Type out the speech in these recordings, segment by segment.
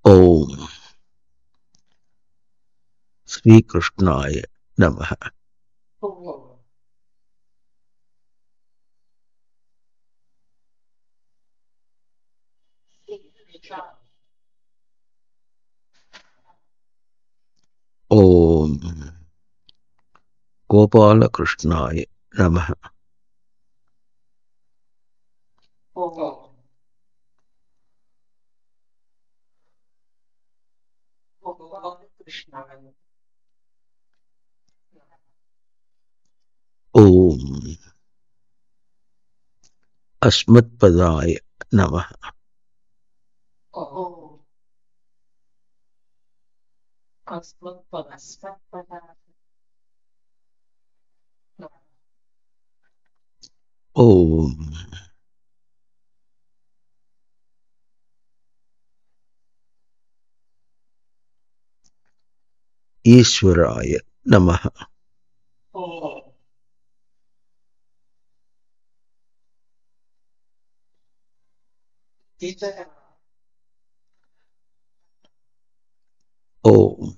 ఓం శ్రీకృష్ణాయ నమః. ఓం గోపాలకృష్ణాయ నమః. ఓం అస్మత్పదాయ నమః. ఓం ఈశ్వరాయ నమః. ఓం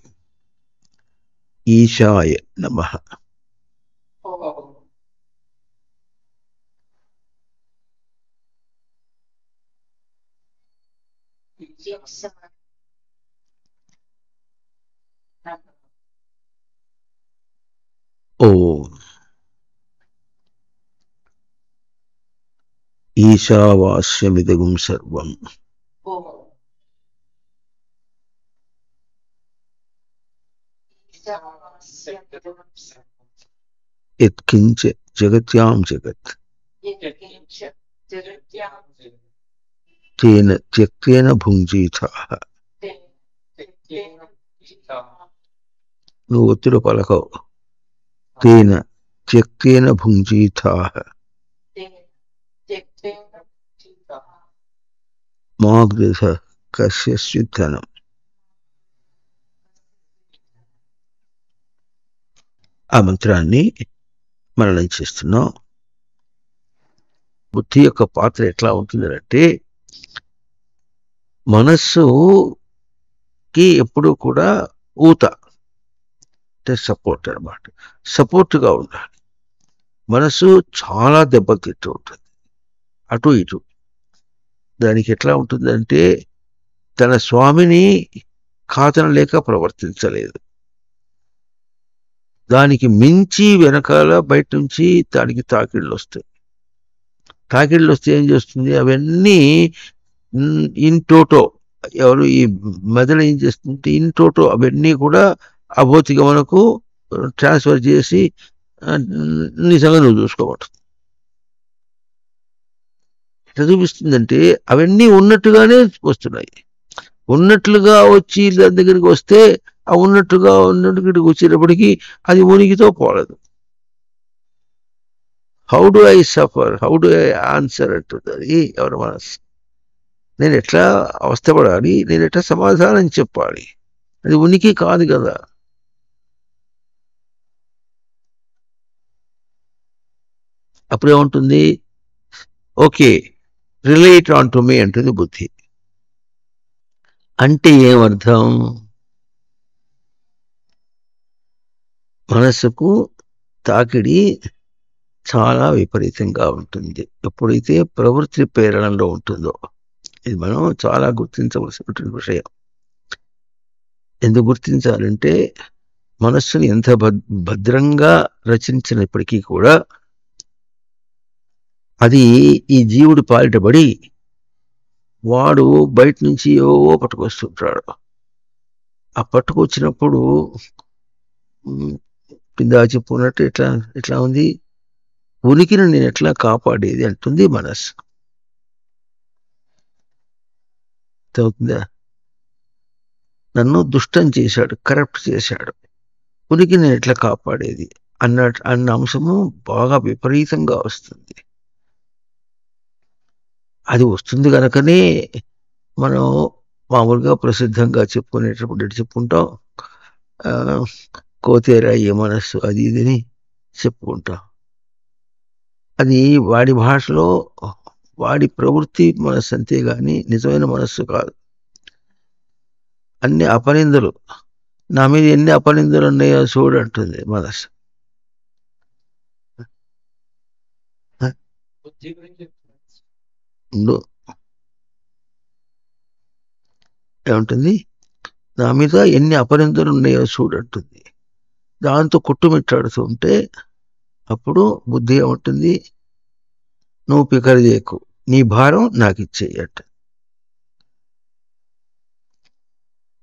ఈశాయ నమః. ఓం ఈశావాస్యమిదగుం సర్వం యత్కించ జగత్యాం జగత్ తేన త్యక్తేన భుంజీథాః. నువ్వు ఒత్తులు పలకవు. తేన త్యక్తేన భుంజీథాః మా గృహ కస్యచిత్ ధనం. ఆ మంత్రాన్ని మననం చేస్తున్నాం. బుద్ధి యొక్క పాత్ర ఎట్లా ఉంటుందంటే, మనస్సుకి ఎప్పుడు కూడా ఊత అంటే సపోర్ట్ అనమాట. సపోర్ట్గా ఉండాలి. మనసు చాలా దెబ్బతింటూ ఉంటుంది అటు ఇటు. దానికి ఎట్లా ఉంటుందంటే, తన స్వామిని కాదనలేక ప్రవర్తించలేదు. దానికి మించి వెనకాల బయట నుంచి దానికి తాకిళ్ళు వస్తాయి. తాకిళ్ళు వస్తే ఏం చేస్తుంది, అవన్నీ ఇన్ టోటో, ఎవరు ఈ మెదడు ఏం చేస్తుంటే ఇన్ టోటో అవన్నీ కూడా అభౌతిక మనకు ట్రాన్స్ఫర్ చేసి నిజంగా నువ్వు చూసుకోబడుతుంది. ఎట్లా చూపిస్తుందంటే, అవన్నీ ఉన్నట్టుగానే వస్తున్నాయి. ఉన్నట్లుగా వచ్చి దాని దగ్గరికి వస్తే ఆ ఉన్నట్టుగా ఉన్నట్టుకి వచ్చేటప్పటికి అది ఉనికితో పోలేదు. How do I suffer, how do I answer అంటుంది ఎవరి మనసు. నేను ఎట్లా అవస్థపడాలి, నేను ఎట్లా సమాధానం చెప్పాలి, అది ఉనికి కాదు కదా. అప్పుడేముంటుంది, okay relate on to me అంటుంది బుద్ధి. అంటే ఏమర్థం, మనసుకు తాకిడి చాలా విపరీతంగా ఉంటుంది ఎప్పుడైతే ప్రవృత్తి ప్రేరణలో ఉంటుందో. ఇది మనం చాలా గుర్తించవలసినటువంటి విషయం. ఎందుకు గుర్తించాలంటే, మనస్సుని ఎంత భద్రంగా రచించినప్పటికీ కూడా అది ఈ జీవుడు పాలిటబడి వాడు బయట నుంచి ఏవో పట్టుకొస్తుంటాడు. ఆ పట్టుకొచ్చినప్పుడు కింద చెప్పుకున్నట్టు ఎట్లా ఎట్లా ఉంది, ఉనికిని నేను ఎట్లా కాపాడేది అంటుంది మనస్సు. అవుతుందా, నన్ను దుష్టం చేశాడు, కరప్ట్ చేశాడు, ఉనికి నేను ఎట్లా కాపాడేది అన్న అంశము బాగా విపరీతంగా వస్తుంది. అది వస్తుంది కనుకనే మనం మామూలుగా ప్రసిద్ధంగా చెప్పుకునేటప్పుడు ఎటు చెప్పుకుంటాం, కోతేరా ఏ మనస్సు అది ఇదని చెప్పుకుంటాం. అది వాడి భాషలో వాడి ప్రవృత్తి మనస్సు అంతేగాని నిజమైన మనస్సు కాదు. అన్ని అపనిందలు, నా మీద ఎన్ని అపనిందలు ఉన్నాయో చూడు అంటుంది మనస్సు. ఏముంటుంది? నా మీద ఎన్ని అపనిందలు ఉన్నాయో చూడంటుంది. దాంతో కొట్టుమిట్టాడుతూ ఉంటే అప్పుడు బుద్ధి ఏముంటుంది? నువ్వు పికర్ చేయకు, నీ భారం నాకు ఇచ్చేయట,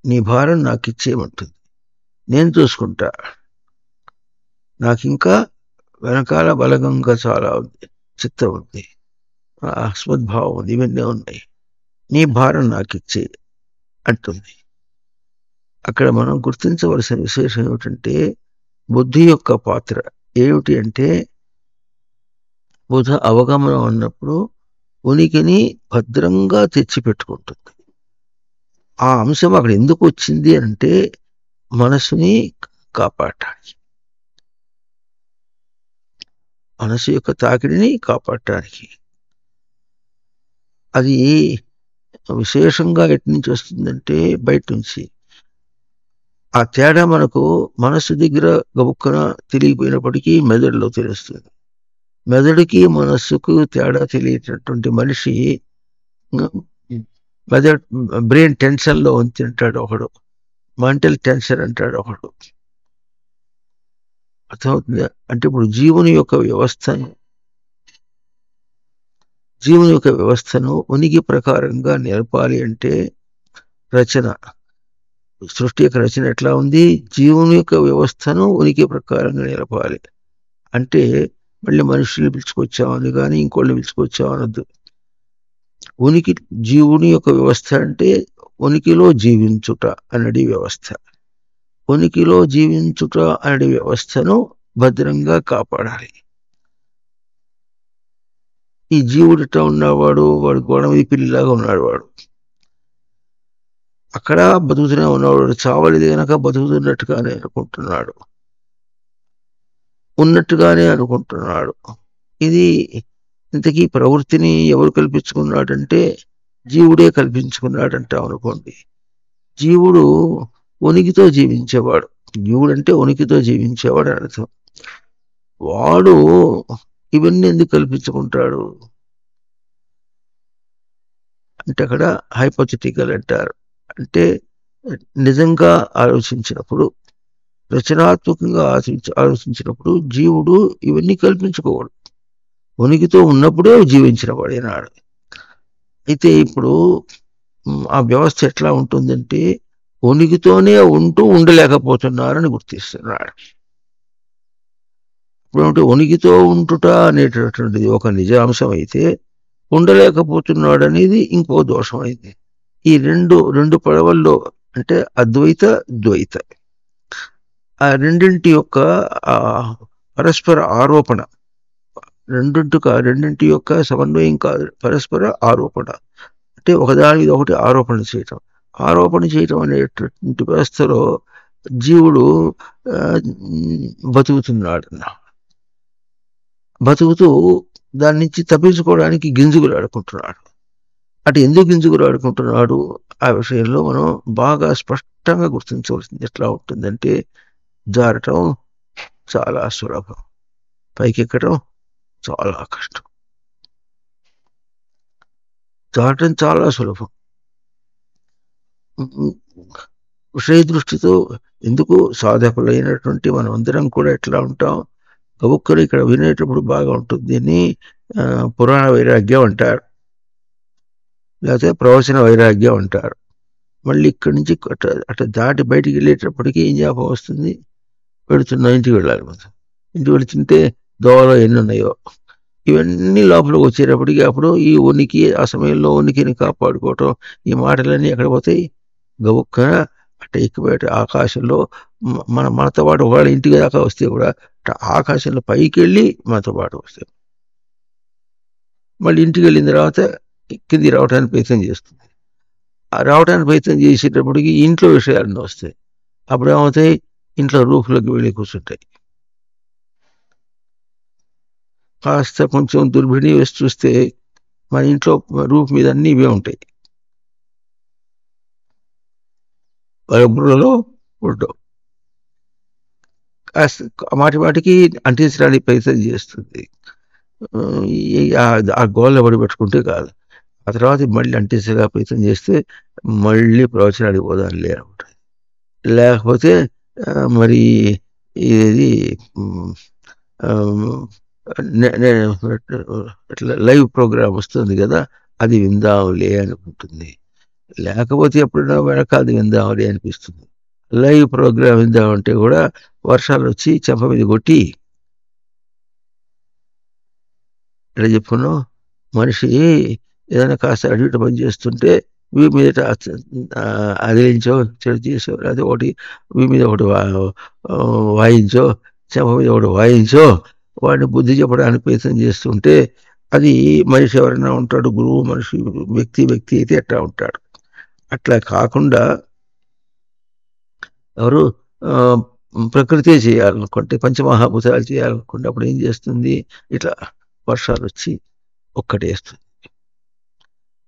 నీ భారం నాకు ఇచ్చేయమంటుంది. నేను చూసుకుంటా, నాకు ఇంకా వెనకాల బలగంగా చాలా ఉంది, చిత్తం ఉంది, అస్మద్భావం ఉంది, ఇవన్నీ ఉన్నాయి, నీ భారం నాకు ఇచ్చే అంటుంది. అక్కడ మనం గుర్తించవలసిన విశేషం ఏమిటంటే బుద్ధి యొక్క పాత్ర ఏమిటి అంటే బుధ అవగమనం అన్నప్పుడు ఉనికిని భద్రంగా తెచ్చిపెట్టుకుంటుంది. ఆ అంశం అక్కడ ఎందుకు వచ్చింది అంటే మనసుని కాపాడటానికి, మనసు యొక్క తాకిడిని కాపాడటానికి. అది విశేషంగా ఎటు నుంచి వస్తుందంటే బయట నుంచి. ఆ తేడా మనకు మనసు దగ్గర గబుక్కన తెలియపోయినప్పటికీ మెదడులో తెలుస్తుంది. మెదడుకి మనస్సుకు తేడా తెలియటటువంటి మనిషి బ్రెయిన్ టెన్షన్లో ఉంటుంటాడు ఒకడు, మెంటల్ టెన్షన్ అంటాడు ఒకడు. అర్థమవుతుంది? అంటే ఇప్పుడు జీవుని యొక్క వ్యవస్థను ఉనికి ప్రకారంగా నిలపాలి అంటే రచన, సృష్టి యొక్క రచన ఎట్లా ఉంది? జీవుని యొక్క వ్యవస్థను ఉనికి ప్రకారంగా నిలపాలి అంటే మళ్ళీ మనుషుల్ని పిలుచుకొచ్చామని కానీ ఇంకోళ్ళు పిలుచుకొచ్చామనొద్దు. ఉనికి జీవుని యొక్క వ్యవస్థ అంటే ఉనికిలో జీవించుట అన్నది వ్యవస్థ. ఉనికిలో జీవించుట అనే వ్యవస్థను భద్రంగా కాపాడాలి. ఈ జీవుడిట ఉన్నవాడు వాడు గోడ మీద పిల్లిలాగా ఉన్నాడు, వాడు అక్కడ బతుకుతూనే ఉన్నవాడు, చావలేదు కనుక బతుకుతున్నట్టుగానే అనుకుంటున్నాడు, ఉన్నట్టుగానే అనుకుంటున్నాడు. ఇది ఇంతకీ ప్రవృత్తిని ఎవరు కల్పించుకున్నాడంటే జీవుడే కల్పించుకున్నాడంటాం అనుకోండి. జీవుడు ఉనికితో జీవించేవాడు, జీవుడు అంటే ఉనికితో జీవించేవాడు అని అర్థం. వాడు ఇవన్నీ ఎందుకు కల్పించుకుంటాడు అంటే అక్కడ హైపోథెటికల్ అంటారు. అంటే నిజంగా ఆలోచించినప్పుడు, రచనాత్మకంగా ఆలోచించినప్పుడు జీవుడు ఇవన్నీ కల్పించుకోవాడు, ఉనికితో ఉన్నప్పుడే జీవించిన వాడేనాడు. అయితే ఇప్పుడు ఆ వ్యవస్థ ఎట్లా ఉంటుందంటే ఉనికితోనే ఉంటూ ఉండలేకపోతున్నారని గుర్తిస్తున్నాడు. ఇప్పుడు ఉనికితో ఉంటుట అనేటటువంటిది ఒక నిజాంశం అయితే ఉండలేకపోతున్నాడు అనేది ఇంకో దోషం అయింది. ఈ రెండు పడవల్లో అంటే అద్వైత ద్వైత, ఆ రెండింటి యొక్క పరస్పర ఆరోపణ, రెండింటి యొక్క సమన్వయం కాదు, పరస్పర ఆరోపణ. అంటే ఒకదాని ఒకటి ఆరోపణ చేయటం అనేటటువంటి వ్యవస్థలో జీవుడు బతుకుతూ దాని నుంచి తప్పించుకోవడానికి గింజుగులు ఆడుకుంటున్నాడు. అటు ఎందుకు గింజుగులు ఆడుకుంటున్నాడు ఆ విషయంలో మనం బాగా స్పష్టంగా గుర్తించవలసింది ఎట్లా ఉంటుందంటే జారటం చాలా సులభం, పైకెక్కడం చాలా కష్టం. జారటం చాలా సులభం విషయ దృష్టితో. ఎందుకు సాధకులైనటువంటి మనం అందరం కూడా ఎట్లా ఉంటాం, గబుక్కలు ఇక్కడ వినేటప్పుడు బాగా ఉంటుంది. దీన్ని పురాణ వైరాగ్యం అంటారు, లేకపోతే ప్రవచన వైరాగ్యం అంటారు. మళ్ళీ ఇక్కడి నుంచి అట్లా దాటి బయటికి వెళ్ళేటప్పటికీ ఏం జ్ఞాపకం వస్తుంది? ఇంటికి వెళ్ళాలి. మనం ఇంటికి వెళుతుంటే దోవలో ఎన్ని ఉన్నాయో ఇవన్నీ లోపలికి వచ్చేటప్పటికి అప్పుడు ఈ ఉనికి, ఆ సమయంలో ఉనికిని కాపాడుకోవటం, ఈ మాటలన్నీ ఎక్కడ పోతాయి? గబుక్కన అట్ట ఎక్కిపోయేట ఆకాశంలో మనతో పాటు వాళ్ళ ఇంటికి దాకా వస్తే కూడా ఆకాశంలో పైకి వెళ్ళి మనతో పాటు వస్తాయి. మళ్ళీ ఇంటికి వెళ్ళిన తర్వాత కింది రావడానికి ప్రయత్నం చేస్తుంది. ఆ రావడానికి ప్రయత్నం చేసేటప్పటికి ఇంట్లో విషయాలన్నీ వస్తాయి. అప్పుడు ఏమవుతాయి? ఇంట్లో రూఫ్లోకి వెళ్ళి కూర్చుంటాయి. కాస్త కొంచెం దుర్భిణి వేసి చూస్తే మన ఇంట్లో రూఫ్ మీద అన్నీ ఇవే ఉంటాయి. వాళ్ళ బుర్రలో ఉండవు. కాస్త మాటి మాటికి అంటించడానికి ప్రయత్నం చేస్తుంది. ఆ గోల్లో పడి పెట్టుకుంటే కాదు. ఆ తర్వాత మళ్ళీ అంటించగా ప్రయత్నం చేస్తే మళ్ళీ ప్రవచనానికి పోదాంలే అనుకుంటుంది. లేకపోతే మరి ఇది ఇట్లా లైవ్ ప్రోగ్రామ్ వస్తుంది కదా, అది విందాంలే అనుకుంటుంది. లేకపోతే ఎప్పుడైనా వెనకాది విందాంలే అనిపిస్తుంది. లైవ్ ప్రోగ్రామ్ విందామంటే కూడా వర్షాలు వచ్చి చెంప మీద కొట్టి, ఇలా చెప్పుకున్నాం, మనిషి ఏదైనా కాస్త అటు ఇటు పని చేస్తుంటే వీడి మీద అదిలించో, చెడు చేసో, లేకపోతే ఒకటి వీడి మీద ఒకటి వాయించో, చెంప మీద ఒకటి వాయించో, వాడిని బుద్ధి చెప్పడానికి ప్రయత్నం చేస్తుంటే, అది మనిషి ఎవరైనా ఉంటాడు, గురువు మనిషి వ్యక్తి అయితే ఎట్లా ఉంటాడు. అట్లా కాకుండా ఎవరు ప్రకృతే చేయాలనుకుంటే, పంచమహాభూతాలు చేయాలనుకుంటే అప్పుడు ఏం చేస్తుంది, ఇట్లా వర్షాలు వచ్చి ఒక్కటేస్తుంది.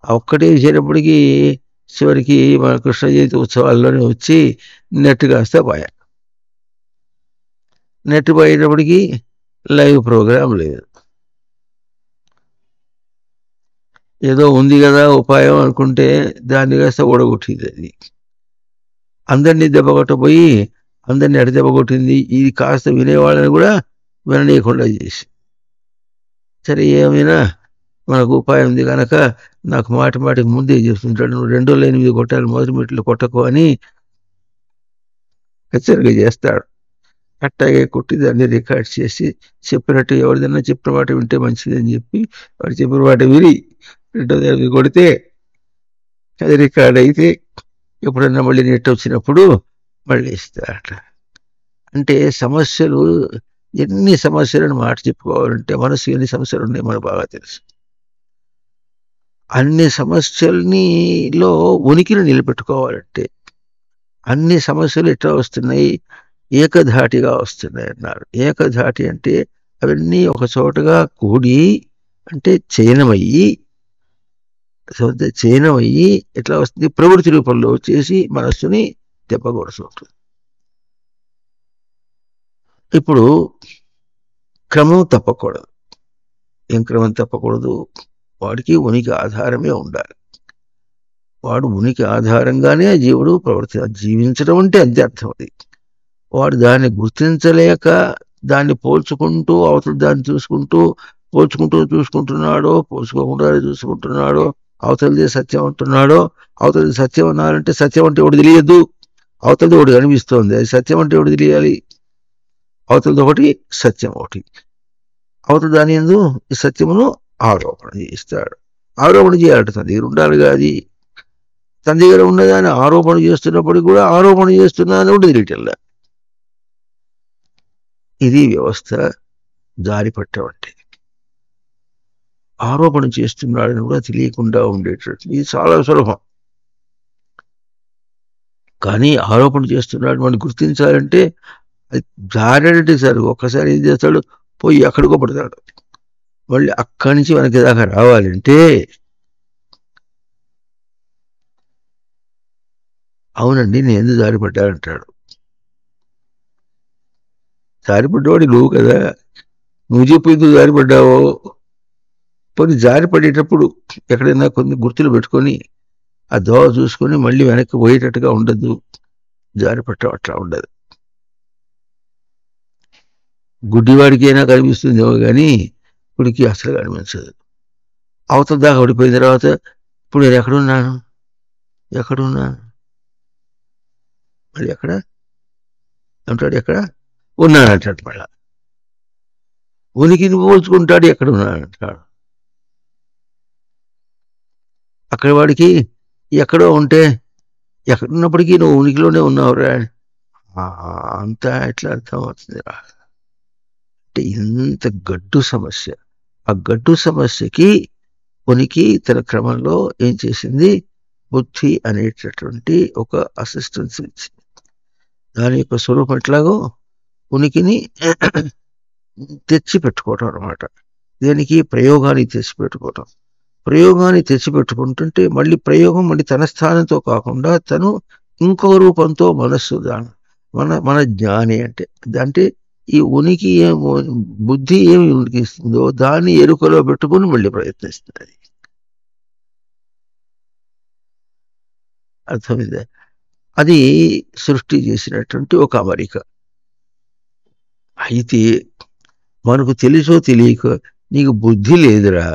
ఆ ఒక్కటే చేసేటప్పటికి చివరికి మన కృష్ణ జయంతి ఉత్సవాల్లోనే వచ్చి నెట్ కాస్త పోయా. నెట్ పోయేటప్పటికి లైవ్ ప్రోగ్రాం లేదు. ఏదో ఉంది కదా ఉపాయం అనుకుంటే దాన్ని కాస్త ఓడగొట్టింది. అది అందరినీ దెబ్బకొట్టబోయి అందరినీ అడి దెబ్బకొట్టింది. ఇది కాస్త వినేవాళ్ళని కూడా విననీయకుండా చేసి, సరే ఏమైనా మనకు ఉపాయం ఉంది కనుక నాకు మాటికి ముందే చెప్తుంటాడు, నువ్వు 208 కొట్టాలి, మొదటి మెట్లు కొట్టకు అని హెచ్చరిక చేస్తాడు. అట్టాగే కొట్టి దాన్ని రికార్డ్ చేసి చెప్పినట్టు ఎవరిదైనా చెప్పిన మాట వింటే మంచిదని చెప్పి వాడు చెప్పిన మాట విని 208 కొడితే అది రికార్డ్ అయితే ఎప్పుడన్నా మళ్ళీ నెట్ వచ్చినప్పుడు మళ్ళీ ఇస్తారట. అంటే సమస్యలు, ఎన్ని సమస్యలను మాట చెప్పుకోవాలంటే మనసు ఎన్ని సమస్యలు ఉన్నాయి మనకు బాగా తెలుసు. అన్ని సమస్యలనిలో ఉనికిని నిలబెట్టుకోవాలంటే అన్ని సమస్యలు ఎట్లా వస్తున్నాయి, ఏకధాటిగా వస్తున్నాయి అన్నారు. ఏకధాటి అంటే అవన్నీ ఒక చోటగా కూడి, అంటే చయనమయ్యి ఎట్లా వస్తుంది, ప్రవృత్తి రూపంలో వచ్చేసి మనస్సుని దెబ్బకొడుతుంటుంది. ఇప్పుడు క్రమం తప్పకూడదు. ఏం క్రమం తప్పకూడదు, వాడికి ఉనికి ఆధారమే ఉండాలి. వాడు ఉనికి ఆధారంగానే జీవుడు జీవించడం అంటే అంతే అర్థం. అది వాడు దాన్ని గుర్తించలేక దాన్ని పోల్చుకుంటూ అవతల దాన్ని చూసుకుంటున్నాడో, పోల్చుకోకుండా చూసుకుంటున్నాడో, అవతలదే సత్యం అంటున్నాడో. అవతలది సత్యం అన్నారంటే సత్యం అంటే ఒకటి తెలియదు, అవతలది ఒకటి కనిపిస్తోంది. అది సత్యం అంటే ఒకటి తెలియాలి, అవతలది ఒకటి సత్యం ఒకటి. అవతల దాని యందు ఈ సత్యమును ఆరోపణ చేయిస్తాడు. ఆరోపణ చేయాలట తన దగ్గర ఉండాలి కాదు. తన దగ్గర ఉన్నదాన్ని ఆరోపణ చేస్తున్నప్పటికీ కూడా ఆరోపణ చేస్తున్నాను కూడా తెలియటల్లా. ఇది వ్యవస్థ దారి పట్టమంటే. ఆరోపణ చేస్తున్నాడని కూడా తెలియకుండా ఉండేటట్టు ఇది చాలా సులభం. కానీ ఆరోపణ చేస్తున్నాడు మనం గుర్తించాలంటే అది జారేటట్టు సార్. ఒక్కసారి ఏం చేస్తాడు, పోయి ఎక్కడికో పడతాడు. మళ్ళీ అక్కడి నుంచి మనకి దాకా రావాలంటే అవునండి నేను ఎందుకు జారిపడ్డానంటాడు. జారిపడ్డవాడు నువ్వు కదా, నువ్వు చెప్పు ఎందుకు జారిపడ్డావో. పోనీ జారిపడేటప్పుడు ఎక్కడైనా కొన్ని గుర్తులు పెట్టుకొని ఆ దోవ చూసుకొని మళ్ళీ వెనక్కి పోయేటట్టుగా ఉండద్దు. జారిపట్టడం అట్లా ఉండదు. గుడ్డివాడికైనా కనిపిస్తుందేమో కానీ గుడికి అసలు కనిపించదు. అవతల దాకా పడిపోయిన తర్వాత ఇప్పుడు నేను ఎక్కడున్నాను మళ్ళీ ఎక్కడ అంటాడు, ఎక్కడ ఉన్నాను అంటాడు. మళ్ళా ఉనికిని పోల్చుకుంటాడు, ఎక్కడ ఉన్నాను అంటాడు. అక్కడ వాడికి ఎక్కడో ఉంటే ఎక్కడున్నప్పటికీ నువ్వు ఉనికిలోనే ఉన్నావురా అంతా ఎట్లా అర్థం అవుతుంది. అంటే ఇంత గడ్డు సమస్య. ఆ గడ్డు సమస్యకి ఉనికి తన క్రమంలో ఏం చేసింది, బుద్ధి అనేటటువంటి ఒక అసిస్టెన్స్ ఇచ్చింది. దాని యొక్క స్వరూపం ఎట్లాగో ఉనికిని తెచ్చిపెట్టుకోవటం అనమాట. దేనికి, ప్రయోగాన్ని తెచ్చిపెట్టుకోవటం. ప్రయోగాన్ని తెచ్చిపెట్టుకుంటుంటే మళ్ళీ ప్రయోగం మళ్ళీ తన స్థానంతో కాకుండా తను ఇంకో రూపంతో మనస్సు మన జ్ఞాని అంటే అంటే ఈ ఉనికి బుద్ధి ఏమి ఉనికిస్తుందో దాన్ని ఎరుకలో పెట్టుకుని మళ్ళీ ప్రయత్నిస్తుంది. అర్థమైందా? అది సృష్టి చేసినటువంటి ఒక అమరిక. అయితే మనకు తెలుసో తెలియక నీకు బుద్ధి లేదురా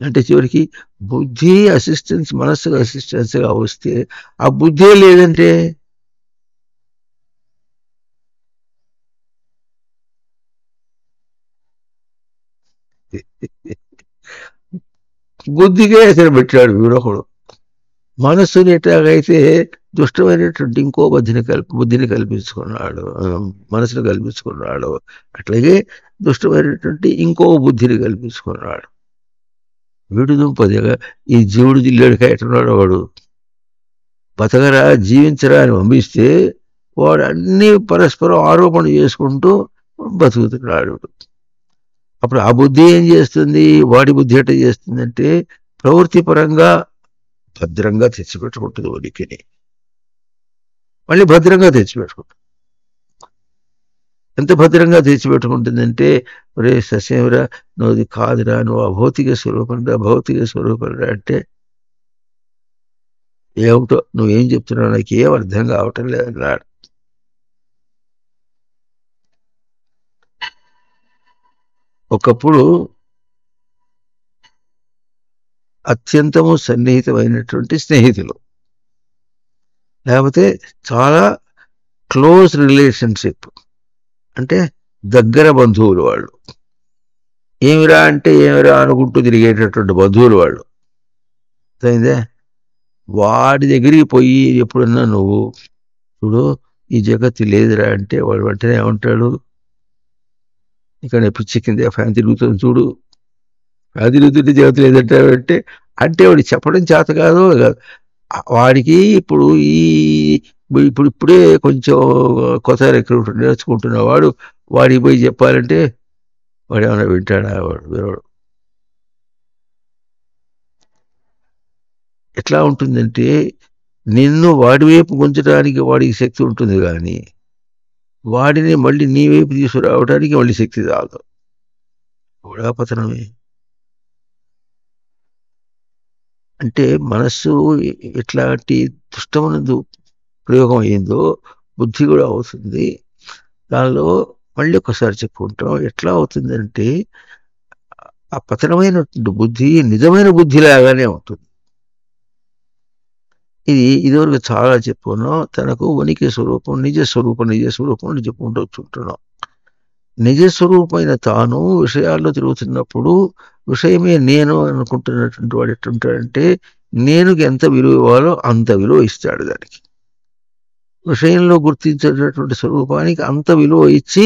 అంటే చివరికి బుద్ధి అసిస్టెన్స్ మనస్సుకు అసిస్టెన్స్గా వస్తే ఆ బుద్ధే లేదంటే బుద్ధికే అసలు పెట్టాడు వీరొకడు. మనస్సుని ఎట్లాగైతే దుష్టమైనటువంటి ఇంకో బుద్ధిని కల్పించుకున్నాడు, మనసును కల్పించుకున్నాడు, అట్లాగే దుష్టమైనటువంటి ఇంకో బుద్ధిని కల్పించుకున్నాడు. వీడు దుంపదిగా ఈ జీవుడు జిల్లేడికాయ ఎట్టున్నాడు వాడు. బతకరా జీవించరా అని పంపిస్తే వాడు అన్ని పరస్పరం ఆరోపణ చేసుకుంటూ బతుకుతున్నాడు. అప్పుడు ఆ బుద్ధి ఏం చేస్తుంది, వాడి బుద్ధి ఎట్ట చేస్తుందంటే ప్రవృత్తి పరంగా భద్రంగా తెచ్చిపెట్టుకుంటుంది ఉనికిని, మళ్ళీ భద్రంగా తెచ్చిపెట్టుకుంటుంది. ఎంత భద్రంగా తెచ్చిపెట్టుకుంటుందంటే ఒరే ససేవరా నువ్వు కాదురా, నువ్వు అభౌతిక స్వరూపంగా భౌతిక స్వరూపంగా అంటే ఏమిటో నువ్వేం చెప్తున్నావు నాకు ఏం అర్థం కావటం లేదన్నాడు. ఒకప్పుడు అత్యంతము సన్నిహితమైనటువంటి స్నేహితులు, లేకపోతే చాలా క్లోజ్ రిలేషన్షిప్ అంటే దగ్గర బంధువులు వాళ్ళు, ఏమిరా అంటే ఏమిరా అనుకుంటూ తిరిగేటటువంటి బంధువులు వాళ్ళు. అయిందే వాడి దగ్గరికి పోయి ఎప్పుడన్నా నువ్వు చూడు ఈ జగత్తు లేదురా అంటే వాడు వెంటనే ఏమంటాడు, ఇక్కడ పిచ్చెక్కింది ఫ్యాన్ తిరుగుతుంది చూడు, ఫ్యాన్ తిరుగుతుంటే జగత్తు లేదంటాడంటే అంటే వాడికి చెప్పడం చేత కాదు. వాడికి ఇప్పుడే కొంచెం కొత్త రిక్రూట్ నేర్చుకుంటున్నవాడు వాడికి పోయి చెప్పాలంటే వాడు ఏమైనా వింటాడా? వాడు ఎట్లా ఉంటుందంటే నిన్ను వాడి వైపు గుంచడానికి వాడికి శక్తి ఉంటుంది, కానీ వాడిని మళ్ళీ నీ వైపు తీసుకురావడానికి మళ్ళీ శక్తి రాదు. కూడా పతనమే. అంటే మనస్సు ఎట్లాంటి దుష్టమునందు ప్రయోగం అయిందో బుద్ధి కూడా అవుతుంది. దానిలో మళ్ళీ ఒకసారి చెప్పుకుంటాం ఎట్లా అవుతుందంటే ఆ పతనమైనటువంటి బుద్ధి నిజమైన బుద్ధిలాగానే ఉంటుంది. ఇదివరకు చాలా చెప్పుకున్నాం. తనకు ఉనికి స్వరూపం నిజ స్వరూపం అని చెప్పుకుంటూ వచ్చుంటున్నాం. నిజస్వరూపమైన తాను విషయాల్లో తిరుగుతున్నప్పుడు విషయమే నేను అనుకుంటున్నటువంటి వాడు ఎట్టుంటాడంటే నేనుకి ఎంత విలువ ఇవ్వాలో అంత విలువ ఇస్తాడు. దానికి విషయంలో గుర్తించేటటువంటి స్వరూపానికి అంత విలువ ఇచ్చి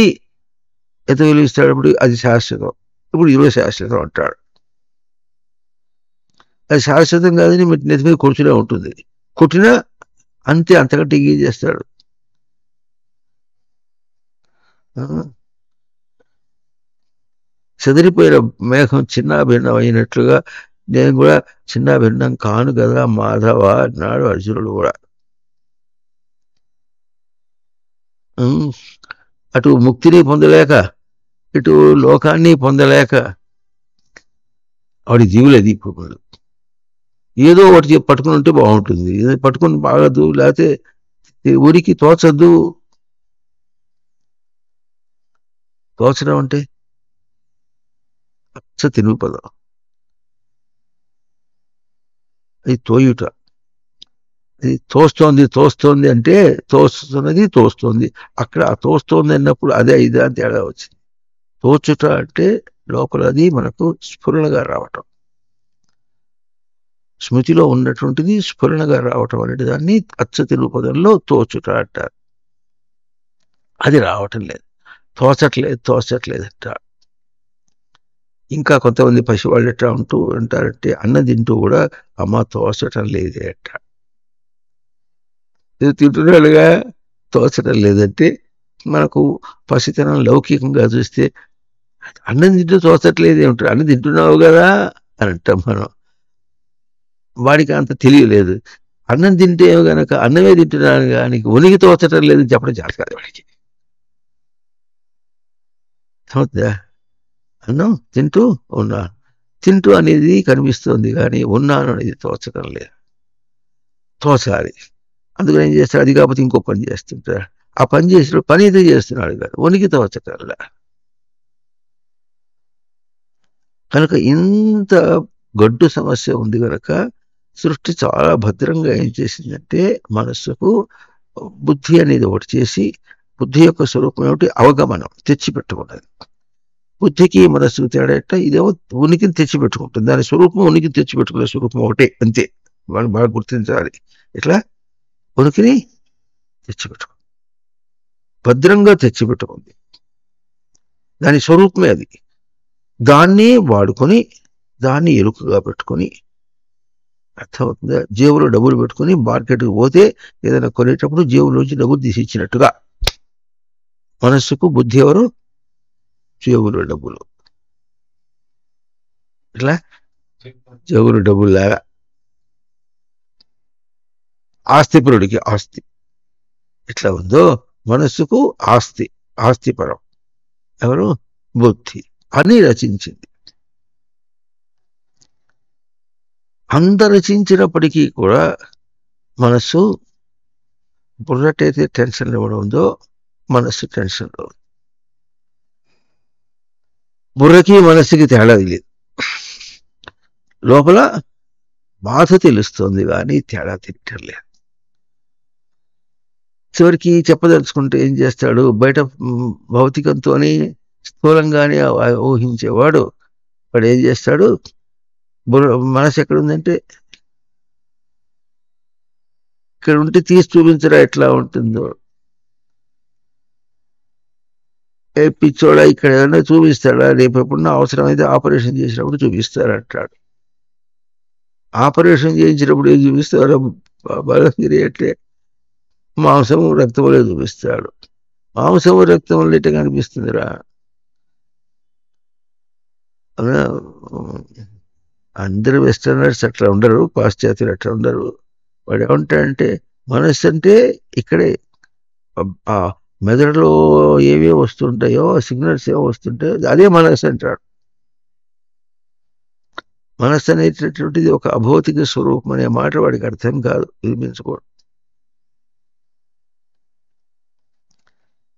ఎంత విలువ ఇస్తాడు. ఇప్పుడు అది శాశ్వతం, ఇప్పుడు ఇరవై శాశ్వతం అంటాడు. అది శాశ్వతం కాదని నెత్తి మీద కూర్చునే ఉంటుంది, కొట్టినా అంతే, అంతకంటే ఏం చేస్తాడు. చెదిరిపోయిన మేఘం చిన్నాభిన్నం అయినట్లుగా నేను కూడా చిన్నాభిన్నం కాను కదా మాధవ అన్నాడు అర్జునుడు కూడా. అటు ముక్తిని పొందలేక ఇటు లోకాన్ని పొందలేక వాడి జీవులది. ఇప్పుడు ఏదో ఒకటి పట్టుకుని ఉంటే బాగుంటుంది, పట్టుకుని బాగదు, లేకపోతే ఊరికి తోచద్దు. తోచడం అంటే తెలుగు పదం, అది తోయుట. అది తోస్తోంది అంటే తోస్తోంది. అక్కడ తోస్తోంది అన్నప్పుడు అదే ఇదే అని తేడా వచ్చింది. తోచుట అంటే లోపల అది మనకు స్ఫురణగా రావటం, స్మృతిలో ఉన్నటువంటిది స్ఫురణగా రావటం అనేది దాన్ని అచ్చ తెలుగు పదంలో తోచుట అంటారు. అది రావటం లేదు, తోచట్లేదట. ఇంకా కొంతమంది పసివాళ్ళు ఎట్లా అంటారంటే అన్నం తింటూ కూడా అమ్మ తోచటం లేదే అట్ట. తింటున్నాడుగా తోచటం లేదంటే మనకు పసితనం లౌకికంగా చూస్తే అన్నం తింటూ తోచట్లేదు ఏమిటారు, అన్నం తింటున్నావు కదా అని అంటాం మనం. వాడికి అంత తెలియలేదు. అన్నం తింటే గనక అన్నమే తింటున్నాను కానీ ఉనికి తోచటం లేదని చెప్పడం చేత కాదు వాడికి. అవుతుందా? అన్నం తింటూ ఉన్నాను, తింటూ అనేది కనిపిస్తుంది కానీ ఉన్నాను అనేది తోచడం లేదు. తోచాలి. అందుకని ఏం చేస్తాడు? అది కాకపోతే ఇంకో పని చేస్తుంటాడు. ఆ పని చేసిన పని అయితే చేస్తున్నాడు కానీ ఉనికి తోచటంలా. కనుక ఇంత గడ్డు సమస్య ఉంది కనుక సృష్టి చాలా భద్రంగా ఏం చేసిందంటే మనస్సుకు బుద్ధి అనేది ఒకటి చేసి, బుద్ధి యొక్క స్వరూపం ఏమిటి? అవగమనం, తెచ్చిపెట్టుకున్నది. బుద్ధికి మనస్సుకు తేడా ఎట్ట? ఇదేమో ఉనికిని తెచ్చిపెట్టుకుంటుంది. దాని స్వరూపం ఉనికిని తెచ్చిపెట్టుకునే స్వరూపం ఒకటే, అంతే. వాళ్ళు బాగా గుర్తించాలి. ఇట్లా ఉనికిని తెచ్చిపెట్టుకుంది, భద్రంగా తెచ్చిపెట్టుకుంది. దాని స్వరూపమే అది. దాన్ని వాడుకొని, దాన్ని ఎరుకగా పెట్టుకొని, అర్థమవుతుందా? జేబులో డబ్బులు పెట్టుకుని మార్కెట్కి పోతే ఏదైనా కొనేటప్పుడు జేబులోంచి డబ్బులు తీసి ఇచ్చినట్టుగా మనస్సుకు బుద్ధి ఎవరు? జేబులో డబ్బులు. ఇట్లా జేబులో డబ్బులు లాగా ఆస్తిపరుడికి ఆస్తి ఎట్లా ఉందో మనస్సుకు ఆస్తి, ఆస్తిపరం ఎవరు? బుద్ధి. అని రచించింది. అంత రచించినప్పటికీ కూడా మనస్సు బుర్రటైతే టెన్షన్ ఇవ్వడం ఉందో మనస్సు టెన్షన్లో. బుర్రకి మనస్సుకి తేడా తెలియదు. లోపల బాధ తెలుస్తుంది కానీ తేడా తెలియట్లేదు. చివరికి చెప్పదలుచుకుంటే ఏం చేస్తాడు? బయట భౌతికంతో స్థూలంగానే ఊహించేవాడు వాడు ఏం చేస్తాడు? మనసు ఎక్కడుందంటే ఇక్కడ ఉంటే తీసి చూపించరా ఎట్లా ఉంటుందో. ఏ పిచ్చోడా, ఇక్కడ ఏదైనా చూపిస్తాడా? రేపు ఎప్పుడన్నా అవసరమైతే ఆపరేషన్ చేసినప్పుడు చూపిస్తారంటాడు. ఆపరేషన్ చేయించినప్పుడు ఏం చూపిస్తారో బలం తిరిగట్లే, మాంసము రక్తంలో చూపిస్తాడు. మాంసము రక్తంలో ఇట్లా కనిపిస్తుందిరా. అందరు వెస్టర్నర్స్ అట్లా ఉండరు, పాశ్చాత్యులు అట్లా ఉండరు. వాడు ఏమంటాడంటే మనస్సు అంటే ఇక్కడే ఆ మెదడులో ఏవే వస్తుంటాయో సిగ్నల్స్ ఏవో వస్తుంటాయో అదే మనస్సు అంటాడు. మనస్సు అనేటటువంటిది ఒక అభౌతిక స్వరూపం అనే మాట వాడికి అర్థం కాదు, వినిపించుకోడు.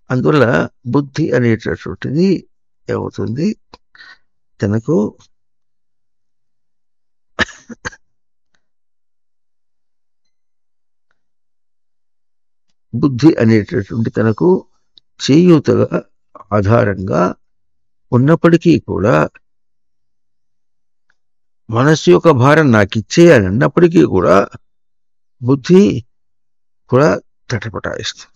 అందువల్ల బుద్ధి అనేటటువంటిది ఏమవుతుంది? తనకు బుద్ధి అనేటటువంటి తనకు చేయూతగా ఆధారంగా ఉన్నప్పటికీ కూడా మనస్సు యొక్క భారం నాకు ఇచ్చేయాలి అన్నప్పటికీ కూడా బుద్ధి కూడా తటపటాయిస్తుంది.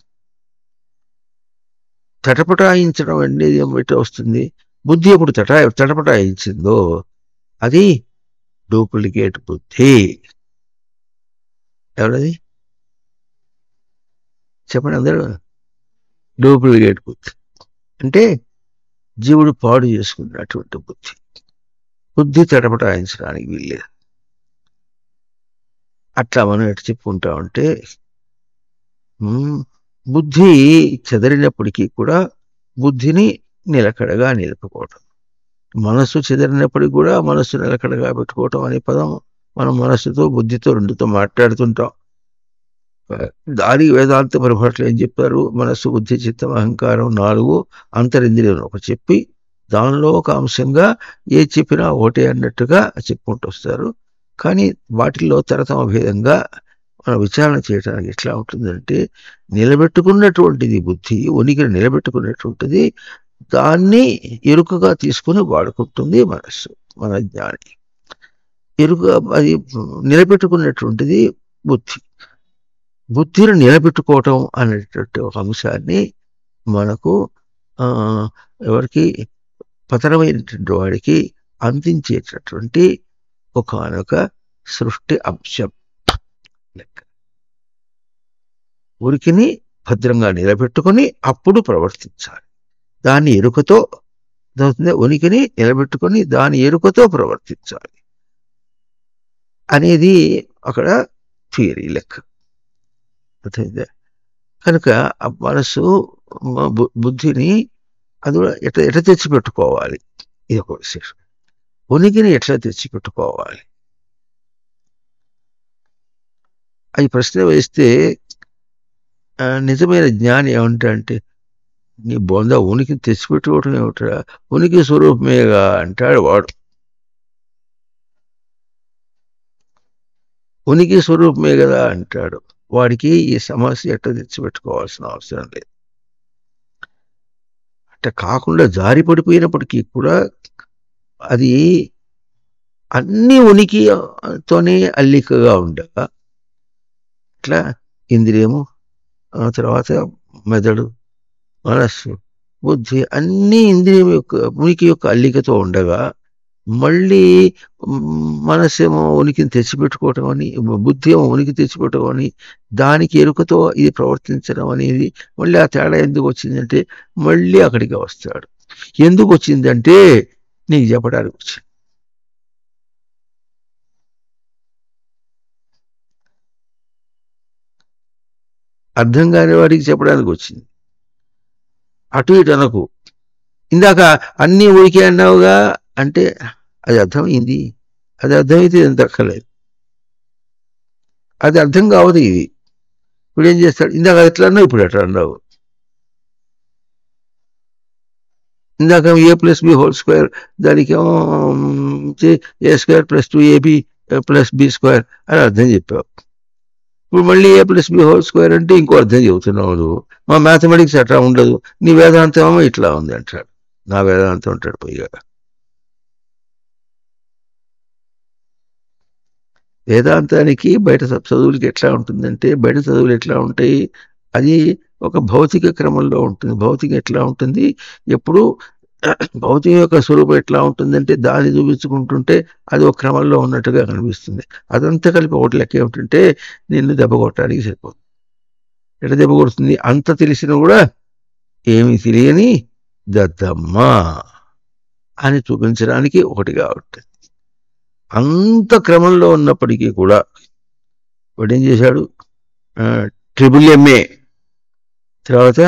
తటపటాయించడం అనేది ఏమిటి వస్తుంది? బుద్ధి ఎప్పుడు తటపటాయించిందో అది డూప్లికేట్ బుద్ధి. ఎవరది చెప్పండి అందరూ? డూప్లికేట్ బుద్ధి అంటే జీవుడు పాడు చేసుకున్నటువంటి బుద్ధి. బుద్ధి తటపటాయించడానికి వీల్లేదు. అట్లా మనం ఎటు చెప్పుకుంటా ఉంటే బుద్ధి చెదరినప్పటికీ కూడా బుద్ధిని నిలకడగా నిలుపుకోవటం, మనస్సు చెదరినప్పటికీ కూడా మనస్సు నిలకడగా పెట్టుకోవటం అనే పదం మనం మనస్సుతో బుద్ధితో రెండుతో మాట్లాడుతుంటాం. దాని వేదాంత పరిభాషలో ఏం చెప్పారు? మనస్సు బుద్ధి చిత్తం అహంకారం 4 అంతరింద్రియం ఒక చెప్పి దానిలో ఒక అంశంగా ఏ చెప్పినా ఒకటే అన్నట్టుగా చెప్పుకుంటూ వస్తారు. కానీ వాటిల్లో తరతమ భేదంగా మనం విచారణ చేయడానికి ఎట్లా ఉంటుందంటే నిలబెట్టుకున్నటువంటిది బుద్ధి, ఉనికిని నిలబెట్టుకున్నటువంటిది, దాన్ని ఎరుకగా తీసుకుని వాడుకుంటుంది మనస్సు, మన జ్ఞాని. ఎరుక అది నిలబెట్టుకున్నటువంటిది బుద్ధి. బుద్ధిని నిలబెట్టుకోవటం అనేటువంటి ఒక అంశాన్ని మనకు ఎవరికి పతనమైనటువంటి వాడికి అందించేటటువంటి ఒకనొక సృష్టి అంశం లెక్క. ఉనికిని భద్రంగా నిలబెట్టుకొని అప్పుడు ప్రవర్తించాలి. దాని ఎరుకతో ఉనికిని నిలబెట్టుకొని దాని ఎరుకతో ప్రవర్తించాలి అనేది అక్కడ థియరీ లెక్క. అర్థమైందా? కనుక ఆ మనసు బుద్ధిని అది కూడా ఎట్లా తెచ్చిపెట్టుకోవాలి, ఇది ఒక విశేషం. ఉనికిని ఎట్లా తెచ్చిపెట్టుకోవాలి ఈ ప్రశ్న వేస్తే నిజమైన జ్ఞాని ఏమంటే నీ బొంద ఉనికి తెచ్చిపెట్టుకోవటం ఏమిట్రా, ఉనికి స్వరూపమేగా అంటాడు వాడు. ఉనికి స్వరూపమే కదా అంటాడు. వాడికి ఈ సమస్య ఎట్లా తెచ్చిపెట్టుకోవాల్సిన అవసరం లేదు. అంటే కాకుండా జారి పడిపోయినప్పటికీ కూడా అది అన్ని ఉనికితోనే అల్లికగా ఉండగా ఇట్లా ఇంద్రియము, తర్వాత మెదడు, మనస్సు, బుద్ధి అన్ని ఇంద్రియం యొక్క ఉనికి యొక్క అల్లికతో ఉండగా మళ్ళీ మనస్సేమో ఉనికిని తెచ్చిపెట్టుకోవటం అని, బుద్ధి ఏమో ఉనికి తెచ్చిపెట్టడం అని, దానికి ఎరుకతో ఇది ప్రవర్తించడం అనేది మళ్ళీ ఆ తేడా ఎందుకు వచ్చిందంటే మళ్ళీ అక్కడికి వస్తాడు. ఎందుకు వచ్చిందంటే నీకు చెప్పడానికి వచ్చింది. అర్థం కాని వాడికి చెప్పడానికి వచ్చింది. అటు ఇటు అనకు. ఇందాక అన్నీ ఉనికి అన్నావుగా అంటే అది అర్థమైంది. అది అర్థమైతే ఎంత అక్కర్లేదు. అది అర్థం కావదు. ఇది ఇప్పుడు ఏం చేస్తాడు, ఇందాక ఎట్లా అన్నావు ఇప్పుడు ఎట్లా అన్నావు. ఇందాక a+b² దానికేమో a² + 2ab + b² అని అర్థం చెప్పావు. ఇప్పుడు మళ్ళీ a+b² అంటే ఇంకో అర్థం చెబుతున్నావు నువ్వు. మా మ్యాథమెటిక్స్ అట్లా ఉండదు, నీ వేదాంతం ఏమో ఇట్లా ఉంది అంటాడు. నా వేదాంతం అంటాడు పైగా. వేదాంతానికి బయట చదువులకి ఎట్లా ఉంటుందంటే, బయట చదువులు ఎట్లా ఉంటాయి, అది ఒక భౌతిక క్రమంలో ఉంటుంది. భౌతికం ఎట్లా ఉంటుంది, ఎప్పుడు భౌతిక యొక్క స్వరూపం ఎట్లా ఉంటుందంటే దాన్ని చూపించుకుంటుంటే అది ఒక క్రమంలో ఉన్నట్టుగా కనిపిస్తుంది. అదంతా కలిపి ఒకటి లెక్క ఏమిటంటే నిన్ను దెబ్బ కొట్టడానికి సరిపోతుంది. ఎట్లా దెబ్బ కొడుతుంది, అంత తెలిసినా కూడా ఏమి తెలియని దద్దమ్మ అని చూపించడానికి ఒకటిగా ఉంటుంది. అంత క్రమంలో ఉన్నప్పటికీ కూడా వాడు ఏం చేశాడు, MA తర్వాత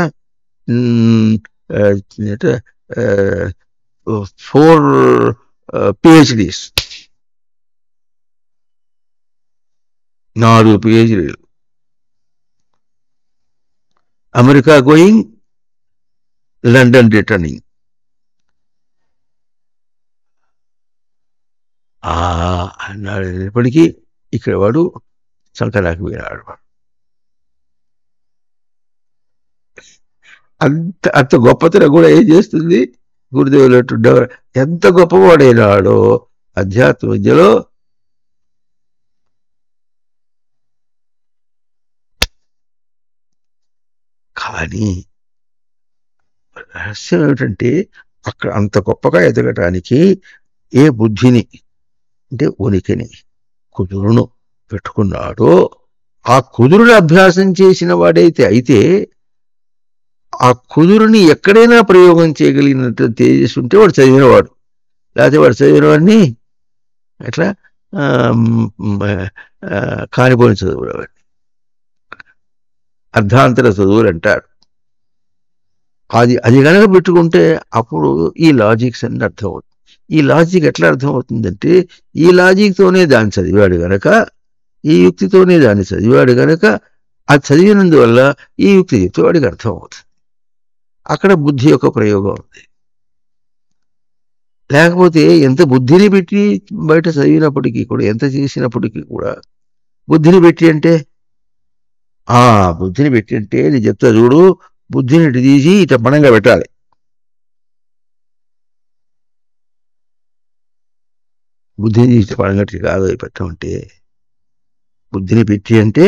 4 PhDs, 4 PhDలు, అమెరికా గోయింగ్, లండన్ రిటర్నింగ్. అన్నాడేపటికీ ఇక్కడ వాడు సంకరాకి పోయినాడు. అంత గొప్పతనం కూడా ఏం చేస్తుంది, గురుదేవులు ఎంత గొప్పవాడైనాడో అధ్యాత్మ విద్యలో. కానీ రహస్యం ఏమిటంటే అక్కడ అంత గొప్పగా ఎదగటానికి ఏ బుద్ధిని అంటే ఉనికిని, కుదురును పెట్టుకున్నాడో, ఆ కుదురుని అభ్యాసం చేసిన వాడైతే అయితే ఆ కుదురుని ఎక్కడైనా ప్రయోగం చేయగలిగినట్టు తేజస్సు ఉంటే వాడు చదివినవాడు. లేకపోతే వాడు చదివినవాడిని ఎట్లా కానిపోయిన చదువులు, అర్ధాంతర చదువులు అంటారు. అది కనుక పెట్టుకుంటే అప్పుడు ఈ లాజిక్స్ అన్ని అర్థమవుతుంది. ఈ లాజిక్ ఎట్లా అర్థమవుతుందంటే ఈ లాజిక్తోనే దాన్ని చదివాడు గనక, ఈ యుక్తితోనే దాన్ని చదివాడు గనక, అది చదివినందువల్ల ఈ యుక్తి చెప్తే వాడికి అర్థమవుతుంది. అక్కడ బుద్ధి యొక్క ప్రయోగం ఉంది. లేకపోతే ఎంత బుద్ధిని పెట్టి బయట చదివినప్పటికీ కూడా, ఎంత చేసినప్పటికీ కూడా బుద్ధిని పెట్టి అంటే బుద్ధిని పెట్టి అంటే నేను చెప్తా చూడు, బుద్ధిని ఇటు తీసి ఇట్లా పణంగా పెట్టాలి. బుద్ధిని తీసి పణంగా కాదు పెట్టమంటే. బుద్ధిని పెట్టి అంటే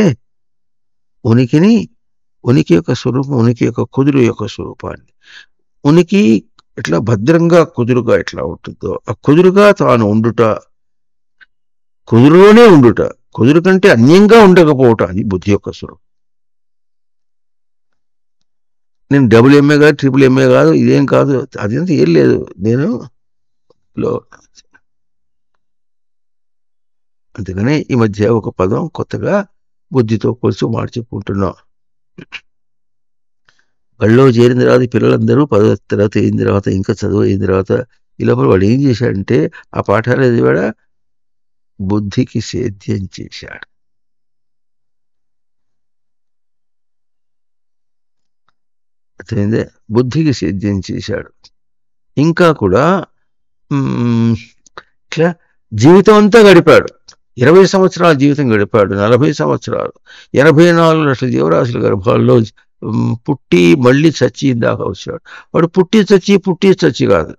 ఉనికి యొక్క స్వరూపం, ఉనికి యొక్క కుదురు యొక్క స్వరూపాన్ని, ఉనికి ఎట్లా భద్రంగా కుదురుగా ఎట్లా ఉంటుందో ఆ కుదురుగా తాను ఉండుట, కుదురులోనే ఉండుట, కుదురు కంటే అన్యంగా ఉండకపోవటం, అది బుద్ధి యొక్క స్వరూపం. నేను MA కాదు, MA కాదు, ఇదేం కాదు, అదంతా ఏం లేదు. నేను అందుకనే ఈ మధ్య ఒక పదం కొత్తగా బుద్ధితో పోల్చి మాట చెప్పుకుంటున్నాం. బడిలో చేరిన తర్వాత పిల్లలందరూ 10వ తరగతి అయిన తర్వాత ఇంకా చదువు అయిన తర్వాత ఈ లోపల వాడు ఏం చేశాడంటే ఆ పాఠాలు చదివాడా బుద్ధికి సేద్యం చేశాడు. అర్థమైందే, బుద్ధికి సేద్యం చేశాడు. ఇంకా కూడా ఇట్లా జీవితం అంతా గడిపాడు. 20 సంవత్సరాల జీవితం గడిపాడు, 40 సంవత్సరాలు, 84 లక్షల జీవరాశుల గర్భాల్లో పుట్టి మళ్ళీ చచ్చి దాకా వచ్చాడు. వాడు పుట్టి చచ్చి కాదు.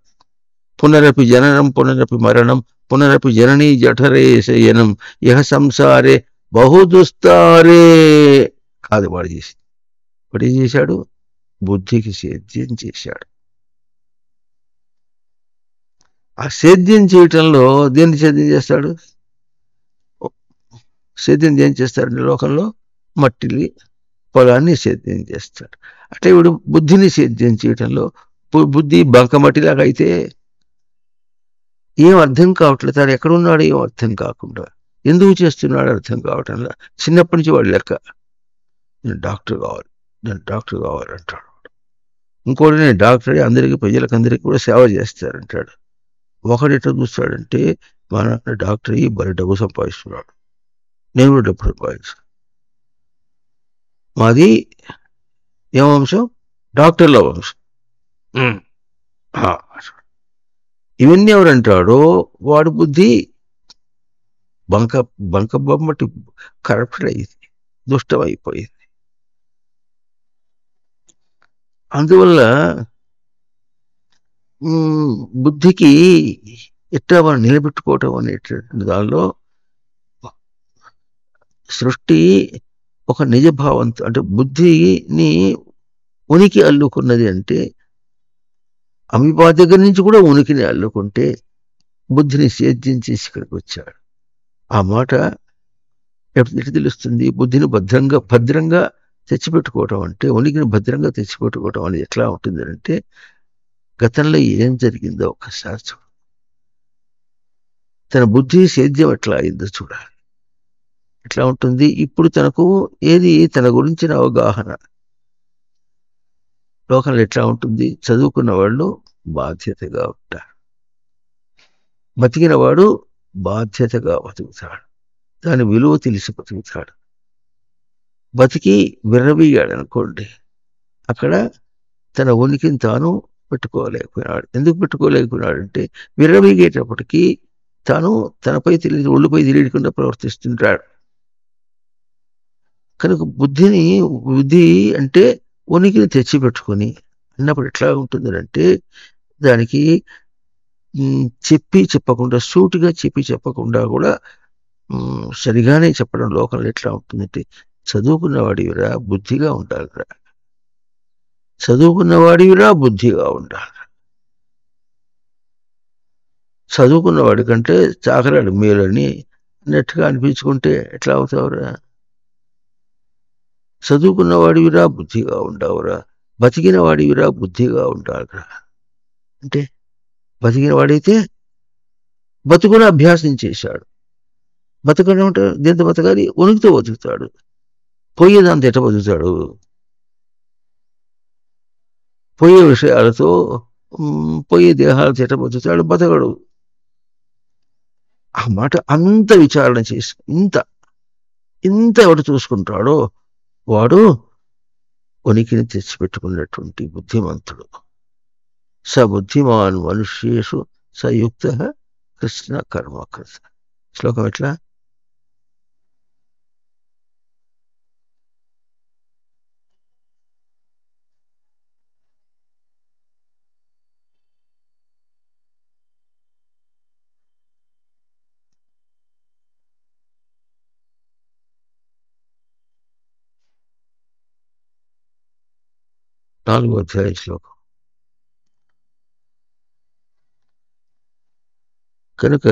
పునరపి జననం పునరపి మరణం పునరపి జననీ జఠరే శయనం ఇహ సంసారే బహుదుస్తారే కాదు వాడు చేసి. వాడు ఏం చేశాడు? బుద్ధికి సేద్యం చేశాడు. ఆ సేద్యం చేయటంలో దేన్ని సేద్యం చేస్తాడు? సేద్యం ఏం చేస్తాడు లోకంలో? మట్టిని, పొలాన్ని సేద్యం చేస్తాడు. అంటే ఇప్పుడు బుద్ధిని సేద్యం చేయటంలో బుద్ధి బంకమట్టిలాగా అయితే ఏం అర్థం కావట్లేదు. తాను ఎక్కడున్నాడు ఏం అర్థం కాకుండా ఎందుకు చేస్తున్నాడు అర్థం కావటంలా. చిన్నప్పటి నుంచి వాడు లెక్క, నేను డాక్టర్ కావాలంటాడు. ఇంకోటి నేను డాక్టర్ అందరికీ ప్రజలకందరికీ కూడా సేవ చేస్తారంటాడు. ఒకడు ఎట్లా చూస్తాడంటే మా నాన్న డాక్టర్ అయ్యి మరి డబ్బు సంపాదిస్తున్నాడు, నేను కూడా డబ్బు సంపాదిస్తాను. మాది ఏం వంశం? డాక్టర్ల వంశం. ఇవన్నీ ఎవరంటాడో వాడు బుద్ధి బంక బొమ్మటి కరప్ట్ అయింది, దుష్టమైపోయింది. అందువల్ల బుద్ధికి ఎట్లా మనం నిలబెట్టుకోవటం అనేటువంటి దానిలో సృష్టి ఒక నిజభావంతో, అంటే బుద్ధిని ఉనికి అల్లుకున్నది. అంటే అమీబా దగ్గర నుంచి కూడా ఉనికిని అల్లుకుంటే బుద్ధిని సేద్యం చేసి ఇక్కడికి వచ్చాడు. ఆ మాట ఎటు తెలుస్తుంది? బుద్ధిని భద్రంగా తెచ్చిపెట్టుకోవటం అంటే, ఉనికిని భద్రంగా తెచ్చిపెట్టుకోవటం అనేది ఎట్లా ఉంటుంది అంటే, గతంలో ఏం జరిగిందో ఒకసారి చూడు, తన బుద్ధి సేద్యం ఎట్లా అయిందో చూడాలి. ఎట్లా ఉంటుంది? ఇప్పుడు తనకు ఏది తన గురించిన అవగాహన లోకంలో ఎట్లా ఉంటుంది? చదువుకున్న వాళ్ళు బాధ్యతగా ఉంటారు, బతికిన వాడు బాధ్యతగా బతుకుతాడు, దాని విలువ తెలిసి బతుకుతాడు. బతికి విర్రవీయాడు అనుకోండి, అక్కడ తన ఉనికిని తాను పెట్టుకోలేకపోయినాడు. ఎందుకు పెట్టుకోలేకపోయినాడంటే విర్రవీగేటప్పటికీ తాను తనపై ఒళ్ళుపై తెలియకుండా ప్రవర్తిస్తుంటాడు. కనుక బుద్ధి అంటే ఉనికిని తెచ్చిపెట్టుకొని అన్నప్పుడు ఎట్లా ఉంటుంది అంటే, దానికి చెప్పకుండా సూటిగా చెప్పకుండా కూడా సరిగానే చెప్పడం లోకంలో ఎట్లా ఉంటుందంటే, చదువుకున్నవాడివిరా బుద్ధిగా ఉండాలిరా, చదువుకున్నవాడివిరా బుద్ధిగా ఉండాలి. చదువుకున్నవాడి కంటే చాకరాడు మేలని అన్నట్టుగా అనిపించుకుంటే ఎట్లా అవుతావురా? చదువుకున్నవాడివిరా బుద్ధిగా ఉండవురా, బతికిన వాడివిరా బుద్ధిగా ఉండాలిరా. అంటే బతికిన వాడైతే బతుకుని అభ్యాసం చేశాడు. బతకడం అంటే దీంతో బతకాలి, ఉనికితో బతుకుతాడు. పోయేదాంతో ఎట్ట బతుకుతాడు? పోయే విషయాలతో పోయే దేహాలతో ఎట్ట బతుకుతాడు? బతకడు. ఆ మాట అంత విచారణ చేసి ఇంత ఎవడు చూసుకుంటాడో వాడు ఉనికిని తెచ్చిపెట్టుకున్నటువంటి బుద్ధిమంతుడు. స బుద్ధిమాన్ మనుష్యేషు సయుక్త కృష్ణ కర్మకృత. శ్లోకం ఎట్లా? నాలుగో అధ్యాయ శ్లోకం. కనుక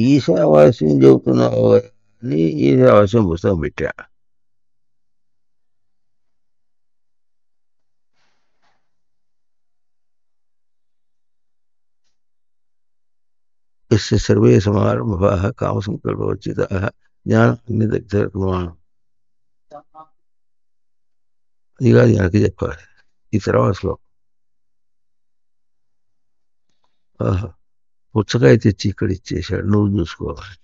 ఈశావాస్యం చెబుతున్నావు అని ఈశావాస్యం పుస్తకం పెట్టా. యస్య సర్వే సమారంభాః కామసంకల్పవర్జితాః జ్ఞానాగ్నిదగ్ధకర్మాణం. ఇది కాదు వెనక్కి చెప్పాలి. ఈ తర్వాత శ్లోకం. ఆహా, పుచ్చకాయ తెచ్చి ఇక్కడ ఇచ్చేశాడు, నువ్వు చూసుకోవాలి.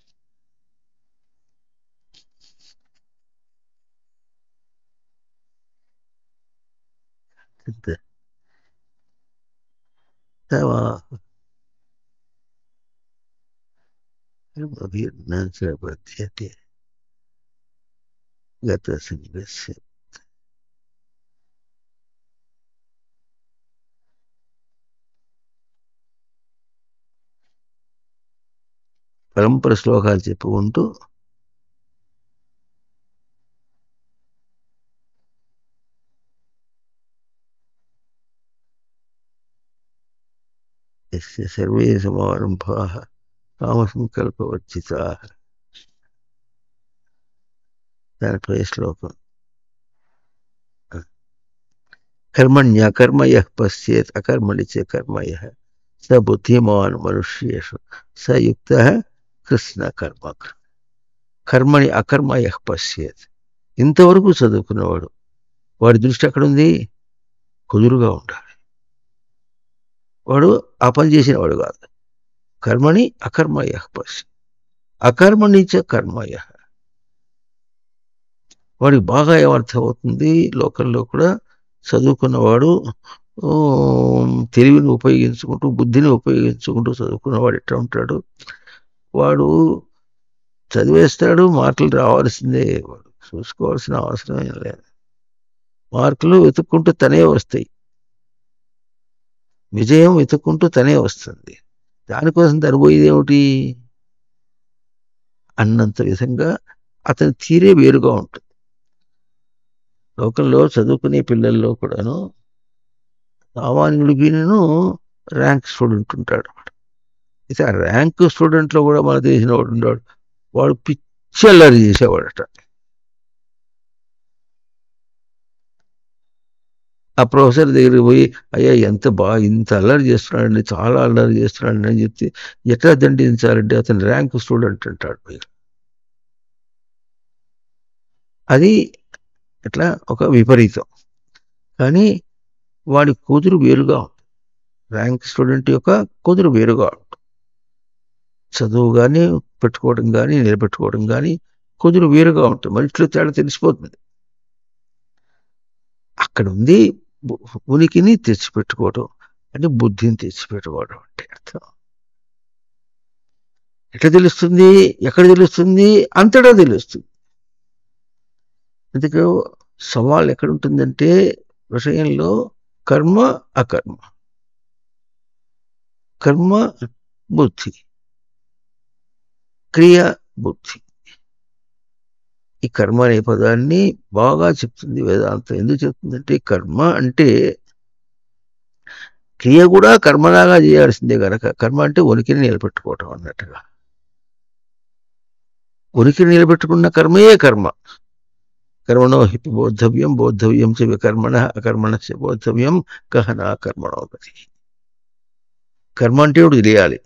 అభిర్నాశపద్యతే గతసంగస్య. పరంపర శ్లోకాలు చెప్పుకుంటూ యస్య సర్వే సమారంభాః కామసంకల్పవర్జితాః. దానిపై శ్లోకం. కర్మణ్యకర్మ యః పశ్యేత్ అకర్మణి చ కర్మ యః స బుద్ధిమాన్ మనుష్యేషు స యుక్తః కృష్ణ కర్మ. కర్మణి అకర్మ యః పశ్యేత్. ఇంతవరకు చదువుకున్నవాడు, వాడి దృష్టి ఎక్కడుంది? కుదురుగా ఉండాలి. వాడు ఆ పని చేసిన వాడు కాదు. కర్మణి అకర్మ యః పశ్యేత్ అకర్మణి చ కర్మ యః. వాడికి బాగా ఏమర్థం అవుతుంది? లోకంలో కూడా చదువుకున్నవాడు తెలివిని ఉపయోగించుకుంటూ, బుద్ధిని ఉపయోగించుకుంటూ చదువుకున్నవాడు ఎట్లా ఉంటాడు? వాడు చదివేస్తాడు, మార్కులు రావాల్సిందే, వాడు చూసుకోవాల్సిన అవసరం ఏం లేదు. మార్కులు వెతుక్కుంటూ తనే వస్తాయి, విజయం వెతుక్కుంటూ తనే వస్తుంది. దానికోసం తనబోయేది ఏమిటి అన్నంత విధంగా అతని తీరే వేరుగా ఉంటుంది. లోకంలో చదువుకునే పిల్లల్లో కూడాను సామాన్యుడికిను ర్యాంక్ స్టూడెంట్ ఉంటాడు. అయితే ఆ ర్యాంక్ స్టూడెంట్లో కూడా మనకు తెలిసిన వాడు ఉన్నాడు. వాడు పిచ్చి అల్లరి చేసేవాడట. ఆ ప్రొఫెసర్ దగ్గరికి పోయి, అయ్యా ఇంత అల్లరి చేస్తున్నాడండి, చాలా అల్లరి చేస్తున్నాడండి అని చెప్తే, ఎట్లా దండించాలంటే అతను ర్యాంక్ స్టూడెంట్ అంటాడు. అది ఎట్లా ఒక విపరీతం. కానీ వాడి కూతురు వేరుగా ఉంటుంది. ర్యాంక్ స్టూడెంట్ యొక్క కూతురు వేరుగా ఉంటుంది. చదువు కానీ పెట్టుకోవడం కానీ నిలబెట్టుకోవడం కానీ కూతురు వేరుగా ఉంటుంది. మనిషిలో తేడా తెలిసిపోతుంది. అక్కడ ఉంది ఉనికిని తెచ్చిపెట్టుకోవడం అంటే బుద్ధిని తెచ్చిపెట్టుకోవడం అంటే అర్థం. ఎట్లా తెలుస్తుంది? ఎక్కడ తెలుస్తుంది? అంతటా తెలుస్తుంది. అందుకే సవాల్ ఎక్కడ ఉంటుందంటే విషయంలో కర్మ అకర్మ, కర్మ బుద్ధి, క్రియ బుద్ధి. ఈ కర్మ అనే పదాన్ని బాగా చెప్తుంది వేదాంతం. ఎందుకు చెప్తుందంటే కర్మ అంటే క్రియ కూడా కర్మలాగా చేయాల్సిందే కనుక. కర్మ అంటే ఉనికిని నిలబెట్టుకోవటం అన్నట్టుగా. ఉనికిని నిలబెట్టుకున్న కర్మయే కర్మ. కర్మణో హి బోద్ధవ్యం బోద్ధవ్యం చ వికర్మణ అకర్మణస్య బోద్ధవ్యం గహనా కర్మణో గతి. కర్మ అంటే ఒకటి తెలియాలి,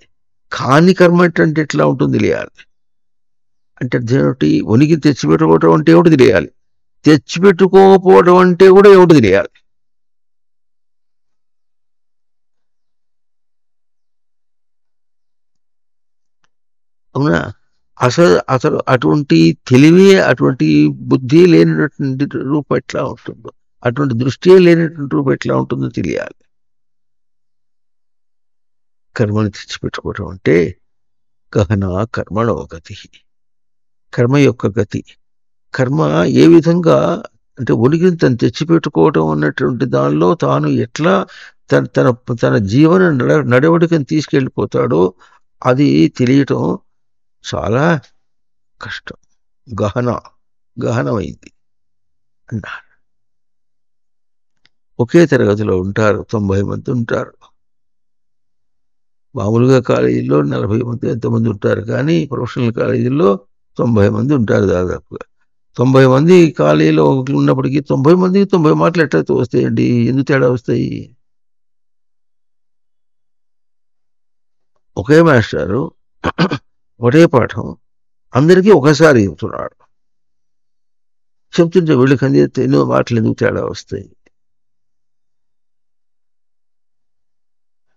కాని కర్మ అంటే ఎట్లా ఉంటుంది తెలియాలి. అంటే అదేమిటి? ఉనికి తెచ్చిపెట్టుకోవటం అంటే ఏమిటి తెలియాలి, తెచ్చిపెట్టుకోకపోవడం అంటే కూడా ఏమిటి తెలియాలి. అవునా? అసలు అటువంటి తెలివి, అటువంటి బుద్ధి లేనటువంటి రూపం ఎట్లా ఉంటుందో, అటువంటి దృష్టి లేనటువంటి రూపం ఎట్లా ఉంటుందో తెలియాలి. కర్మను తెచ్చిపెట్టుకోవటం అంటే గహన కర్మణో గతి, కర్మ యొక్క గతి. కర్మ ఏ విధంగా అంటే ఉనికిని తను తెచ్చిపెట్టుకోవటం అన్నటువంటి దానిలో తాను ఎట్లా తన తన తన జీవన నడవడికని తీసుకెళ్ళిపోతాడో అది తెలియటం చాలా కష్టం. గహనమైంది అన్నారు. ఒకే తరగతిలో ఉంటారు, 90 మంది ఉంటారు. మామూలుగా కాలేజీలో 40 మంది ఎంతమంది ఉంటారు, కానీ ప్రొఫెషనల్ కాలేజీల్లో 90 మంది ఉంటారు దాదాపుగా. 90 మంది కాలేజీలో ఉన్నప్పటికీ 90 మందికి 90 మాటలు ఎట్లయితే వస్తాయండి? ఎందుకు తేడా వస్తాయి? ఒకే మాస్టారు ఒకటే పాఠం అందరికీ ఒకసారి చెబుతున్నాడు. చెప్తుంటే వీళ్ళకి అందితే ఎన్నో మాటలు ఎందుకు తేడా వస్తాయి?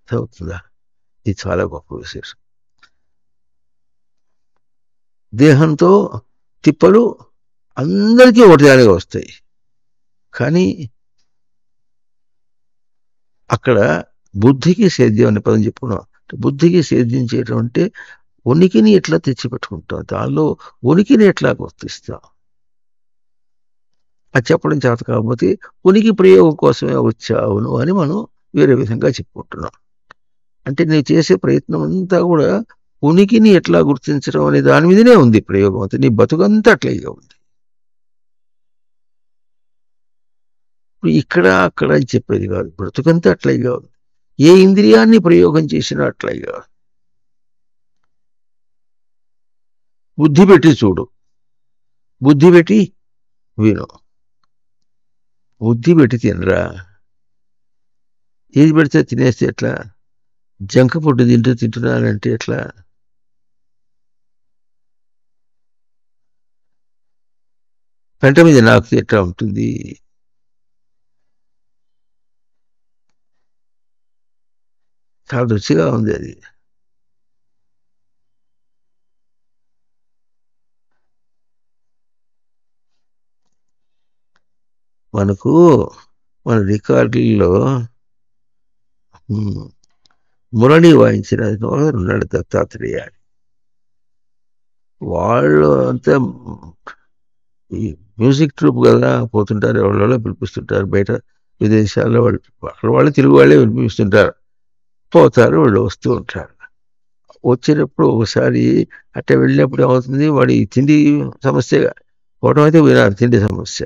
అవుతుందా? ఇది చాలా గొప్ప విశేషం. దేహంతో తిప్పలు అందరికీ ఒకటిదానిగా వస్తాయి. కానీ అక్కడ బుద్ధికి సేద్యం అనే పదం చెప్పుకున్నాం. బుద్ధికి సేద్యం చేయడం అంటే ఉనికిని ఎట్లా తెచ్చిపెట్టుకుంటాం, దానిలో ఉనికిని ఎట్లా గుర్తిస్తాం. అది చెప్పడం చేత కాకపోతే ఉనికి ప్రయోగం కోసమే వచ్చావును అని మనం వేరే విధంగా చెప్పుకుంటున్నాం. అంటే నేను చేసే ప్రయత్నం అంతా కూడా ఉనికిని ఎట్లా గుర్తించడం అనే దాని మీదనే ఉంది ప్రయోగం. అంతే, నీ బతుకంతా అట్లాగే ఉంది. ఇప్పుడు ఇక్కడ అక్కడ అని చెప్పేది కాదు, బ్రతుకంతా అట్లాగే ఉంది. ఏ ఇంద్రియాన్ని ప్రయోగం చేసినా అట్లాగే. బుద్ధి పెట్టి చూడు, బుద్ధి పెట్టి విను, బుద్ధి పెట్టి తినరా. ఏది పెడితే తినేస్తే ఎట్లా? జంక ఫుడ్ తింటున్నానంటే ఎట్లా? పెంట మీద నాకు ఎట్లా ఉంటుంది? చాలా రుచిగా ఉంది అది. మనకు మన రికార్డుల్లో మురళి వాయించిన ఉన్నాడు దత్తాత్రేయ. వాళ్ళు అంతా ఈ మ్యూజిక్ ట్రూప్ కదా, పోతుంటారు, ఎవరిలో పిలిపిస్తుంటారు. బయట విదేశాల్లో వాళ్ళు తెలుగు వాళ్ళే వినిపిస్తుంటారు. పోతారు, వాళ్ళు వస్తూ ఉంటారు. వచ్చినప్పుడు ఒకసారి అట్లా వెళ్ళినప్పుడు ఏమవుతుంది, వాడి తిండి సమస్య పోవడం అయితే పోయినారు, తిండి సమస్య.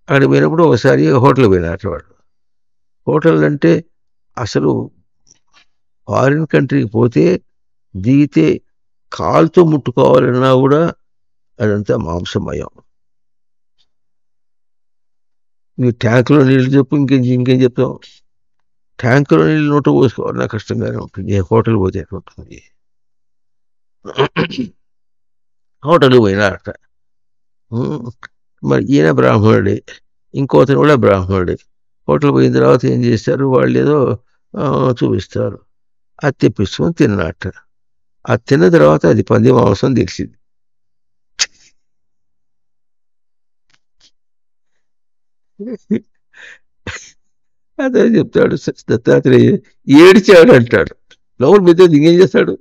అక్కడ పోయినప్పుడు ఒకసారి హోటల్ పోయినారు వాడు. హోటల్ అంటే అసలు ఫారిన్ కంట్రీకి పోతే దిగితే కాలుతో ముట్టుకోవాలన్నా కూడా అదంతా మాంసమయం. ఈ ట్యాంకులో నీళ్ళు చెప్పు, ఇంకేం చెప్తాం. ట్యాంకులో నీళ్ళు నోట పోసుకోవాలన్నా కష్టంగానే ఉంటుంది. ఏ హోటల్ పోతే ఉంటుంది. హోటల్కి పోయినారట. మరి ఈయన బ్రాహ్మణుడే, ఇంకోతను కూడా బ్రాహ్మణుడే. హోటల్ పోయిన తర్వాత ఏం చేస్తారు, వాళ్ళు ఏదో చూపిస్తారు. అది తెప్పించుకొని తిన్నట్ట. అది తిన్న తర్వాత అది పంది మాంసం తెలిసింది. అదే చెప్తాడు దత్తాత్రేయ. ఏడిచాడు అంటాడు. లోపల మీద ఇంకేం చేస్తాడు?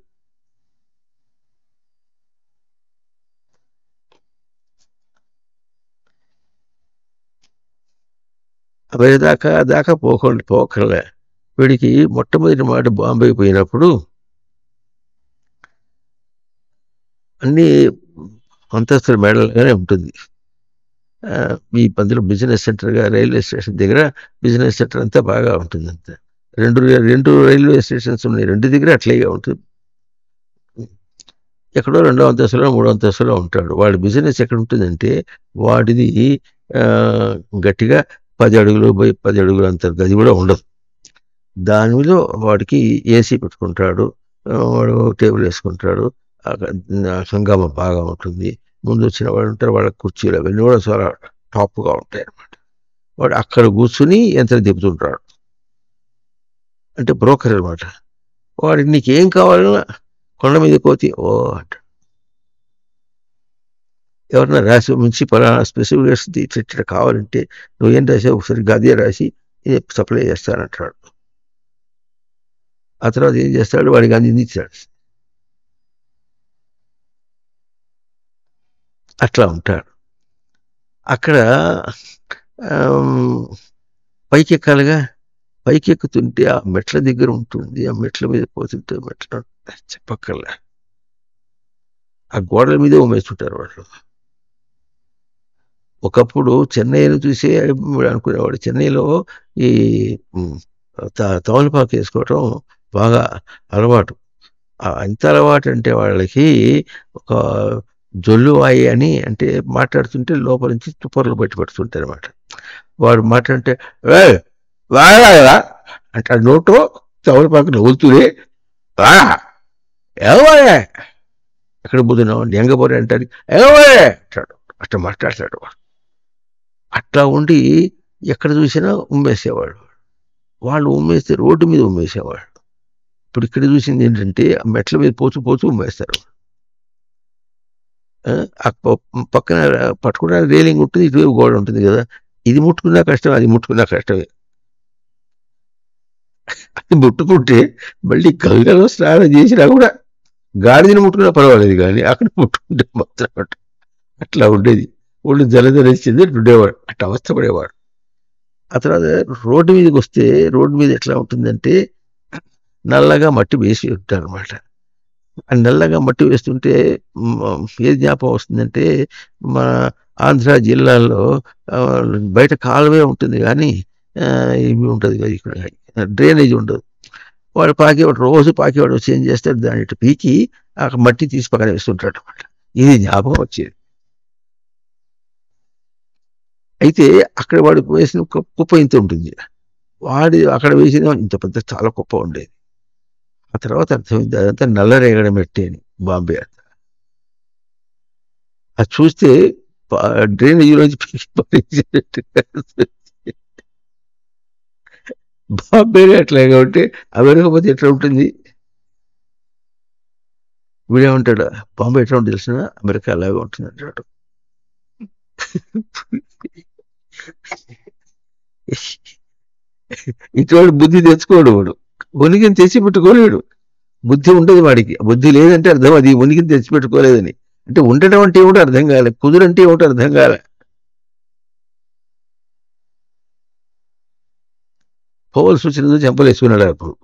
దాకా పోకలే. వీడికి మొట్టమొదటి మాట బాంబే పోయినప్పుడు అన్ని అంతస్తుల మేడలుగానే ఉంటుంది. ఈ పందులో బిజినెస్ సెంటర్గా, రైల్వే స్టేషన్ దగ్గర బిజినెస్ సెంటర్ అంతా బాగా ఉంటుంది. అంతా రెండు రైల్వే స్టేషన్స్ ఉన్నాయి, రెండు దగ్గర అట్లాగే ఉంటుంది. ఎక్కడో 2వ అంతస్తులో 3వ అంతస్తులో ఉంటాడు. వాడి బిజినెస్ ఎక్కడ ఉంటుందంటే వాడిది గట్టిగా 10 అడుగులు 10 అడుగులు అంత గది కూడా ఉండదు. దాని మీద వాడికి ఏసీ పెట్టుకుంటాడు, వాడు టేబుల్ వేసుకుంటాడు. హంగామా బాగా ఉంటుంది. ముందు వచ్చిన వాడు ఉంటారు, వాళ్ళ కుర్చీలు అవన్నీ కూడా చాలా టాప్గా ఉంటాయి అన్నమాట. వాడు అక్కడ కూర్చుని యంత్రం తిప్పుతుంటాడు. అంటే బ్రోకర్ అనమాట. వాడికి నీకేం కావాలన్నా కొండ మీద కోతి ఓ అంట. ఎవరన్నా రాసి మంచి పలానా స్పెసిఫికేషన్స్ ఇట్లా కావాలంటే నువ్వేం రాసావు ఒకసారి గదే రాసి సప్లై చేస్తానంటాడు. ఆ తర్వాత ఏం చేస్తాడు, వాడికి అందించాడు. అట్లా ఉంటాడు. అక్కడ పైకి ఎక్కాలిగా. పైకి ఎక్కుతుంటే ఆ మెట్ల దగ్గర ఉంటుంది. ఆ మెట్ల మీద పోతుంటే మెట్ల చెప్పక్కర్లే, ఆ గోడల మీదే ఉమ్మేస్తుంటారు వాళ్ళు. ఒకప్పుడు చెన్నైని చూసే అనుకునేవాడు. చెన్నైలో ఈ తమలపాకు వేసుకోవటం బాగా అలవాటు. ఎంత అలవాటు అంటే వాళ్ళకి ఒక జొల్లువాయి అని, అంటే మాట్లాడుతుంటే లోపల నుంచి తుప్పర్లు బట్టి పడుతుంటాయి అనమాట. వాడు మాట్లాడితే వాడా అంటే నోట్లో తమలపాకు నవ్వుతూనే ఏవోయే ఎక్కడ పోతున్నావు ఎంగపోరే అంటాడు, ఏవోయే అంటాడు, అట్లా మాట్లాడతాడు వాడు. అట్లా ఉండి ఎక్కడ చూసినా ఉమ్మేసేవాడు. వాళ్ళు ఉమ్మేస్తే రోడ్డు మీద ఉమ్మేసేవాడు. ఇప్పుడు ఇక్కడ చూసింది ఏంటంటే మెట్ల మీద పోతూ పోతూ ఉమ్మేస్తారు. పక్కన పట్టుకోవడానికి రేలింగ్ ఉంటుంది, ఇటువైపు గోడ ఉంటుంది కదా, ఇది ముట్టుకున్నా కష్టం, అది ముట్టుకున్నా కష్టమే. అది ముట్టుకుంటే మళ్ళీ గంగలో స్నానం చేసినా కూడా గాడిదని ముట్టుకున్నా పర్వాలేదు, కానీ అక్కడ ముట్టుకుంటే మాత్రం అట్లా ఉండేది. ఒళ్ళు జలధరించింది ఉండేవాడు, అట్లా అవస్థపడేవాడు. ఆ తర్వాత రోడ్డు మీదకి వస్తే రోడ్డు మీద ఎట్లా ఉంటుందంటే నల్లగా మట్టి వేసి ఉంటారు అనమాట. ఆ నల్లగా మట్టి వేస్తుంటే ఏది జ్ఞాపకం వస్తుందంటే మన ఆంధ్ర జిల్లాలో బయట కాలువే ఉంటుంది కానీ ఇవి ఉంటుంది కదా, ఇక్కడ డ్రైనేజ్ ఉండదు. వాడు పాకేవాడు, రోజు పాకేవాడు వచ్చి ఏం చేస్తాడు, దాన్ని ఇటు పీకి ఆ మట్టి తీసి పక్కన వేస్తుంటాడు అనమాట. ఇది జ్ఞాపకం వచ్చేది. అయితే అక్కడ వాడు వేసిన కుప్ప ఇంత ఉంటుంది, వాడి అక్కడ వేసిన ఇంత పెద్ద చాలా కుప్ప ఉండేది. ఆ తర్వాత అర్థమైంది అదంతా నల్లరేగడి మట్టి అని, బాంబే అంతా. అది చూస్తే డ్రైనేజీలోంచి బాంబే అట్లాగా ఉంటే అమెరికపోతే ఎట్లా ఉంటుంది? వీడేమంటాడు, బాంబే ఎట్లా ఉంటుంది తెలిసిన, అమెరికా అలాగే ఉంటుంది అంటాడు. ఇటువంటి బుద్ధి తెచ్చుకోడు వాడు, ఉనికిని తెచ్చి పెట్టుకోలేడు. బుద్ధి ఉండదు వాడికి, బుద్ధి లేదంటే అర్థం అది ఉనికిని తెచ్చిపెట్టుకోలేదని. అంటే ఉండటం అంటే ఏమిటో అర్థం కాలే, కుదురంటే ఏమిటో అర్థం కాలే. పోవాల్సి వచ్చినది చెంపలేసుకున్నాడు అప్పుడు,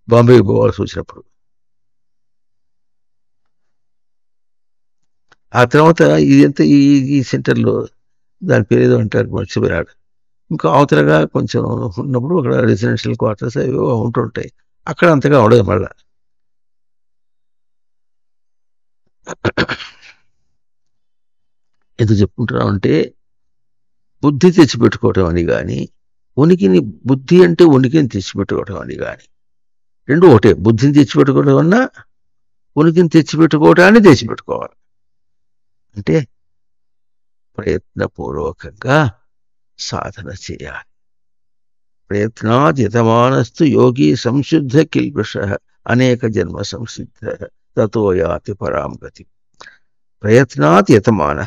బాంబేకి పోవాల్సి వచ్చినప్పుడు. ఆ తర్వాత ఇదంతా ఈ సెంటర్లో దాని పేరు ఏదో అంటారు మర్చిపోయాడు. ఇంకా అవతలగా కొంచెం ఉన్నప్పుడు అక్కడ రెసిడెన్షియల్ క్వార్టర్స్ అవి ఉంటుంటాయి, అక్కడ అంతగా ఉండదు. మళ్ళా ఎందుకు చెప్పుకుంటున్నాం అంటే బుద్ధి తెచ్చిపెట్టుకోవటం అని కానీ, ఉనికిని బుద్ధి అంటే ఉనికిని తెచ్చిపెట్టుకోవటం అని కానీ రెండు ఒకటే. బుద్ధిని తెచ్చిపెట్టుకోవడం అన్నా ఉనికిని తెచ్చిపెట్టుకోవటాన్ని తెచ్చిపెట్టుకోవాలి. అంటే ప్రయత్నపూర్వకంగా సాధన చేయాలి. ప్రయత్నాత్ యతమానస్తు యోగి సంశుద్ధ కిల్బిష అనేక జన్మ సంసిద్ధ తతో యాతి పరాం గతి. ప్రయత్నాత్ యతమాన,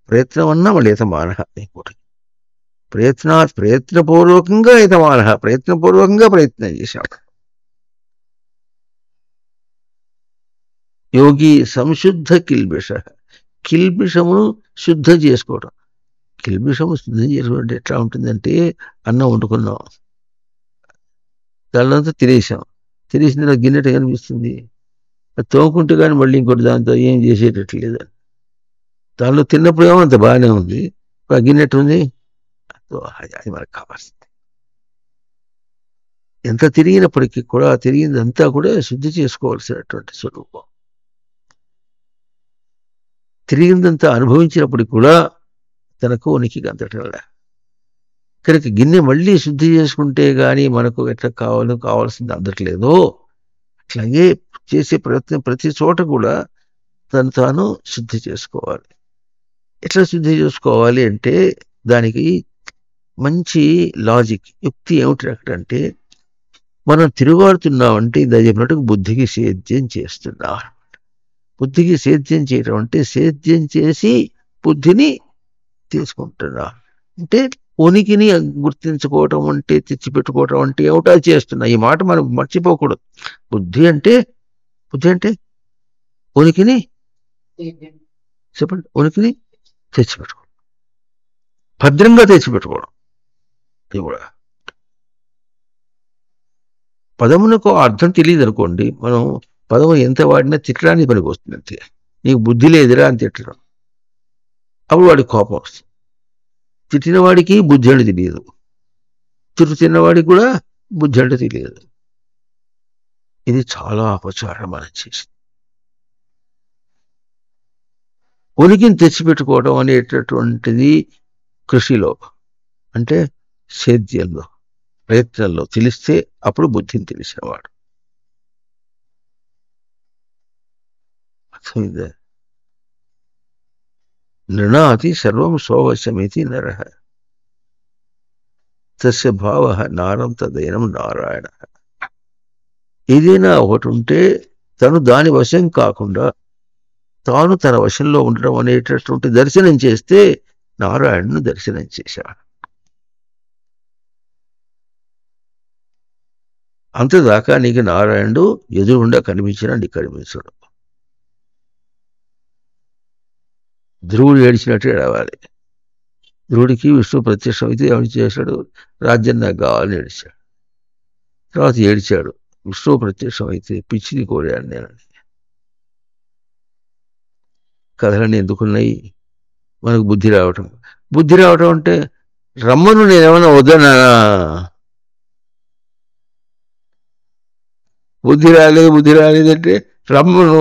ప్రయత్నం అన్నా మళ్ళీ యతమాన ఇంకోటి. ప్రయత్నపూర్వకంగా యతమాన, ప్రయత్నపూర్వకంగా ప్రయత్నం చేశాడు. యోగి సంశుద్ధ కిల్బిష, కిల్బిషమును శుద్ధం చేసుకోవడం. కిల్బిషము శుద్ధం చేసుకోవడం ఎట్లా ఉంటుందంటే, అన్నం వండుకున్నాం, దానిలోంతా తినేసాం, తినేసిన గిన్నెట కనిపిస్తుంది, అది తోముకుంటే కానీ మళ్ళీ ఇంకోటి దాంతో ఏం చేసేటట్లేదు. దానిలో తిన్నప్పుడు ఏమో అంత బాగానే ఉంది, ఆ గిన్నెట ఉంది, అది మనకు కావాల్సింది. ఎంత తిరిగినప్పటికీ కూడా తిరిగిందంతా కూడా శుద్ధి చేసుకోవాల్సినటువంటి స్వరూపం. తిరిగిందంతా అనుభవించినప్పటికి కూడా తనకు ఉనికి అంతటా. ఇక్కడికి గిన్నె మళ్ళీ శుద్ధి చేసుకుంటే కానీ మనకు ఎట్లా కావాల్సింది అందట్లేదో, అట్లాగే చేసే ప్రయత్నం ప్రతి చోట కూడా తను తాను శుద్ధి చేసుకోవాలి. ఎట్లా శుద్ధి చేసుకోవాలి అంటే దానికి మంచి లాజిక్, యుక్తి ఏమిటి అక్కడంటే, మనం తిరుగాడుతున్నామంటే ఇందా చెప్పినట్టు బుద్ధికి సేద్యం చేస్తున్నాం. బుద్ధికి సేద్యం చేయడం అంటే సేద్యం చేసి బుద్ధిని తీసుకుంటున్నా. అంటే ఉనికిని గుర్తించుకోవటం అంటే తెచ్చిపెట్టుకోవటం అంటే ఏమిటో చేస్తున్నా. ఈ మాట మనం మర్చిపోకూడదు. బుద్ధి అంటే ఉనికిని చెప్పండి, ఉనికిని తెచ్చిపెట్టుకోవడం, భద్రంగా తెచ్చిపెట్టుకోవడం. ఇది కూడా పదమునకు అర్థం తెలియదు అనుకోండి, మనం పదము ఎంత వాడినా తిట్టడానికి పనికి వస్తుంది అంతే. నీకు బుద్ధి లేదురా అని తిట్టడం, అప్పుడు వాడికి కోపం వస్తుంది. తిట్టిన వాడికి బుద్ధి అంటే తెలియదు, తిన్నవాడికి కూడా బుద్ధి అంటే తెలియదు. ఇది చాలా అపచారం మనం చేసింది. ఉనికిని తెచ్చిపెట్టుకోవడం అనేటటువంటిది కృషిలో అంటే సేద్యంలో, ప్రయత్నంలో తెలిస్తే అప్పుడు బుద్ధిని తెలిసినవాడు. అర్థమైందా? నృణాతి సర్వం స్వవశమితి నరః తస్య భావః నారం తదైనం నారాయణ. ఏదైనా ఒకటి ఉంటే తను దాని వశం కాకుండా తాను తన వశంలో ఉండడం అనేటటువంటి దర్శనం చేస్తే నారాయణను దర్శనం చేశాడు. అంతదాకా నీకు నారాయణుడు ఎదురుగుండా కనిపించినా నీకు కనిపించడు. ధ్రువుడు ఏడిచినట్టు ఏడవాలి. ధ్రువుడికి విష్ణు ప్రత్యక్షం అయితే ఏమి చేశాడు? రాజ్యం నాకు కావాలని ఏడిచాడు. తర్వాత ఏడిచాడు, విష్ణువు ప్రత్యక్షం అయితే పిచ్చిని కోరాను నేను. కథలన్నీ ఎందుకున్నాయి? మనకు బుద్ధి రావటం. బుద్ధి రావటం అంటే రమ్మను, నేనేమన్నా వద్దనా? బుద్ధి రాలేదంటే రమ్మను.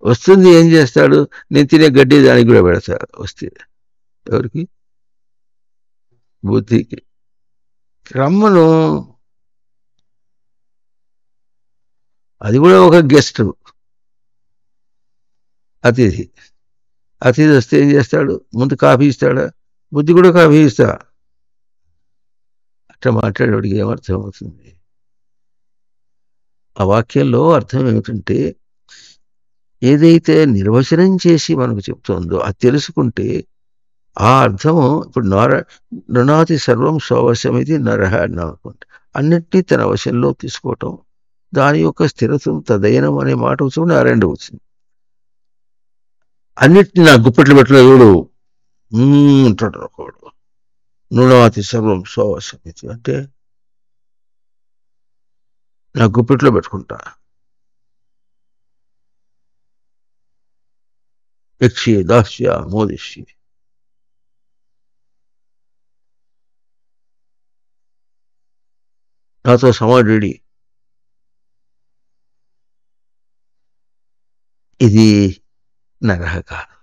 వస్తుంది, ఏం చేస్తాడు? నేను తినే గడ్డి దానికి కూడా పెడతాడు. వస్తే ఎవరికి? బుద్ధికి. రమ్మను, అది కూడా ఒక గెస్ట్, అతిథి. అతిథి వస్తే ఏం చేస్తాడు? ముందు కాఫీ ఇస్తాడా? బుద్ధి కూడా కాఫీ ఇస్తా. అట్లా మాట్లాడేవాడికి ఏమర్థం అవుతుంది? ఆ వాక్యంలో అర్థం ఏమిటంటే, ఏదైతే నిర్వచనం చేసి మనకు చెప్తుందో అది తెలుసుకుంటే ఆ అర్థము ఇప్పుడు నృణాతి సర్వం స్వవశమిది నరః అనుకుంటే అన్నిటినీ తన వశంలో తీసుకోవటం, దాని యొక్క స్థిరత్వం తదైనం అనే మాట వచ్చి నారాయణ వచ్చింది. అన్నిటిని నా గుప్పెట్లు పెట్టలేదు అంటాడు ఒకడు. నృణాతి సర్వం స్వవశమిది అంటే నా గుప్పెట్లో పెట్టుకుంటా. యక్షి దాస్య మోదిష్య. నాతో సమాధి. ఇది నరహ కాదు.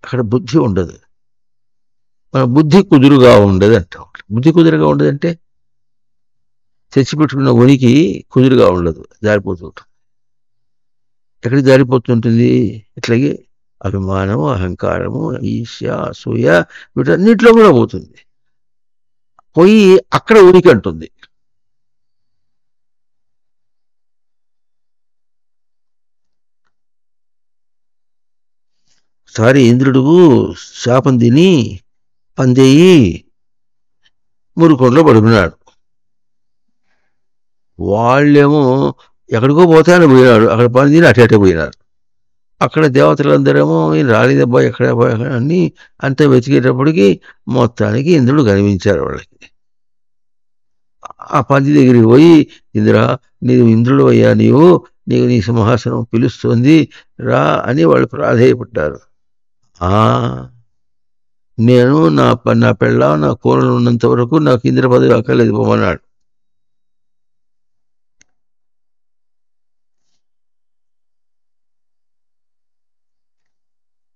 అక్కడ బుద్ధి ఉండదు. మన బుద్ధి కుదురుగా ఉండదు అంటాం. బుద్ధి కుదురుగా ఉండదంటే తెచ్చిపెట్టుకున్న ఉనికి కుదురుగా ఉండదు, జారిపోతుంటుంది. ఎక్కడికి జారిపోతుంటుంది? ఇట్లాగే అభిమానము, అహంకారము, ఈర్ష్య, అసూయ వీటన్నిటిలో కూడా పోతుంది. పోయి అక్కడ ఉనికి అంటుంది. ఒకసారి ఇంద్రుడు శాపం తిని పందేయి మురుకొండలో పడుకున్నాడు. వాళ్ళేమో ఎక్కడికో పోతాయని పోయినాడు. అక్కడ పని తిని అటే పోయినారు. అక్కడ దేవతలందరేమో ఈయన రాలేదబ్బా, ఎక్కడ అని అంతా వెతికేటప్పటికి మొత్తానికి ఇంద్రుడు కనిపించారు వాళ్ళకి. ఆ పంది దగ్గరికి పోయి, ఇంద్రా నీవు ఇంద్రుడు అయ్యా, నీకు నీ సింహాసనం పిలుస్తుంది రా అని వాళ్ళు ప్రాధేయపడ్డారు. నేను నా పెళ్ళ నా కోరలు ఉన్నంత వరకు నాకు ఇంద్ర పదవి అక్కర్లేదు పోమన్నాడు.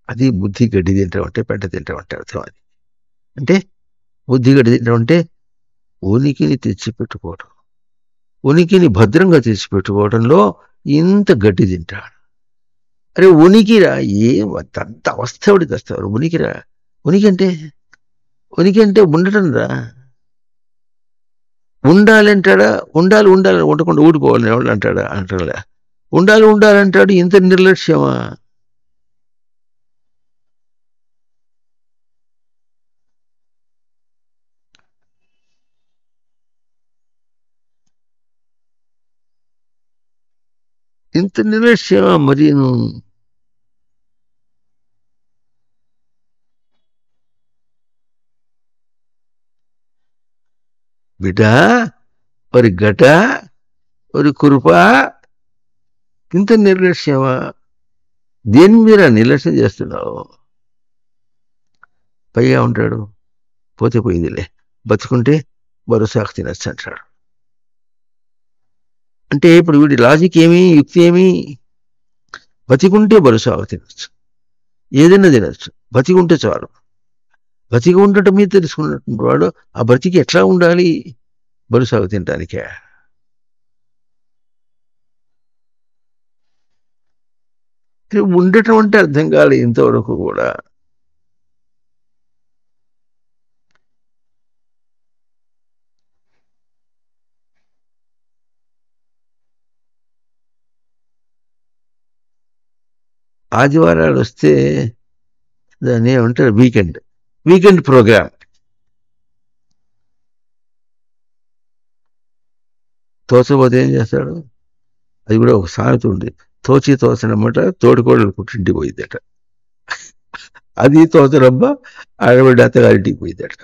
అది బుద్ధి గడ్డి తింటాం అంటే పెంట తింటాం అంటే అర్థం. అది అంటే బుద్ధి గడ్డి తింటాం అంటే ఉనికిని తెచ్చిపెట్టుకోవటం, ఉనికిని భద్రంగా తెచ్చిపెట్టుకోవడంలో ఇంత గడ్డి తింటాడు. అరే ఉనికిరా, అంత అవస్థ ఎవడికి వస్తారు? ఉనికిరా. ఉనికి అంటే ఉండటం రా. ఉండాలంటాడా? ఉండాలి ఉండకుండా ఊడిపోవాలని ఎవడు అంటాడా? ఉండాలంటాడు. ఇంత నిర్లక్ష్యమా? ఇంత నిర్లక్ష్యమా? మరి బిడ్డ, ఒక గట, ఒక కురుప, ఇంత నిర్లక్ష్యమా? దేని మీద నిర్లక్ష్యం చేస్తున్నావు? పైగా ఉంటాడు, పోతే పోయిందిలే, బతుకుంటే భరోసాకు తినచ్చు అంటాడు. అంటే ఇప్పుడు వీడి లాజిక్ ఏమి, యుక్తి ఏమి? బతికుంటే భరోసాకు తినచ్చు, ఏదైనా తినచ్చు, బతికుంటే చాలు. బతికి ఉండటం మీద తెలుసుకున్నటువంటి వాడు ఆ బతికి ఎట్లా ఉండాలి భరోసాకు తినడానికే. ఉండటం అంటే అర్థం కాలేదు ఇంతవరకు కూడా. ఆదివారాలు వస్తే దాన్ని ఏమంటారు, వీకెండ్ ప్రోగ్రామ్. తోచపోతే ఏం చేస్తాడు? అది కూడా ఒక సామెత ఉంది, తోచనమాట తోడుకోడలు పుట్టింటికి పోయిందట. అది తోచనమ్మ ఆడబిడ్డ అత్తగారింటికి పోయిందట.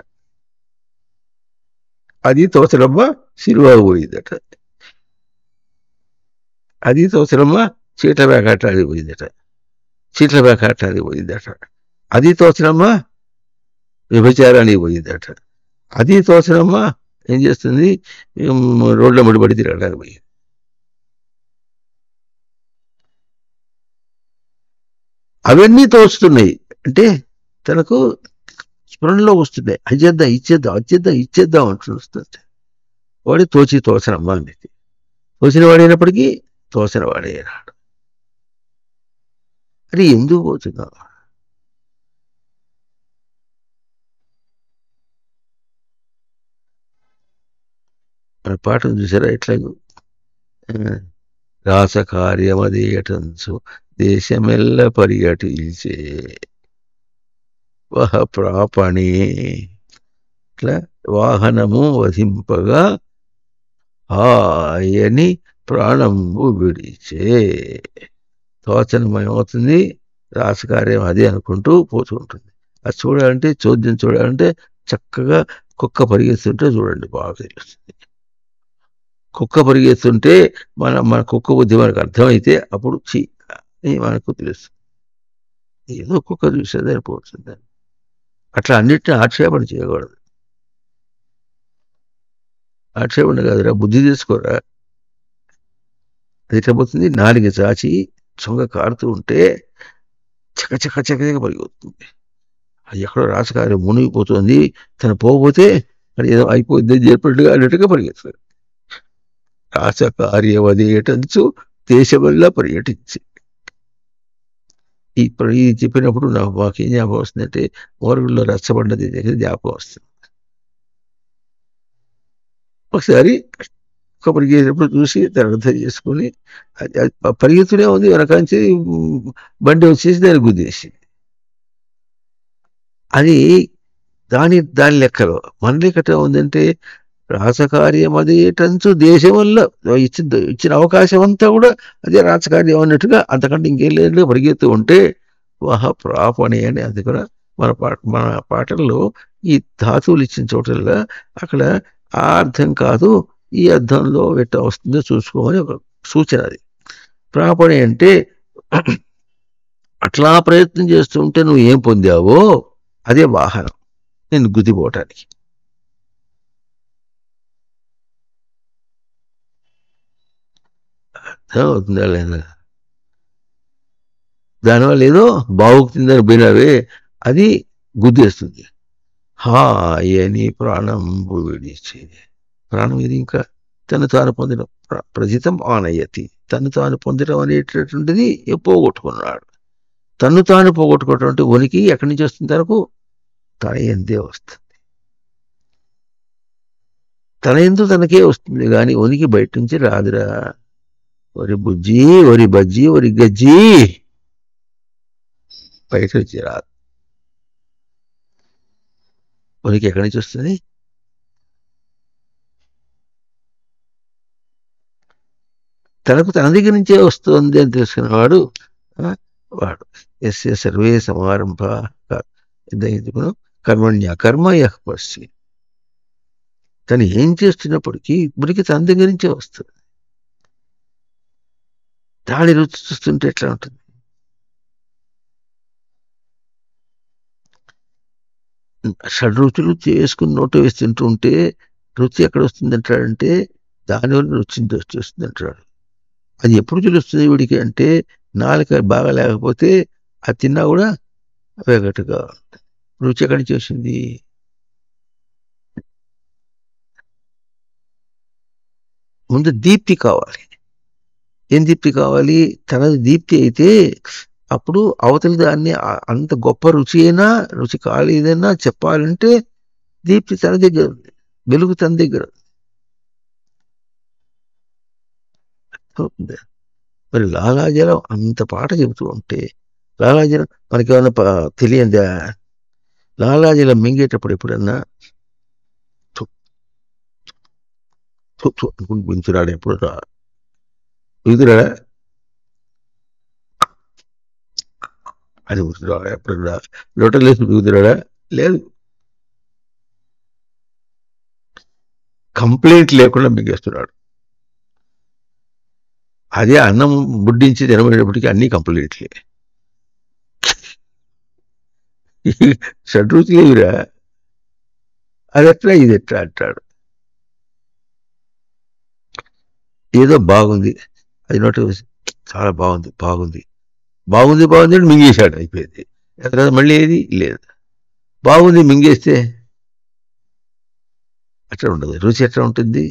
అది తోచనమ్మ సినిమాకు పోయిందట. అది తోచనమ్మ చీట్ల బ్యాకాటానికి పోయిందట. చీట్ల బ్యాకాటానికి పోయిందట. అది తోచనమ్మ వ్యభిచారానికి పోయిందట. అది తోచనమ్మ ఏం చేస్తుంది, రోడ్ల ముడిపడి తిరగడానికి పోయింది. అవన్నీ తోచుతున్నాయి అంటే తనకు స్మరణలో వస్తున్నాయి. అజేద్దాం ఇచ్చేద్దాం అంటూ వస్తుంది. వాడి తోచనమ్మ అనేది తోచిన వాడైనప్పటికీ తోచిన వాడైనాడు. అది ఎందుకు పోతున్నావు? మన పాఠం చూసారా ఎట్లాగూ, రాసకార్యమదేటంచు దేశమెల్ల పర్యటించే వహ ప్రాపణే. ఇట్లా వాహనము వధింపగా హాయని ప్రాణంబు విడిచే. తోచనమయమవుతుంది, రాసకార్యం అదే అనుకుంటూ పోతూ ఉంటుంది. అది చూడాలంటే, చోద్యం చూడాలంటే చక్కగా కుక్క పరిగెత్తుంటే చూడండి, బాగా తెలుస్తుంది. కుక్క పరిగెత్తుంటే మన కుక్క బుద్ధి మనకు అర్థమైతే అప్పుడు మనకు తెలుస్తుంది. ఏదో కుక్క చూసేది అయిపోతుంది. అట్లా అన్నిటిని ఆక్షేపణ చేయకూడదు. ఆక్షేపణ కాదురా, బుద్ధి తీసుకోరా. అది ఎట్లా పోతుంది, నాలుగ చాచి చొంగ కారుతూ ఉంటే చకచక పరిగెత్తుంది. అది ఎక్కడో రాసకార్యం మునిగిపోతుంది, తను పోతే అది ఏదో అయిపోయింది చెప్పినట్టుగా అన్నట్టుగా పరిగెత్తుంది. రాసకార్యమదేటంచు దేశమల్లా పర్యటించి. ఇది చెప్పినప్పుడు మాకేం జ్ఞాపకం వస్తుందంటే, మోరుగుల్లో రచ్చబండది జ్ఞాపకం వస్తుంది. ఒకసారి ఒక పరిగెత్తినప్పుడు చూసి దాన్ని అర్థం చేసుకుని, పరిగెత్తునే ఉంది, వెనకాంచి బండి వచ్చేసి దాన్ని గుద్దేసి. అది దాని లెక్కలో. మన లెక్కట ఉందంటే, రాసకార్యం అదేటంచు దేశం వల్ల ఇచ్చిన అవకాశం అంతా కూడా అదే రాసకార్యం అన్నట్టుగా, అంతకంటే ఇంకేం లేదు పరిగెత్తు ఉంటే వహ ప్రాపణి అని. అది కూడా మన పాటల్లో ఈ ధాతువులు ఇచ్చిన చోటల్లో అక్కడ ఆ అర్థం కాదు, ఈ అర్థంలో ఎట్లా వస్తుందో చూసుకోమని ఒక సూచన. అది ప్రాపణి అంటే అట్లా ప్రయత్నం చేస్తూ ఉంటే నువ్వు ఏం పొందావో అదే వాహనం నేను గుద్దిపోవటానికి. అర్థమవుతుందా లేదా? దానివల్ల ఏదో బాగుతుందని పోయినావే, అది గుద్దేస్తుంది. హాయని ప్రాణం విడిచి. ప్రాణం ఇది ఇంకా తను తాను పొందడం, ప్రజితం ఆనయతి. తను తాను పొందడం అనేటటువంటిది పోగొట్టుకున్నాడు. తను తాను పోగొట్టుకోవటం ఉనికి ఎక్కడి నుంచి వస్తుంది? తనకు తన ఎందే వస్తుంది. తన ఎందు తనకే వస్తుంది కానీ ఉనికి బయట నుంచి రాదురా. ఒరి బుజ్జి, ఒరి బజ్జి, ఒరి గజ్జి బయట వచ్చి రాదు. ఉనికి ఎక్కడి నుంచి వస్తుంది? తనకు తన దగ్గర నుంచే వస్తుంది అని తెలుసుకున్నవాడు వాడు. ఎస్య సర్వే సమారంభ కర్మణ్య కర్మయ పశ్చి. తను ఏం చేస్తున్నప్పటికీ ఉనికి తన దగ్గర నుంచే వస్తుంది. దాని రుచి చూస్తుంటే ఎట్లా ఉంటుంది? షడ్రుచులు చేసుకుని నోట వేస్తుంటూ ఉంటే రుచి ఎక్కడ వస్తుంది అంటాడంటే, దానివల్ల రుచి వస్తుంది అంటాడు. అది ఎప్పుడు తెలుస్తుంది వీడికి అంటే, నాలుక బాగా లేకపోతే అది తిన్నా కూడా వెగటుగా. రుచి ఎక్కడి నుంచి వచ్చింది? ముందు దీప్తి కావాలి. ఏం దీప్తి కావాలి? తనది దీప్తి అయితే అప్పుడు అవతలి దాన్ని అంత గొప్ప రుచి అయినా రుచి కాలేదన్నా చెప్పాలంటే దీప్తి తన దగ్గర ఉంది, వెలుగు తన దగ్గర ఉంది. మరి లాలాజలం అంత పాట చెబుతూ ఉంటే లాలాజలం మనకేమన్నా తెలియదా? లాలాజలం మింగేటప్పుడు ఎప్పుడన్నా థు, థు, థు అనుకుని గుంచురాడు, ఎప్పుడు ఎదురా అని గుర్తురాడా? ఎప్పుడన్నా లోటలేసి మిగుతురాడా? లేదు. కంప్లైంట్ లేకుండా మింగేస్తున్నాడు. అదే అన్నం బుడ్డించి తినబడేటప్పటికి అన్ని కంప్లైంట్లే. షడ్రుచులేవిరా, అదెట్లా ఇది ఎట్లా అంటాడు. ఏదో బాగుంది, అది నోటి చాలా బాగుంది బాగుంది బాగుంది బాగుంది అని మింగేశాడు, అయిపోయింది. తర్వాత మళ్ళీ ఏది లేదు. బాగుంది మింగేస్తే అట్లా ఉండదు. రుచి ఎట్లా ఉంటుంది,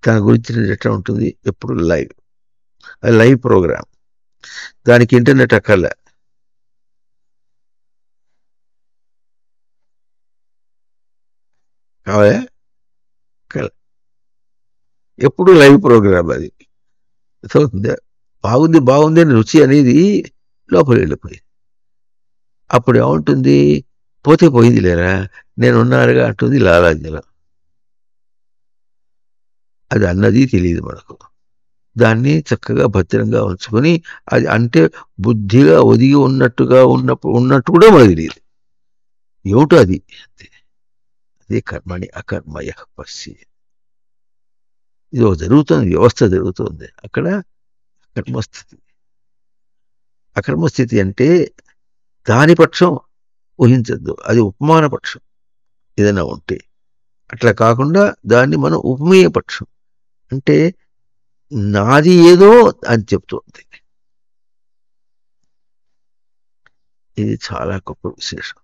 తన గురించి ఎట్లా ఉంటుంది, ఎప్పుడు లైవ్. అది లైవ్ ప్రోగ్రామ్, దానికి ఇంటర్నెట్ అక్కర్లే. కావాలా? ఎప్పుడు లైవ్ ప్రోగ్రామ్ అది. సో బాగుంది బాగుంది అని రుచి అనేది లోపల వెళ్ళిపోయి అప్పుడు ఏముంటుంది, పోతే పోయింది లేరా నేనున్నారుగా అంటుంది లాలాజలం. అది అన్నది తెలియదు మనకు. దాన్ని చక్కగా భద్రంగా ఉంచుకొని, అది అంటే బుద్ధిగా ఒదిగి ఉన్నట్టుగా ఉన్నట్టు కూడా మనకు తెలియదు ఏమిటో అది. అదే కర్మని అకర్మయ పశ్చి. ఇది ఒక జరుగుతుంది, వ్యవస్థ జరుగుతుంది అక్కడ. అకర్మస్థితి. అకర్మస్థితి అంటే దాని పక్షం ఊహించద్దు, అది ఉపమాన పక్షం ఏదైనా ఉంటే. అట్లా కాకుండా దాన్ని మనం ఉపమేయ పక్షం అంటే నాది ఏదో అని చెప్తుంది. ఇది చాలా గొప్ప విశేషం.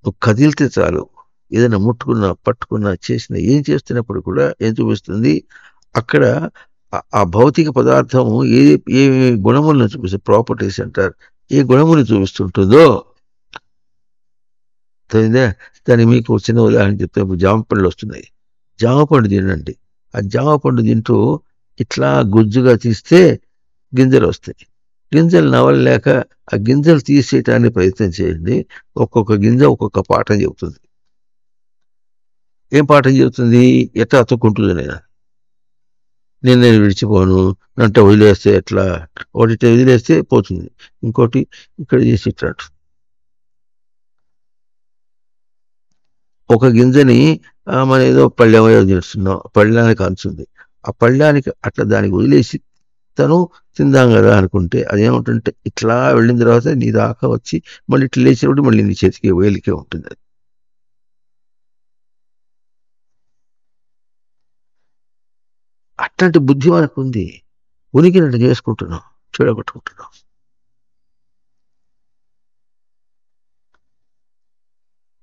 నువ్వు కదిలితే చాలు, ఏదైనా ముట్టుకున్నా పట్టుకున్నా చేసినా ఏం చేస్తున్నప్పుడు కూడా ఏం చూపిస్తుంది అక్కడ, ఆ భౌతిక పదార్థం ఏ ఏ గుణములను చూపిస్తుంది, ప్రాపర్టీస్ అంటారు, ఏ గుణములు చూపిస్తుంటుందో తెలియదా. దాన్ని మీకు చిన్న ఉదాహరణ చెప్తే, జామ పండ్లు వస్తున్నాయి, జామ పండు తినండి. ఆ జామ పండు తింటూ ఇట్లా గుజ్జుగా తీస్తే గింజలు వస్తాయి. గింజలు నవలలేక ఆ గింజలు తీసేయటానికి ప్రయత్నం చేయండి. ఒక్కొక్క గింజ ఒక్కొక్క పాఠం చెబుతుంది. ఏం పాఠం చెబుతుంది? ఎట్లా అతుక్కుంటుంది నేను విడిచిపోను, నంట వదిలేస్తే ఎట్లా, ఒకటి వదిలేస్తే పోతుంది, ఇంకోటి ఇక్కడ చేసి ఇట్లా. ఒక గింజని మనం ఏదో పళ్ళెం చేస్తున్నాం, పళ్ళానికి అంచుంది, ఆ పళ్ళానికి అట్లా దానికి వదిలేసి తను తిందాం కదా అనుకుంటే అదేమిటంటే ఇట్లా వెళ్ళిన తర్వాత నీ దాకా వచ్చి మళ్ళీ ఇట్లా లేచినప్పుడు మళ్ళీ నీ చేతికి వేలికే ఉంటుంది. అది అట్లాంటి బుద్ధి మనకు ఉంది, ఉనికినట్టు చేసుకుంటున్నాం, చెడగొట్టుకుంటున్నాం.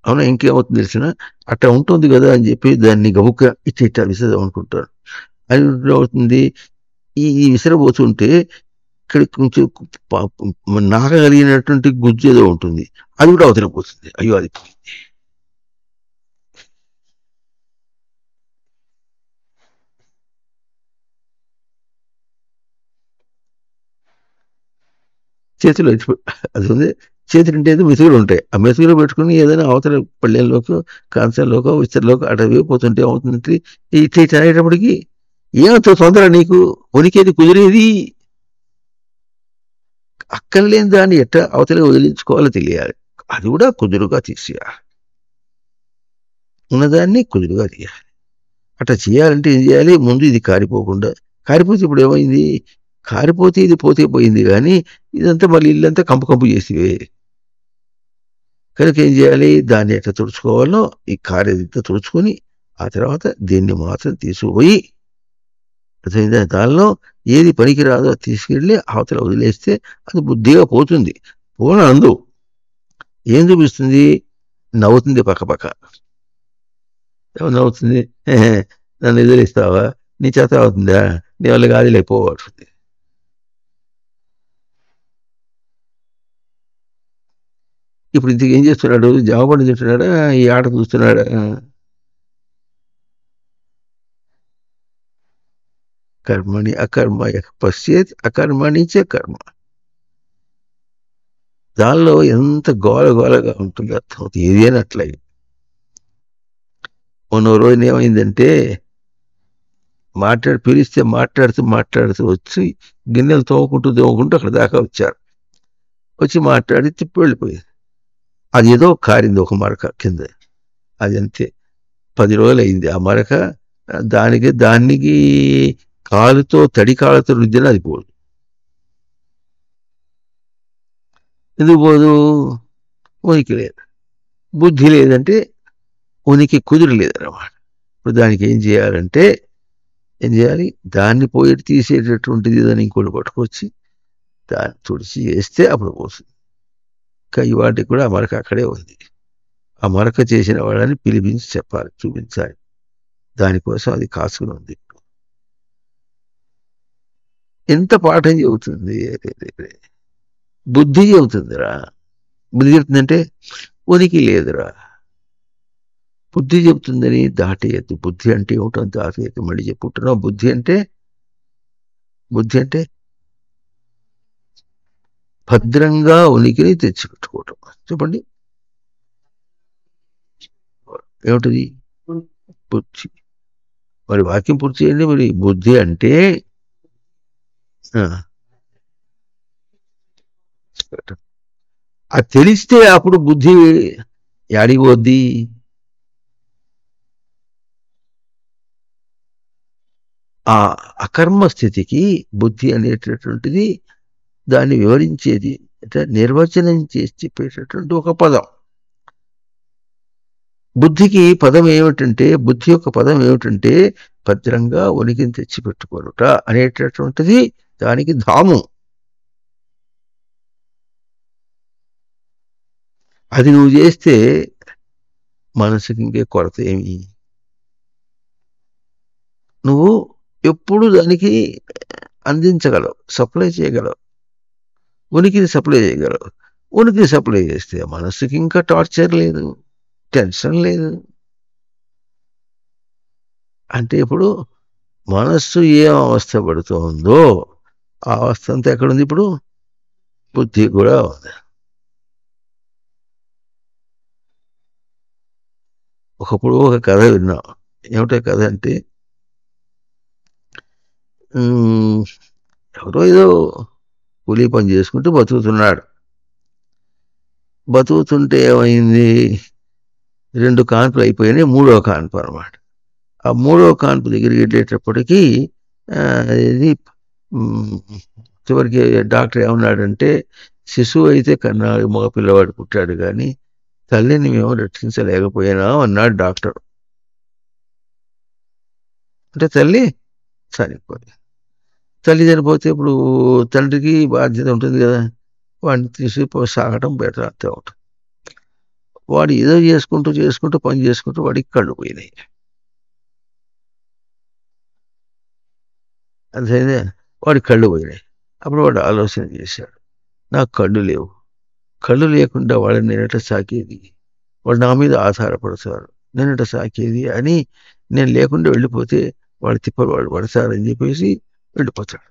అవునా? ఇంకేమవుతుంది తెలిసిన, అట్లా ఉంటుంది కదా అని చెప్పి దాన్ని గబుక్క ఇట్లా విసదాం అనుకుంటారు. అది అవుతుంది. ఈ విసిరబోతుంటే ఇక్కడ కొంచెం నాకగలిగినటువంటి గుజ్జు ఏదో ఉంటుంది, అది కూడా అవతలపోతుంది. అయ్యో అది చేతిలో అది ఉంది. చేతి నింటే మెతుకులు ఉంటాయి, ఆ మెతుకులు పెట్టుకుని ఏదైనా అవతల పళ్ళెల్లోకో కాంచంలోకో విస్తరలోకో అటవే పోతుంటే ఏమవుతుందంటే ఇట్లా ఇట్లా అనేటప్పటికి ఏమంత తొందర నీకు, ఉనికేది కుదిరేది అక్కర్లేని దాన్ని ఎట్లా అవతల వదిలించుకోవాలో తెలియాలి. అది కూడా కుదురుగా తీసేయాలి, ఉన్నదాన్ని కుదురుగా తీయాలి. అట్లా చేయాలంటే ఏం చేయాలి? ముందు ఇది కారిపోకుండా, కారిపోతే ఇప్పుడు ఏమైంది, కారిపోతే ఇది పోతే పోయింది, కానీ ఇదంతా మళ్ళీ ఇల్లంతా కంపు కంపు చేసివే. కనుక ఏం చేయాలి? దాన్ని ఎట్లా తుడుచుకోవాలో ఈ కారేదంతా తుడుచుకొని ఆ తర్వాత దీన్ని మాత్రం తీసుకుపోయి దానిలో ఏది పనికిరాదో తీసుకెళ్ళి అవతల వదిలేస్తే అది బుద్ధిగా పోతుంది. పోనందు ఏం చూపిస్తుంది? నవ్వుతుంది పక్కపక్క. నవ్వుతుంది, నన్ను ఎదురిస్తావా, నీ చేత అవుతుందా, నీ వల్ల కాదు లేకపోతుంది. ఇప్పుడు ఇంతకు ఏం చేస్తున్నాడు? జామ పండు తింటున్నాడా? ఈ ఆట చూస్తున్నాడా? కర్మణి అకర్మ పశ్చేత్ అకర్మణి చ కర్మ. దానిలో ఎంత గోల గోలగా ఉంటుంది అర్థమవుతుంది. ఏదైనా అట్లాగే. మొన్న రోజున ఏమైందంటే పిలిస్తే మాట్లాడుతూ మాట్లాడుతూ వచ్చి గిన్నెలు తోముకుంటూ అక్కడ దాకా వచ్చారు. వచ్చి మాట్లాడి తిప్పి వెళ్ళిపోయింది. అది ఏదో కారింది ఒక మరక కింద. అది అంతే. 10 రోజులు అయింది ఆ మరక. దానికి కాలుతో తడి కాలుతో రుద్దిన అది పోదు. ఎందుకు పోదు? ఉనికి లేదు. బుద్ధి లేదంటే ఉనికి కుదిరలేదన్నమాట. ఇప్పుడు దానికి ఏం చేయాలి? దాన్ని పోయి తీసేటటువంటిది దాన్ని ఇంకోటి పట్టుకొచ్చి దాన్ని తుడిచి వేస్తే అప్పుడు పోతుంది. ఇంకా ఇవాటికి కూడా ఆ మరక అక్కడే ఉంది. ఆ మరక చేసిన వాళ్ళని పిలిపించి చెప్పాలి, చూపించాలి. దానికోసం అది కాసుకుని ఉంది. ఎంత పాఠం చెబుతుంది! బుద్ధి చెబుతుందిరా. బుద్ధి చెబుతుందంటే ఉనికి లేదురా. బుద్ధి చెబుతుందని దాటేయద్దు. బుద్ధి అంటే ఏమిటో దాటేయద్దు. మళ్ళీ చెప్పుకుంటున్నావు. బుద్ధి అంటే భద్రంగా ఉనికిని తెచ్చిపెట్టుకోవటం. చెప్పండి, ఏమిటది? బుద్ధి. మరి వాక్యం పూర్తి చేయండి. మరి బుద్ధి అంటే అది తెలిస్తే అప్పుడు బుద్ధి యాడికి పోద్ది? ఆ అకర్మ స్థితికి బుద్ధి అనేటటువంటిది దాన్ని వివరించేది, అంటే నిర్వచనం చేసి చెప్పేటటువంటి ఒక పదం. బుద్ధి యొక్క పదం ఏమిటంటే భద్రంగా ఉనికిని తెచ్చిపెట్టుకోనుట అనేటటువంటిది దానికి ధాము. అది నువ్వు చేస్తే మనసుకి ఇంకే కొరత ఏమి? నువ్వు ఎప్పుడు దానికి అందించగలవు, సప్లై చేయగలవు, ఉనికిని సప్లై చేయగలవు. ఉనికిని సప్లై చేస్తే మనసుకి ఇంకా టార్చర్ లేదు, టెన్షన్ లేదు. అంటే ఇప్పుడు మనస్సు ఏం అవస్థ పడుతుందో ఆ అవస్థ అంతా ఎక్కడుంది? ఇప్పుడు బుద్ధి కూడా ఉంది. ఒకప్పుడు ఒక కథ విన్నాం. ఏమిటో కథ అంటే ఎవరో ఏదో కూలీ పని చేసుకుంటూ బతుకుతున్నాడు. బతుకుతుంటే ఏమైంది? 2 కాన్పులు అయిపోయినాయి. 3వ కాన్పు అనమాట. ఆ 3వ కాన్పు దగ్గరికి వెళ్ళేటప్పటికీ ఇది చివరికి డాక్టర్ ఏమన్నాడంటే, శిశువు అయితే కన్నాడు, మగ పిల్లవాడు పుట్టాడు, కానీ తల్లిని మేము రక్షించలేకపోయినాం అన్నాడు డాక్టర్. అంటే తల్లి చనిపోయింది. తల్లి చనిపోతే ఇప్పుడు తండ్రికి బాధ్యత ఉంటుంది కదా, వాడిని తీసుకుపోయి సాగటం బెటర్ అంతే ఉంటుంది. వాడు ఏదో చేసుకుంటూ పని చేసుకుంటూ వాడికి కళ్ళు పోయినాయి. అంతేనే, వాడికి కళ్ళు పోయినాయి. అప్పుడు వాడు ఆలోచన చేశాడు, నాకు కళ్ళు లేవు, కళ్ళు లేకుండా వాళ్ళని నేనట సాకేది, వాళ్ళు నా మీద ఆధారపడతారు, నేనట సాకేది అని, నేను లేకుండా వెళ్ళిపోతే వాళ్ళు తిప్పలు వాళ్ళు పడతారని చెప్పేసి వెళ్ళిపోతాడు.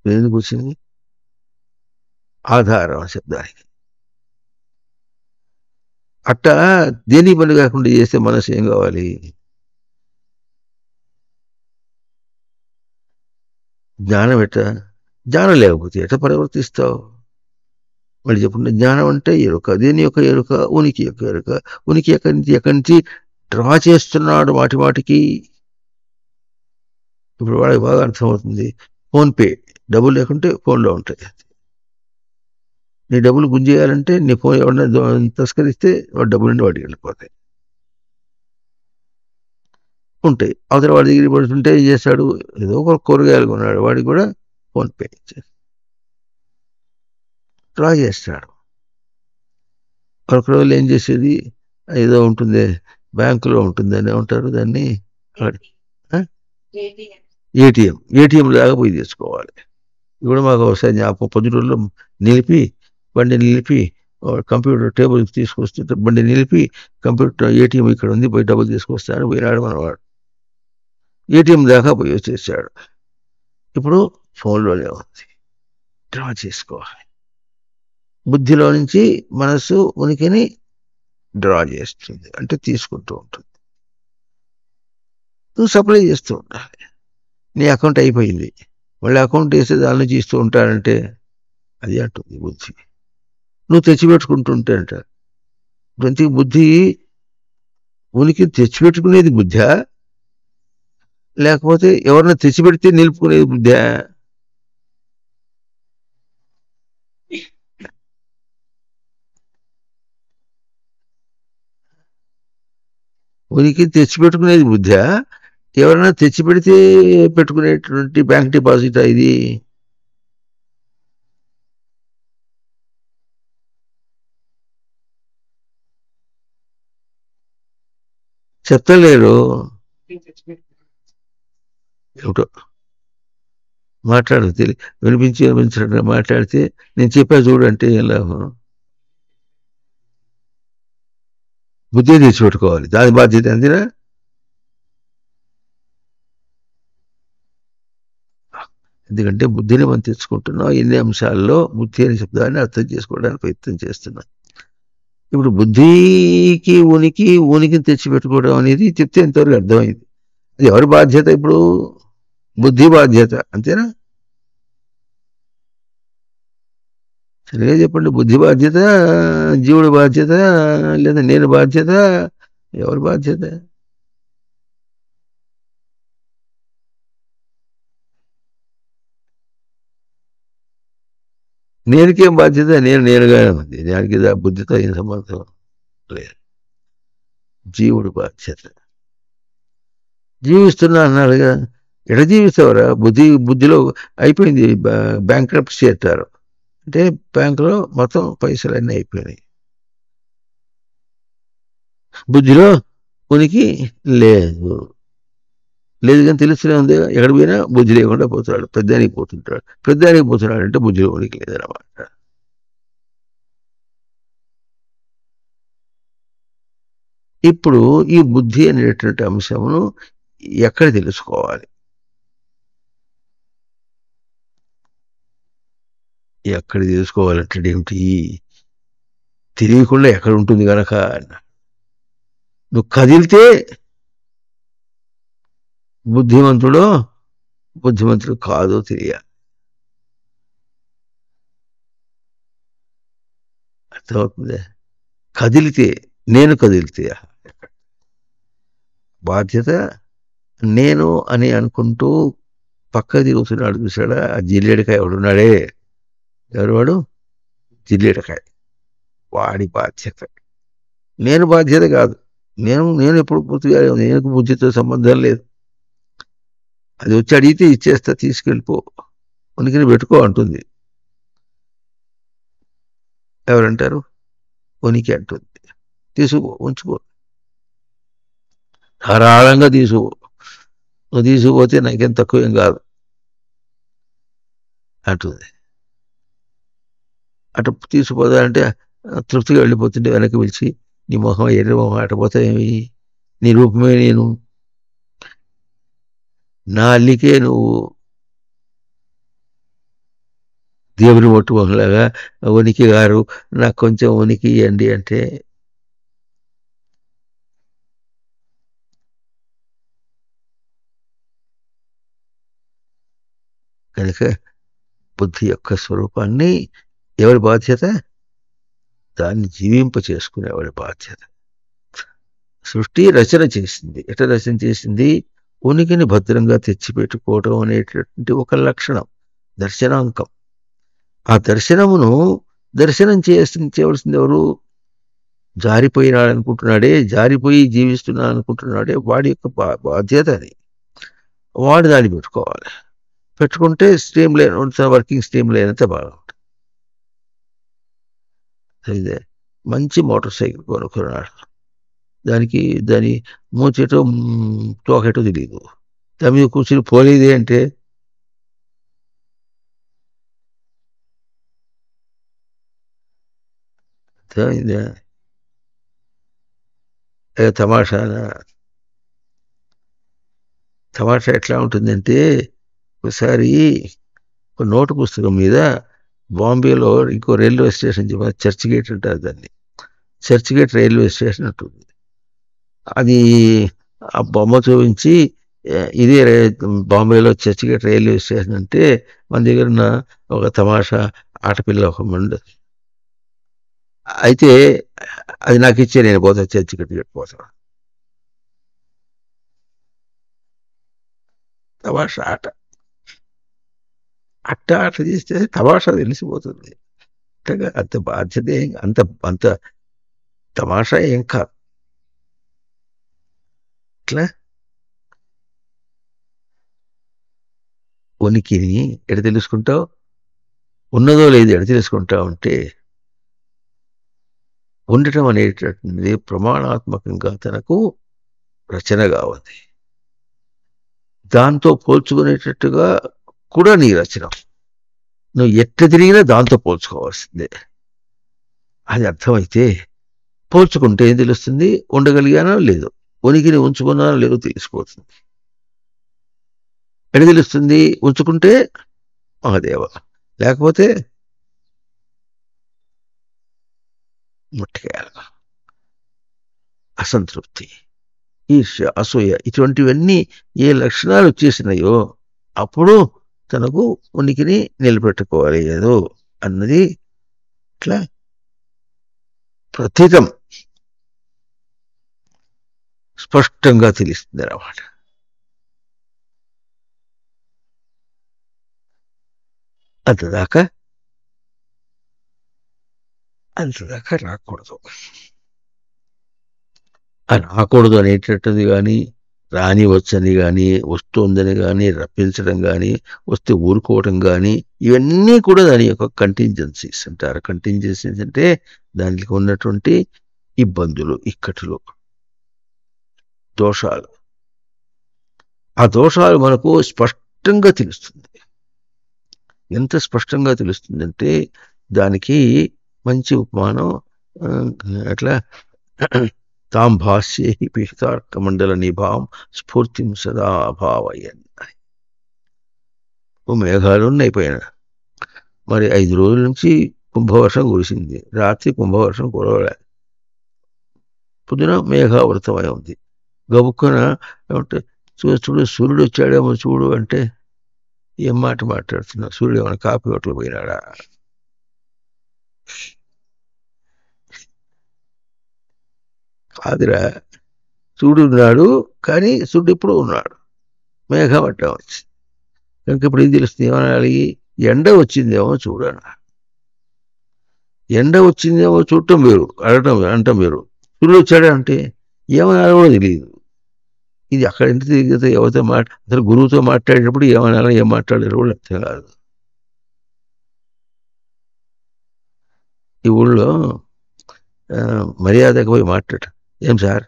ఎందుకు వచ్చింది ఆధారం శబ్దానికి? అట్టా దేని పని కాకుండా చేస్తే మనసు ఏం కావాలి? జ్ఞానం జ్ఞానం లేకపోతే ఎట్లా ప్రవర్తిస్తావు? మళ్ళీ చెప్పండి, జ్ఞానం అంటే ఎరుక. దేని యొక్క ఎరుక? ఉనికి యొక్క ఎరుక. ఉనికి ఎక్కడి నుంచి డ్రా చేస్తున్నాడు మాటికి. ఇప్పుడు వాళ్ళకి బాగా అర్థమవుతుంది. ఫోన్పే డబ్బులు లేకుంటే ఫోన్లో ఉంటాయి. నీ డబ్బులు గుంజేయాలంటే నీ ఫోన్ ఎవరైనా తస్కరిస్తే వాడు డబ్బులు వాడికి వెళ్ళిపోతాయి, ఉంటాయి. అవతల వాడి దగ్గర పడుతుంటే ఏం చేస్తాడు? ఏదో ఒక కూరగాయలు కొన్నాడు, వాడికి కూడా ఫోన్పే డ్రా చేస్తాడు. ఒక రోజులు ఏం చేసేది, ఏదో ఉంటుంది బ్యాంకులో ఉంటుంది, అని ఏమంటారు దాన్ని? ఏటీఎం లాగా పోయి తెచ్చుకోవాలి. ఇప్పుడు మాకు ఒకసారి పొద్దు రోజుల్లో నిలిపి బండి నిలిపి కంప్యూటర్ టేబుల్ తీసుకొస్తే బండి నిలిపి కంప్యూటర్ ఏటీఎం ఇక్కడ ఉంది పోయి డబ్బులు తీసుకొస్తాను పోయినాడు మనవాడు. ఏటీఎం దాకా పోయి వచ్చేసాడు. ఇప్పుడు ఫోన్లోనే ఉంది, డ్రా చేసుకోవాలి. బుద్ధిలో నుంచి మనసు ఉనికిని డ్రా చేస్తుంది, అంటే తీసుకుంటూ ఉంటుంది. నువ్వు సప్లై చేస్తూ ఉండాలి. నీ అకౌంట్ అయిపోయింది, మళ్ళీ అకౌంట్ వేస్తే దాని నుంచి ఇస్తూ ఉంటానంటే అది అంటుంది బుద్ధి. నువ్వు తెచ్చిపెట్టుకుంటుంటే అంట. ప్రతి బుద్ధి ఉనికి తెచ్చిపెట్టుకునేది బుద్ధా, లేకపోతే ఎవరన్నా తెచ్చిపెడితే నిలుపుకునేది బుద్ధా? ఉనికి తెచ్చిపెట్టుకునేది బుద్ధా, ఎవరైనా తెచ్చిపెడితే పెట్టుకునేటువంటి బ్యాంక్ డిపాజిట్ ఇది? చెప్తలేరు. ఏమిటో మాట్లాడు, వినిపించినట్టు మాట్లాడితే నేను చెప్పా చూడంటే ఏం లాభం? బుద్ధి తెచ్చిపెట్టుకోవాలి, దాని బాధ్యత అంతేనా? ఎందుకంటే బుద్ధిని మనం తెచ్చుకుంటున్నాం. ఎన్ని అంశాల్లో బుద్ధి అనే శబ్దాన్ని అర్థం చేసుకోవడానికి ప్రయత్నం చేస్తున్నాం. ఇప్పుడు బుద్ధికి ఉనికిని తెచ్చిపెట్టుకోవడం అనేది చెప్తే ఎంతవరకు అర్థమైంది. అది ఎవరి బాధ్యత? ఇప్పుడు బుద్ధి బాధ్యత, అంతేనా? సరిగా చెప్పండి, బుద్ధి బాధ్యత, జీవుడి బాధ్యత, లేదా నేను బాధ్యత, ఎవరి బాధ్యత? నేనుకేం బాధ్యత? నేనుగానే ఉంది, దానికి బుద్ధితో ఏం సంబంధం లేదు. జీవుడు బాధ్యత. జీవిస్తున్నా అన్నారుగా, ఎడ జీవిస్తావరా? బుద్ధిలో అయిపోయింది. బ్యాంక్రప్సీ అంటారు, అంటే బ్యాంకులో మొత్తం పైసలన్నీ అయిపోయినాయి. బుద్ధిలో ఉనికి లేదు. లేదు కానీ తెలుస్తూనే ఉంది, ఎక్కడ పోయినా బుద్ధి లేకుండా పోతున్నాడు, పెద్దానికి పోతున్నాడు అంటే బుద్ధిలో ఉనికి లేదన్నమాట. ఇప్పుడు ఈ బుద్ధి అనేటువంటి అంశమును ఎక్కడ తెలుసుకోవాలి? ఎక్కడ తెలుసుకోవాలంటే ఏమిటి? తెలియకుండా ఎక్కడ ఉంటుంది కనుక నువ్వు కదిలితే బుద్ధిమంతుడు కాదో తెలియాలి. అర్థమవుతుంది? నేను కదిలితే బాధ్యత నేను అని అనుకుంటూ పక్క తిరుగుతున్నాడు, చూసాడా? ఆ జిల్లేడికాయ ఎవడున్నాడే, ఎవరు జిల్లేడికాయ, వాడి బాధ్యత. నేను బాధ్యత కాదు. నేను ఎప్పుడు పూర్తిగా నేను బుద్ధితో సంబంధం లేదు. అది వచ్చి అడిగితే ఇచ్చేస్తా, తీసుకెళ్ళిపో, ఉనికిని పెట్టుకో అంటుంది. ఎవరంటారు? ఉనికి అంటుంది. తీసుకుపో, ఉంచుకో, ధారాళంగా తీసుకుపో. నువ్వు తీసుకుపోతే నాకేం తక్కువేం కాదు అంటుంది. అటు తీసుకుపోదా అంటే తృప్తిగా వెళ్ళిపోతుంటే వెనక్కి పిలిచి, నీ మొహం ఎర్రి మొహం అటపోతే ఏమి, నీ రూపమే నేను, నా అల్లికే నువ్వు దేవుని ఒట్టు మొహంలాగా ఉనికి గారు, నాకు కొంచెం ఉనికి ఇవ్వండి అంటే కనుక బుద్ధి యొక్క స్వరూపాన్ని ఎవరి బాధ్యత? దాన్ని జీవింప చేసుకునేవాడి బాధ్యత. సృష్టి రచన చేసింది. ఎట్లా రచన చేసింది? ఉనికిని భద్రంగా తెచ్చిపెట్టుకోవడం అనేటటువంటి ఒక లక్షణం, దర్శనాంకం. ఆ దర్శనమును దర్శనం చేయవలసింది ఎవరు? జారిపోయినాడు అనుకుంటున్నాడే, జారిపోయి జీవిస్తున్నాడు అనుకుంటున్నాడే, వాడి యొక్క బాధ్యత అది. వాడు దాన్ని పెట్టుకోవాలి. పెట్టుకుంటే stream line, working stream line అంతా బాగుంటుంది. ఇదే మంచి మోటార్ సైకిల్ కొనుక్కున్నాడు, దాని మూచేటో తోకేటో తెలియదు, దాని మీద కూర్చుని పోలేదే అంటే అర్థమైందా? తమాషానా? తమాషా ఎట్లా ఉంటుందంటే, ఒకసారి ఒక నోటు పుస్తకం మీద బాంబేలో ఇంకో రైల్వే స్టేషన్ చర్చ్ గేట్ అంటారు దాన్ని. చర్చ్ గేట్ రైల్వే స్టేషన్ ఉంటుంది. అది ఆ బొమ్మ చూపించి ఇదే బాంబేలో చర్చ్ గేట్ రైల్వే స్టేషన్ అంటే మన దగ్గర ఉన్న ఒక తమాషా ఆటపిల్ల ఒక మండు. అయితే అది నాకు ఇచ్చే, నేను పోతాను చర్చ్ గేట్ పోతాను. తమాషా ఆట ఆట చేస్తే తమాషా తెలిసిపోతుంది. అంత బాధ్యత అంత అంత తమాషా ఏం కాదు. ఇట్లా ఉనికిని ఎడ తెలుసుకుంటావు, ఉన్నదో లేదు ఎడ తెలుసుకుంటావు అంటే, ఉండటం అనేటటువంటిది ప్రమాణాత్మకంగా తనకు రచనగా ఉంది. దాంతో పోల్చుకునేటట్టుగా కూడా నీ రచన. నువ్వు ఎట్ట తిరిగినా దాంతో పోల్చుకోవాల్సిందే. అది అర్థమైతే పోల్చుకుంటే ఏం తెలుస్తుంది? ఉండగలిగానో లేదు, ఉనికిని ఉంచుకున్నానో లేదో తెలిసిపోతుంది. ఎడ తెలుస్తుంది? ఉంచుకుంటే మహాదేవ, లేకపోతే ముట్టకేయాల. అసంతృప్తి, ఈర్ష్య, అసూయ ఇటువంటివన్నీ ఏ లక్షణాలు వచ్చేసినాయో అప్పుడు తనకు ఉనికిని నిలబెట్టుకోవాలి ఏదో అన్నది ఇట్లా ప్రతీతం స్పష్టంగా తెలుస్తుంది అన్నమాట. అంతదాకా రాకూడదు. రాకూడదు అనేటటువంటిది కానీ, రానివచ్చని కానీ, వస్తుందని కానీ, రప్పించడం కానీ, వస్తే ఊరుకోవటం కానీ, ఇవన్నీ కూడా దాని యొక్క కంటింజెన్సీస్ అంటారు. కంటింజెన్సీస్ అంటే దానికి ఉన్నటువంటి ఇబ్బందులు, ఇక్కట్లు, దోషాలు. ఆ దోషాలు మనకు స్పష్టంగా తెలుస్తుంది. ఎంత స్పష్టంగా తెలుస్తుందంటే దానికి మంచి ఉపమానం అట్లా తాం భాష్యే పిహితార్క మండల నిభాం స్ఫూర్తిం సదా అభావయన్. మేఘాలు అయిపోయిన మరి 5 రోజుల నుంచి కుంభవర్షం కురిసింది, రాత్రి కుంభవర్షం కురవలే, పొద్దున మేఘావృతమై ఉంది. గబుక్కున ఏమంటే చూడు సూర్యుడు వచ్చాడేమో చూడు అంటే, ఏం మాట మాట్లాడుతున్నా? సూర్యుడు ఏమైనా కాపీ హోటల్ పోయినాడా? కాదురా, సూర్యుడు ఉన్నాడు, కానీ సూర్యుడు ఎప్పుడు ఉన్నాడు, మేఘం అడ్డం వచ్చి. కనుక ఇప్పుడు ఏం తెలుస్తుంది? ఏమనాలి? ఎండ వచ్చిందేమో చూడన. ఎండ వచ్చిందేమో చూడటం వేరు, అనటం వేరు. సూర్యుడు వచ్చాడా అంటే ఏమనాలో కూడా తెలియదు. ఇది అక్కడ ఇంటి తిరిగితే ఎవరితో అసలు గురువుతో మాట్లాడేటప్పుడు ఏమనాలో ఏం మాట్లాడారో కూడా అర్థం కాదు. ఈ ఊళ్ళో మర్యాదకు పోయి మాట్లాడ, ఏం సార్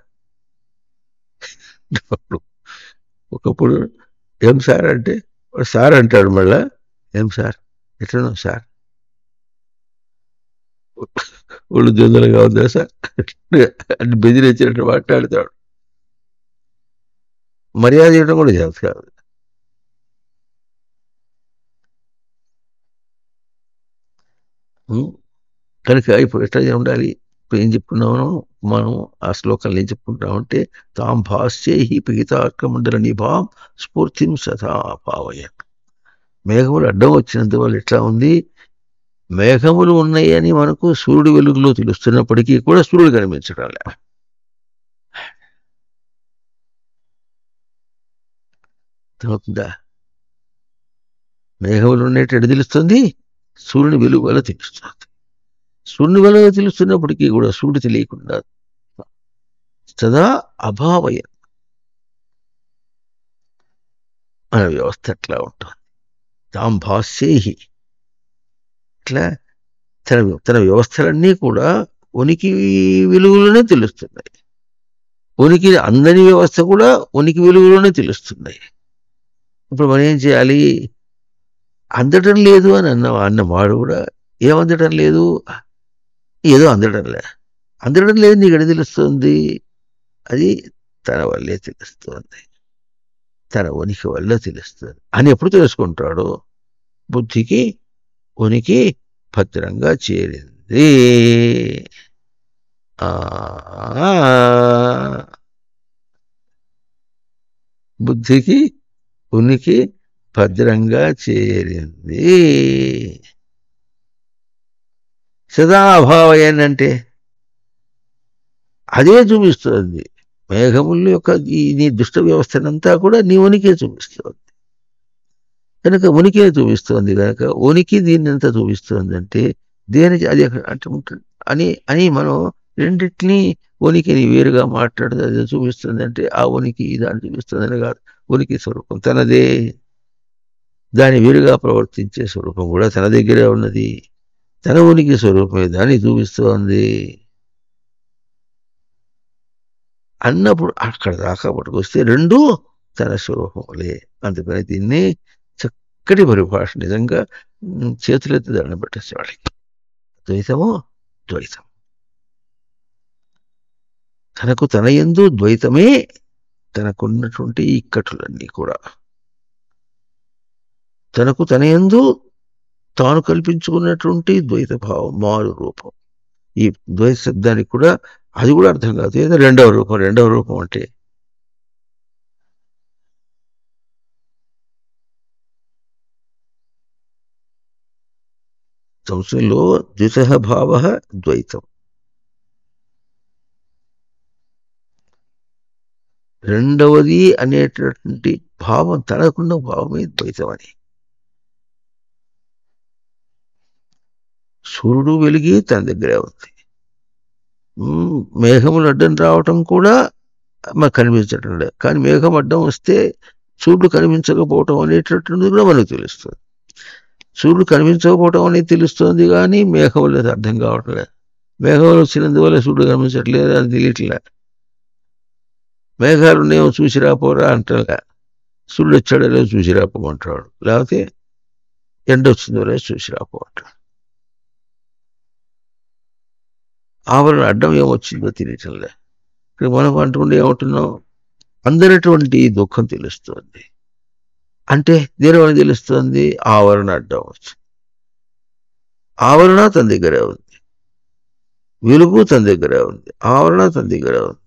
ఒకప్పుడు ఏం సార్ అంటే సార్ అంటాడు, మళ్ళా ఏం సార్ ఎట్లనో సార్, ఒళ్ళు జొందలుగా ఉందా సార్ అని బెదిరించినట్టు మాట్లాడతాడు. మర్యాద ఇవ్వడం కూడా చేస్తారు. కనుక ఇప్పుడు ఎట్లా ఉండాలి? ఇప్పుడు ఏం చెప్పుకున్నాము మనం? ఆ శ్లోకంలో ఏం చెప్పుకుంటామంటే తాం భాష్యై పిహితార్క మండల నిభాం స్ఫూర్తిం సదా భావయ. మేఘములు అడ్డం వచ్చినందువల్ల ఎట్లా ఉంది? మేఘములు ఉన్నాయని మనకు సూర్యుడి వెలుగులో తెలుస్తున్నప్పటికీ కూడా సూర్యుడు కనిపించడం లే. అవుతుందా? మేఘములు ఉన్నట్టు తెలుస్తుంది, సూర్యుని వెలుగు వల్ల తెలుస్తుంది. సూర్యుని వెలుగు తెలుస్తున్నప్పటికీ కూడా సూర్యుడు తెలియకుండా సదా అభావయ మన వ్యవస్థ ఎట్లా ఉంటుంది? తాం భాష్యై, ఇట్లా తన వ్యవస్థలన్నీ కూడా ఉనికి వెలుగులోనే తెలుస్తున్నాయి. ఉనికి అందని వ్యవస్థ కూడా ఉనికి వెలుగులోనే తెలుస్తున్నాయి. ఇప్పుడు మనం ఏం చేయాలి? అందటం లేదు అని అన్నవాడు కూడా ఏమందటం లేదు, ఏదో అందడంలే. అందడం లేదు నీకు ఎడ తెలుస్తుంది? అది తన వల్లే తెలుస్తుంది, తన ఉనికి వల్ల తెలుస్తుంది అని ఎప్పుడు తెలుసుకుంటాడో బుద్ధికి ఉనికి భద్రంగా చేరింది. ఆ బుద్ధికి ఉనికి భద్రంగా చేరింది. సదా అభావయన్ అంటే అదే చూపిస్తుంది. మేఘముల యొక్క నీ దుష్ట వ్యవస్థనంతా కూడా నీ ఉనికే చూపిస్తుంది కనుక, ఉనికే చూపిస్తుంది కనుక ఉనికి దీన్ని ఎంత చూపిస్తుంది అంటే దేనికి అది అంటే ఉంటుంది అని అని మనం రెండింటినీ ఉనికిని వేరుగా మాట్లాడితే అది చూపిస్తుంది అంటే ఆ ఉనికి దాన్ని చూపిస్తుందని కాదు. ఉనికి స్వరూపం తనదే, దాని వేరుగా ప్రవర్తించే స్వరూపం కూడా తన దగ్గరే ఉన్నది. తన ఉనికి స్వరూపమే దాన్ని చూపిస్తోంది అన్నప్పుడు అక్కడ దాకా పట్టుకొస్తే రెండూ తన స్వరూపములే. అందుకని దీన్ని చక్కటి పరిభాష నిజంగా చేతులెత్తి దండం పెట్టేసి వాళ్ళకి. ద్వైతము ద్వైతం, తనకు తన యందు ద్వైతమే, తనకున్నటువంటి ఇక్కట్లన్నీ కూడా తనకు తన యందు తాను కల్పించుకున్నటువంటి ద్వైత భావం మారు రూపం. ఈ ద్వైత శబ్దానికి కూడా అది కూడా అర్థం కాదు. ఏదో రెండవ రూపం. రెండవ రూపం అంటే సంస్కృతంలో ద్వితః భావ ద్వైతం. రెండవది అనేటటువంటి భావం తనకున్న భావమే ద్వైతం అని. సూర్యుడు వెలిగి తన దగ్గరే ఉంది. మేఘములు అడ్డం రావటం కూడా మనకు కనిపించటం లేదు, కానీ మేఘం అడ్డం వస్తే సూర్యుడు కనిపించకపోవటం అనేటటువంటిది కూడా మనకు తెలుస్తుంది. సూర్యుడు కనిపించకపోవటం అనేది తెలుస్తుంది, కానీ మేఘములు అర్థం కావటం లేదు. మేఘములు వచ్చినందువల్ల సూర్యుడు కనిపించట్లేదు అని తెలియట్లే. మేఘాలు ఉన్నాయేమో చూసి రాపోరా అంటలే, సూర్యుడు వచ్చాడో చూసి రాపోమంటాడు, లేకపోతే ఎండ వచ్చిందో చూసి రాపోమంటాడు. ఆవరణ అడ్డం ఏమొచ్చిందో తెలియటంలే. ఇక్కడ మనం అంటుండే ఏమంటున్నాం? అందరటువంటి దుఃఖం తెలుస్తుంది అంటే దేనివల్ల తెలుస్తుంది? ఆవరణ అడ్డం వచ్చి. ఆవరణ తన దగ్గరే ఉంది, వెలుగు తన దగ్గరే ఉంది, ఆవరణ తన దగ్గరే ఉంది.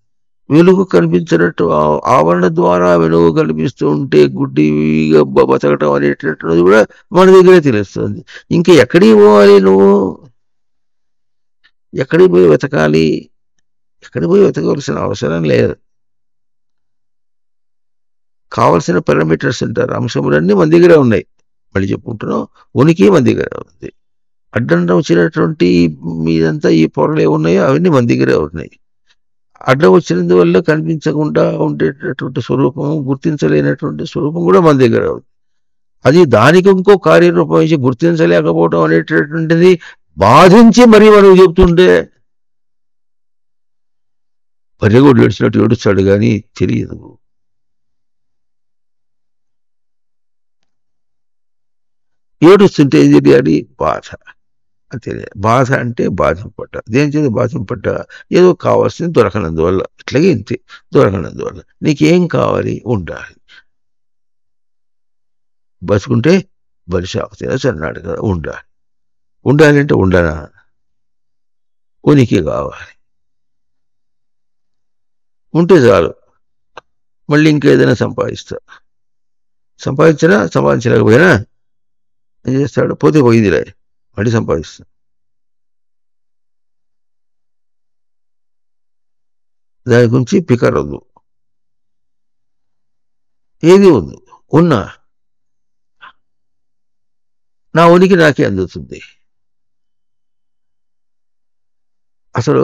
వెలుగు కనిపించినట్టు ఆవరణ ద్వారా వెలుగు కనిపిస్తూ ఉంటే గుడ్డిగా బతకటం అనేటటువంటిది కూడా మన దగ్గరే తెలుస్తుంది. ఇంకా ఎక్కడికి పోవాలి నువ్వు? ఎక్కడికి పోయి వెతకాలి? ఎక్కడికి పోయి వెతకవలసిన అవసరం లేదు. కావలసిన పారామీటర్స్ అంటారు, అంశములన్నీ మన దగ్గరే ఉన్నాయి. మళ్ళీ చెప్పుకుంటున్నాం, ఉనికి మన దగ్గర ఉంది. అడ్డం వచ్చినటువంటి మీదంతా ఈ పొరలు ఏమున్నాయో అవన్నీ మన దగ్గరే ఉన్నాయి. అడ్డం వచ్చినందువల్ల కనిపించకుండా ఉండేటటువంటి స్వరూపం, గుర్తించలేనటువంటి స్వరూపం కూడా మన దగ్గర ఉంది. అది దానికి ఇంకో కార్యరూపం ఇచ్చి గుర్తించలేకపోవడం అనేటటువంటిది బాధించి మరీ మనకు చెప్తుంటే పర్యగోడు ఏడ్చినట్టు ఏడుస్తాడు కానీ తెలియదు. ఏడుస్తుంటే ఏం తెలియాలి? బాధ. తెలియాలి. బాధ అంటే బాధింపడ్డ. దేని చేత బాధింపడ్డ? ఏదో కావాల్సింది దొరకనందువల్ల. ఇట్లాగే ఇంతే, దొరకనందువల్ల. నీకేం కావాలి? ఉండాలి. బతుకుంటే బలిశాకుతేనే అన్నాడు కదా, ఉండాలి. ఉండాలంటే ఉండనా? ఉనికి కావాలి. ఉంటే చాలు, మళ్ళీ ఇంకేదైనా సంపాదిస్తా. సంపాదించలేకపోయినా ఏం చేస్తాడు? పోతే పోయిందిలే, మళ్ళీ సంపాదిస్తా. దాని గురించి పికర్ వద్దు. ఏది వద్దు, ఉన్నా నా ఉనికి నాకే అందుతుంది. అసలు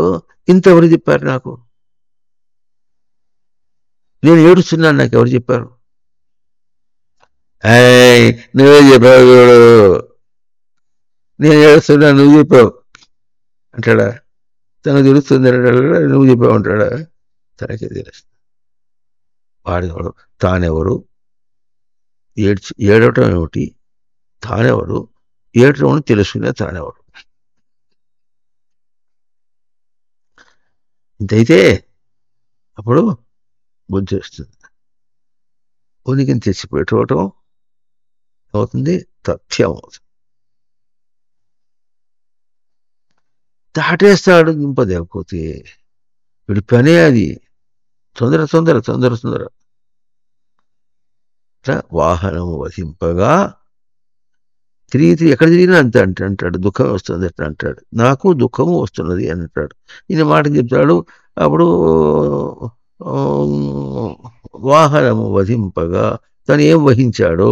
ఇంతెవరు చెప్పారు నాకు? నేను ఏడుస్తున్నాను నాకు ఎవరు చెప్పారు? నువ్వే చెప్పావు, నేను ఏడుస్తున్నా నువ్వు చెప్పావు అంటాడా? తనకు తెలుస్తుంది అంటాడా? నువ్వు చెప్పావు అంటాడా? తనకే తెలుస్తుంది వాడెవరు, తానెవరు, ఏడవటం ఏమిటి, తానెవరు, ఏడవడం తెలుసుకునే తానెవరు. ఇంతైతే అప్పుడు బుద్ధి వస్తుంది. ఉనికిని తెచ్చిపెట్టుకోవటం అవుతుంది, తథ్యం అవుతుంది. దాటేస్తాడు నింపదేకపోతే. వీడి పనే అది. తొందర తొందర తొందర తొందర. వాహనము వధింపగా తిరిగి ఎక్కడ తిరిగినా అంతే అంటాడు. దుఃఖం వస్తుంది అట్లా అంటాడు. నాకు దుఃఖము వస్తున్నది అని అంటాడు. ఈయన మాట చెప్తాడు. అప్పుడు వాహనము వధింపగా తను ఏం వహించాడో,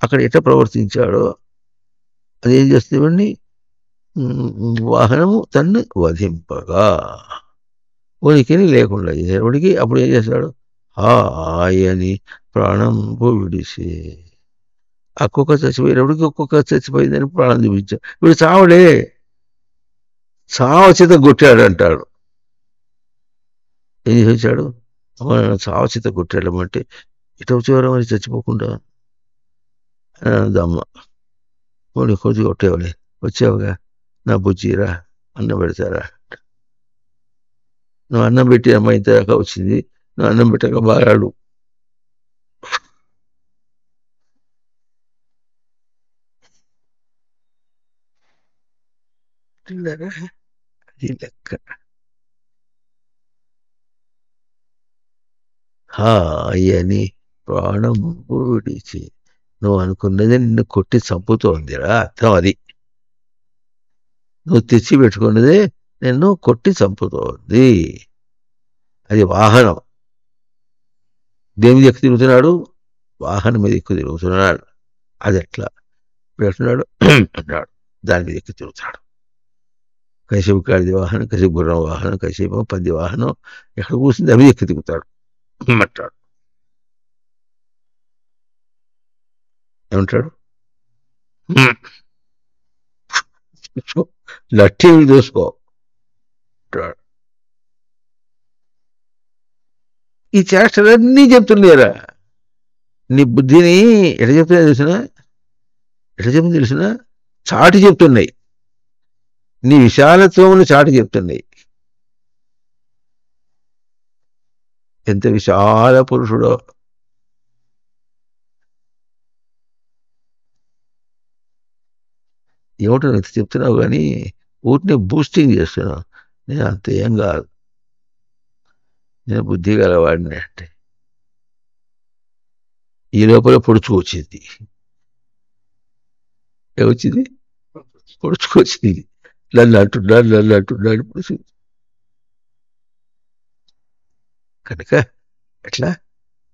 అక్కడ ఎట్లా ప్రవర్తించాడో అదేం చేస్తేవాడిని, వాహనము తన్ను వధింపగా ఉనికిని లేకుండా చేసేవాడికి అప్పుడు ఏం చేస్తాడు, హాయని ప్రాణం విడిసి. ఆ కుక్క చచ్చిపోయినప్పటికి కుక్క చచ్చిపోయిందని ప్రాణం చూపించాడు. వీడు చావడే, చావ చేత కొట్టాడు అంటాడు. ఏం చేశాడు, చావ చేత కొట్టాడమంటే ఇటు వచ్చేవారు మరి చచ్చిపోకుండా దమ్మ వాడు కొద్ది కొట్టేవాళ్ళే. వచ్చావుగా నా బుజ్జిరా, అన్నం పెడతారా, నువ్వు అన్నం పెట్టి అమ్మ ఇంతదాకా వచ్చింది, నువ్వు అన్నం పెట్టక బాగాడు. అది లెక్క. హాయని ప్రాణం విడిచి. నువ్వు అనుకున్నది నిన్ను కొట్టి చంపుతోందిరా, అర్థం అది. నువ్వు తెచ్చి పెట్టుకున్నదే నిన్ను కొట్టి చంపుతోంది. అది వాహనం. దేని మీద ఎక్కువ తిరుగుతున్నాడు, వాహనం మీద ఎక్కువ తిరుగుతున్నాడు. అది ఎట్లా పెడుతున్నాడు అన్నాడు, దాని మీద ఎక్కువ తిరుగుతాడు. కసేపు గాడిద వాహనం, కసేపు గుర్రం వాహనం, కసేపు పంది వాహనం, ఎక్కడ కూర్చుంది అవి ఎక్కువ తిరుగుతాడు అంటాడు. ఏమంటాడు, లట్టీలు చూసుకో అంటాడు. ఈ చేష్టలన్నీ చెప్తున్నారా, నీ బుద్ధిని ఎట్లా చెప్తున్నా తెలిసిన, ఎట్లా చెప్తుంది తెలిసిన, చాటి చెప్తున్నాయి. నీ విశాలత్వమును చాటి చెప్తున్నాయి. ఎంత విశాల పురుషుడో. ఏమిటో ఎంత చెప్తున్నావు కానీ ఊరిని బూస్టింగ్ చేస్తున్నావు. నేను అంత ఏం కాదు, నేను బుద్ధి గలవాడిని అంటే. ఈ లోపల పొడుచుకొచ్చింది. ఏమొచ్చింది, పొడుచుకొచ్చింది. నన్ను అంటున్నాడు పొడుచు. కనుక ఎట్లా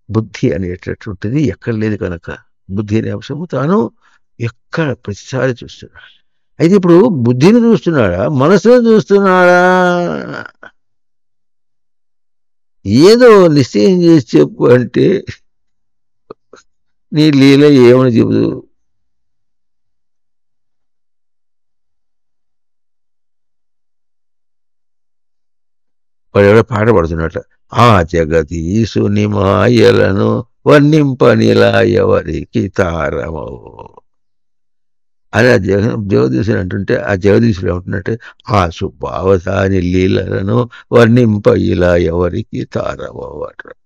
బుద్ధి అనేటటువంటిది ఎక్కడ లేదు కనుక బుద్ధి అనే అంశము తాను ఎక్కడ ప్రతిసారి చూస్తున్నాడు. అయితే ఇప్పుడు బుద్ధిని చూస్తున్నాడా, మనసును చూస్తున్నాడా? ఏదో నిశ్చయం చేసి చెప్పు అంటే నీ లీల ఏమని చెబుదు. వాడు ఎవడో పాట పడుతున్నట్ట, ఆ జగదీశుని మాయలను వర్ణింపనిలా ఎవరికి తారమవు అని ఆ జగదీశుని అంటుంటే ఆ జగదీశుడు ఏమంటున్నట్టే, ఆ సుబ్బావతాని లీలలను వర్ణింప ఇలా ఎవరికి తారమవు అంటారు.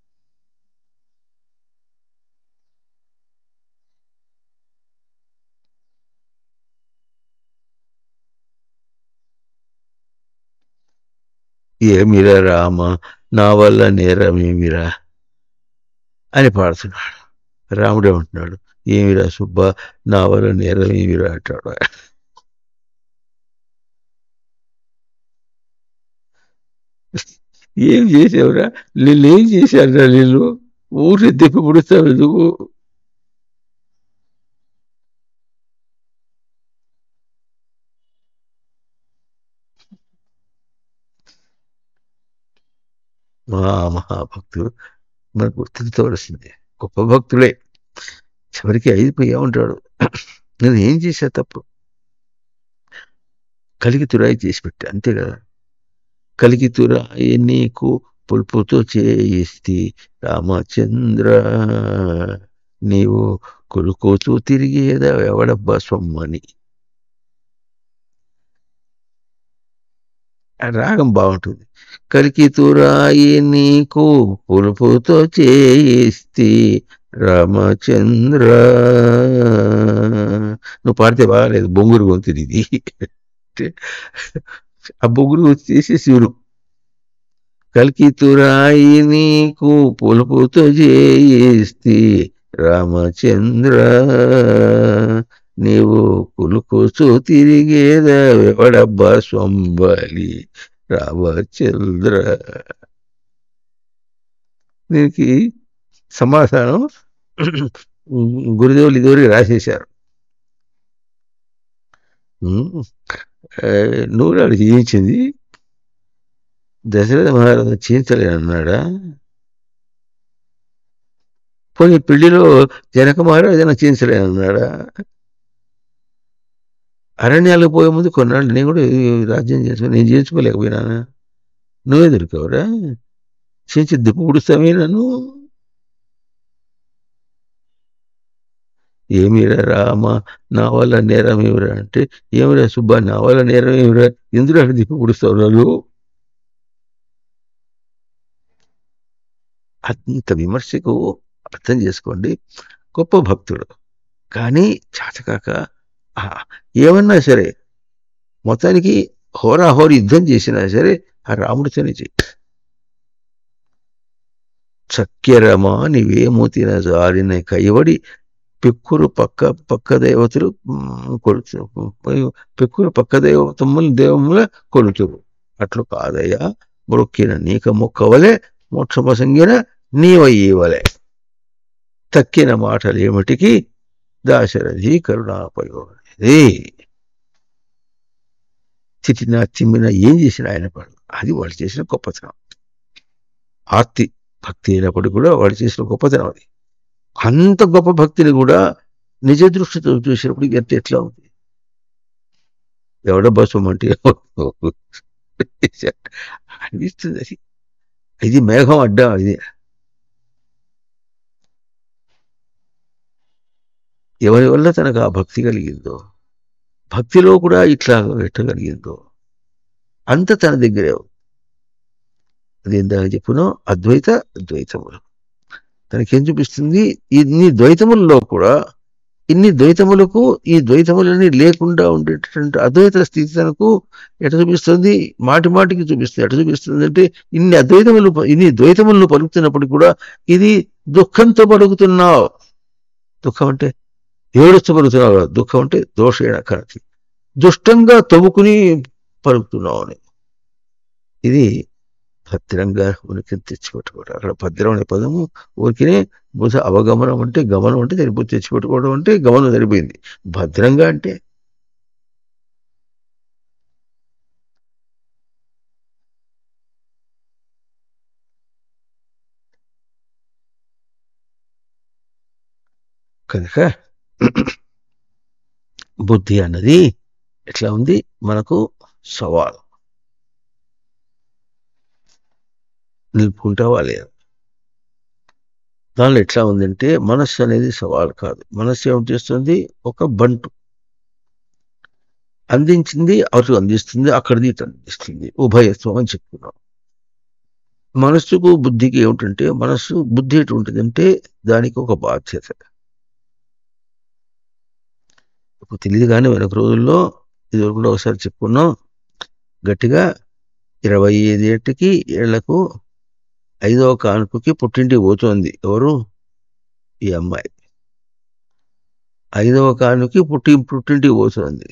ఏమిరా రామ నా వల్ల నేరమేమిరా అని పాడుతున్నాడు. రాముడు ఏమంటున్నాడు, ఏమిరా సుబ్బ నా వల్ల నేరమేమిరా అంటాడు. ఏం చేసావురా, నిన్నేం చేశారా, నిన్ను ఊరి తిప్పి పుడుస్తావు ఎందుకు? మహాభక్తులు మనకు గుర్తించవలసిందే, గొప్ప భక్తులే. చివరికి అయిపోయి ఏమంటాడు, నేను ఏం చేశా తప్పు, కలిగి తురాయి చేసి పెట్టా అంతే కదా. కలిగి తురాయి నీకు పులుపుతో చేయిస్తి రామచంద్ర, నీవు కొలుకోచూ తిరిగేదా ఎవడబ్బా సొమ్మని. ఆ రాగం బాగుంటుంది. కలికితురాయి నీకు పులుపుతో చేయిస్తి రామచంద్ర. నువ్వు పాడితే బాగాలేదు, బొంగురు గొంతుది ఇది. ఆ బొంగురు గొంతు చేసి శివుడు. కలికితురాయి నీకు పులుపుతో చేయిస్తి రామచంద్ర, నీవు కులుకోచూ తిరిగేదెవడబ్బా సొంబలి రామచంద్ర. దీనికి సమాధానం గురుదేవులు ఇదివరకు రాసేశారు. నూరాడు చేయించింది, దశరథ మహారాజు చేయించలేనన్నాడా? పోనీ పెళ్లిలో జనక మహారాజు చేయించలేనన్నాడా? అరణ్యాలకు పోయే ముందు కొన్నాళ్ళు నేను కూడా రాజ్యం చేసుకుని నేను చేయించుకోలేకపోయినానా? నువ్వే దొరికావురా, చేయించి దిప్పు పుడుస్తామే నన్ను. ఏమిరా రామ నా వల్ల నేరం ఏమిరా అంటే, ఏమిరా సుబ్బా నా వల్ల నేరం ఏమిరా, ఎందుకు అక్కడ దిప్పు పుడుస్తావు రాలు? అంత విమర్శకు అర్థం చేసుకోండి. గొప్ప భక్తుడు కానీ చాచకాక ఏమన్నా సరే మొత్తానికి హోరాహోరి యుద్ధం చేసినా సరే ఆ రాముడితోనే చెయ్యి. చక్కెరమా నీవేమో తిన జారిన కైవడి పెక్కురు పక్క దేవతలు కొలుచు, పెక్కురు పక్క దేవముల కొలుతురు. అట్లు కాదయ్యా మొక్కిన నీక మొక్కవలే మోక్షమసంగిన నీవయ్యవలే. తక్కిన మాటలు ఏమిటికి దాశరథి కరుణాపయోగది. తిట్టినా తిమ్మినా ఏం చేసిన ఆయన పడు, అది వాళ్ళు చేసిన గొప్పతనం. ఆర్తి భక్తి అయినప్పటికీ కూడా వాళ్ళు చేసిన గొప్పతనం అది. అంత గొప్ప భక్తిని కూడా నిజ దృష్టితో చూసినప్పుడు ఎట్లా ఉంది? ఎవడ బసం అంటే అనిపిస్తుంది. అది ఇది మేఘం అడ్డం. ఇది ఎవరి వల్ల తనకు ఆ భక్తి కలిగిందో, భక్తిలో కూడా ఇట్లా పెట్టగలిగిందో అంత తన దగ్గరే. అది ఇందాక చెప్పునో ద్వైతములు తనకేం చూపిస్తుంది? ఇన్ని ద్వైతములలో కూడా ఇన్ని ద్వైతములకు ఈ ద్వైతములని లేకుండా ఉండేటటువంటి అద్వైత స్థితి తనకు ఎట చూపిస్తుంది? మాటి మాటికి చూపిస్తుంది. ఎట చూపిస్తుంది అంటే, ఇన్ని ద్వైతములను పలుకుతున్నప్పటికీ కూడా ఇది దుఃఖంతో పలుకుతున్నావు. దుఃఖం అంటే ఏడుస్తూ పలుకుతున్నావు, దుఃఖం అంటే దోషేణ కనతి, దుష్టంగా తవ్వుకుని పలుకుతున్నావు అని. ఇది భద్రంగా ఉనికి తెచ్చిపెట్టుకోవడం. అక్కడ భద్రం అనే పదము ఊరికినే బహుశా అవగమనం అంటే గమనం అంటే సరిపోయి, తెచ్చిపెట్టుకోవడం అంటే గమనం సరిపోయింది. భద్రంగా అంటే కనుక బుద్ధి అన్నది ఎట్లా ఉంది? మనకు సవాల్. నిలుపుకుంటావా లేదా? దానిలో ఎట్లా ఉందంటే, మనస్సు అనేది సవాల్ కాదు. మనస్సు ఏం చేస్తుంది? ఒక బంటు అందించింది, అటు అందిస్తుంది, అక్కడిది ఇటు అందిస్తుంది, ఉభయత్వం అని చెప్పుకున్నాం. మనస్సుకు బుద్ధికి ఏమిటంటే, బుద్ధి ఎటువంటిదంటే దానికి ఒక బాధ్యత. ఇప్పుడు తెలియదు కానీ వెనక రోజుల్లో ఇది కూడా ఒకసారి చెప్పుకున్నాం గట్టిగా. 25 ఏళ్లకు 5వ కానుకకి పుట్టింటికి పోతోంది. ఎవరు? ఈ అమ్మాయి 5వ కానుకి పుట్టింటికి పోతోంది.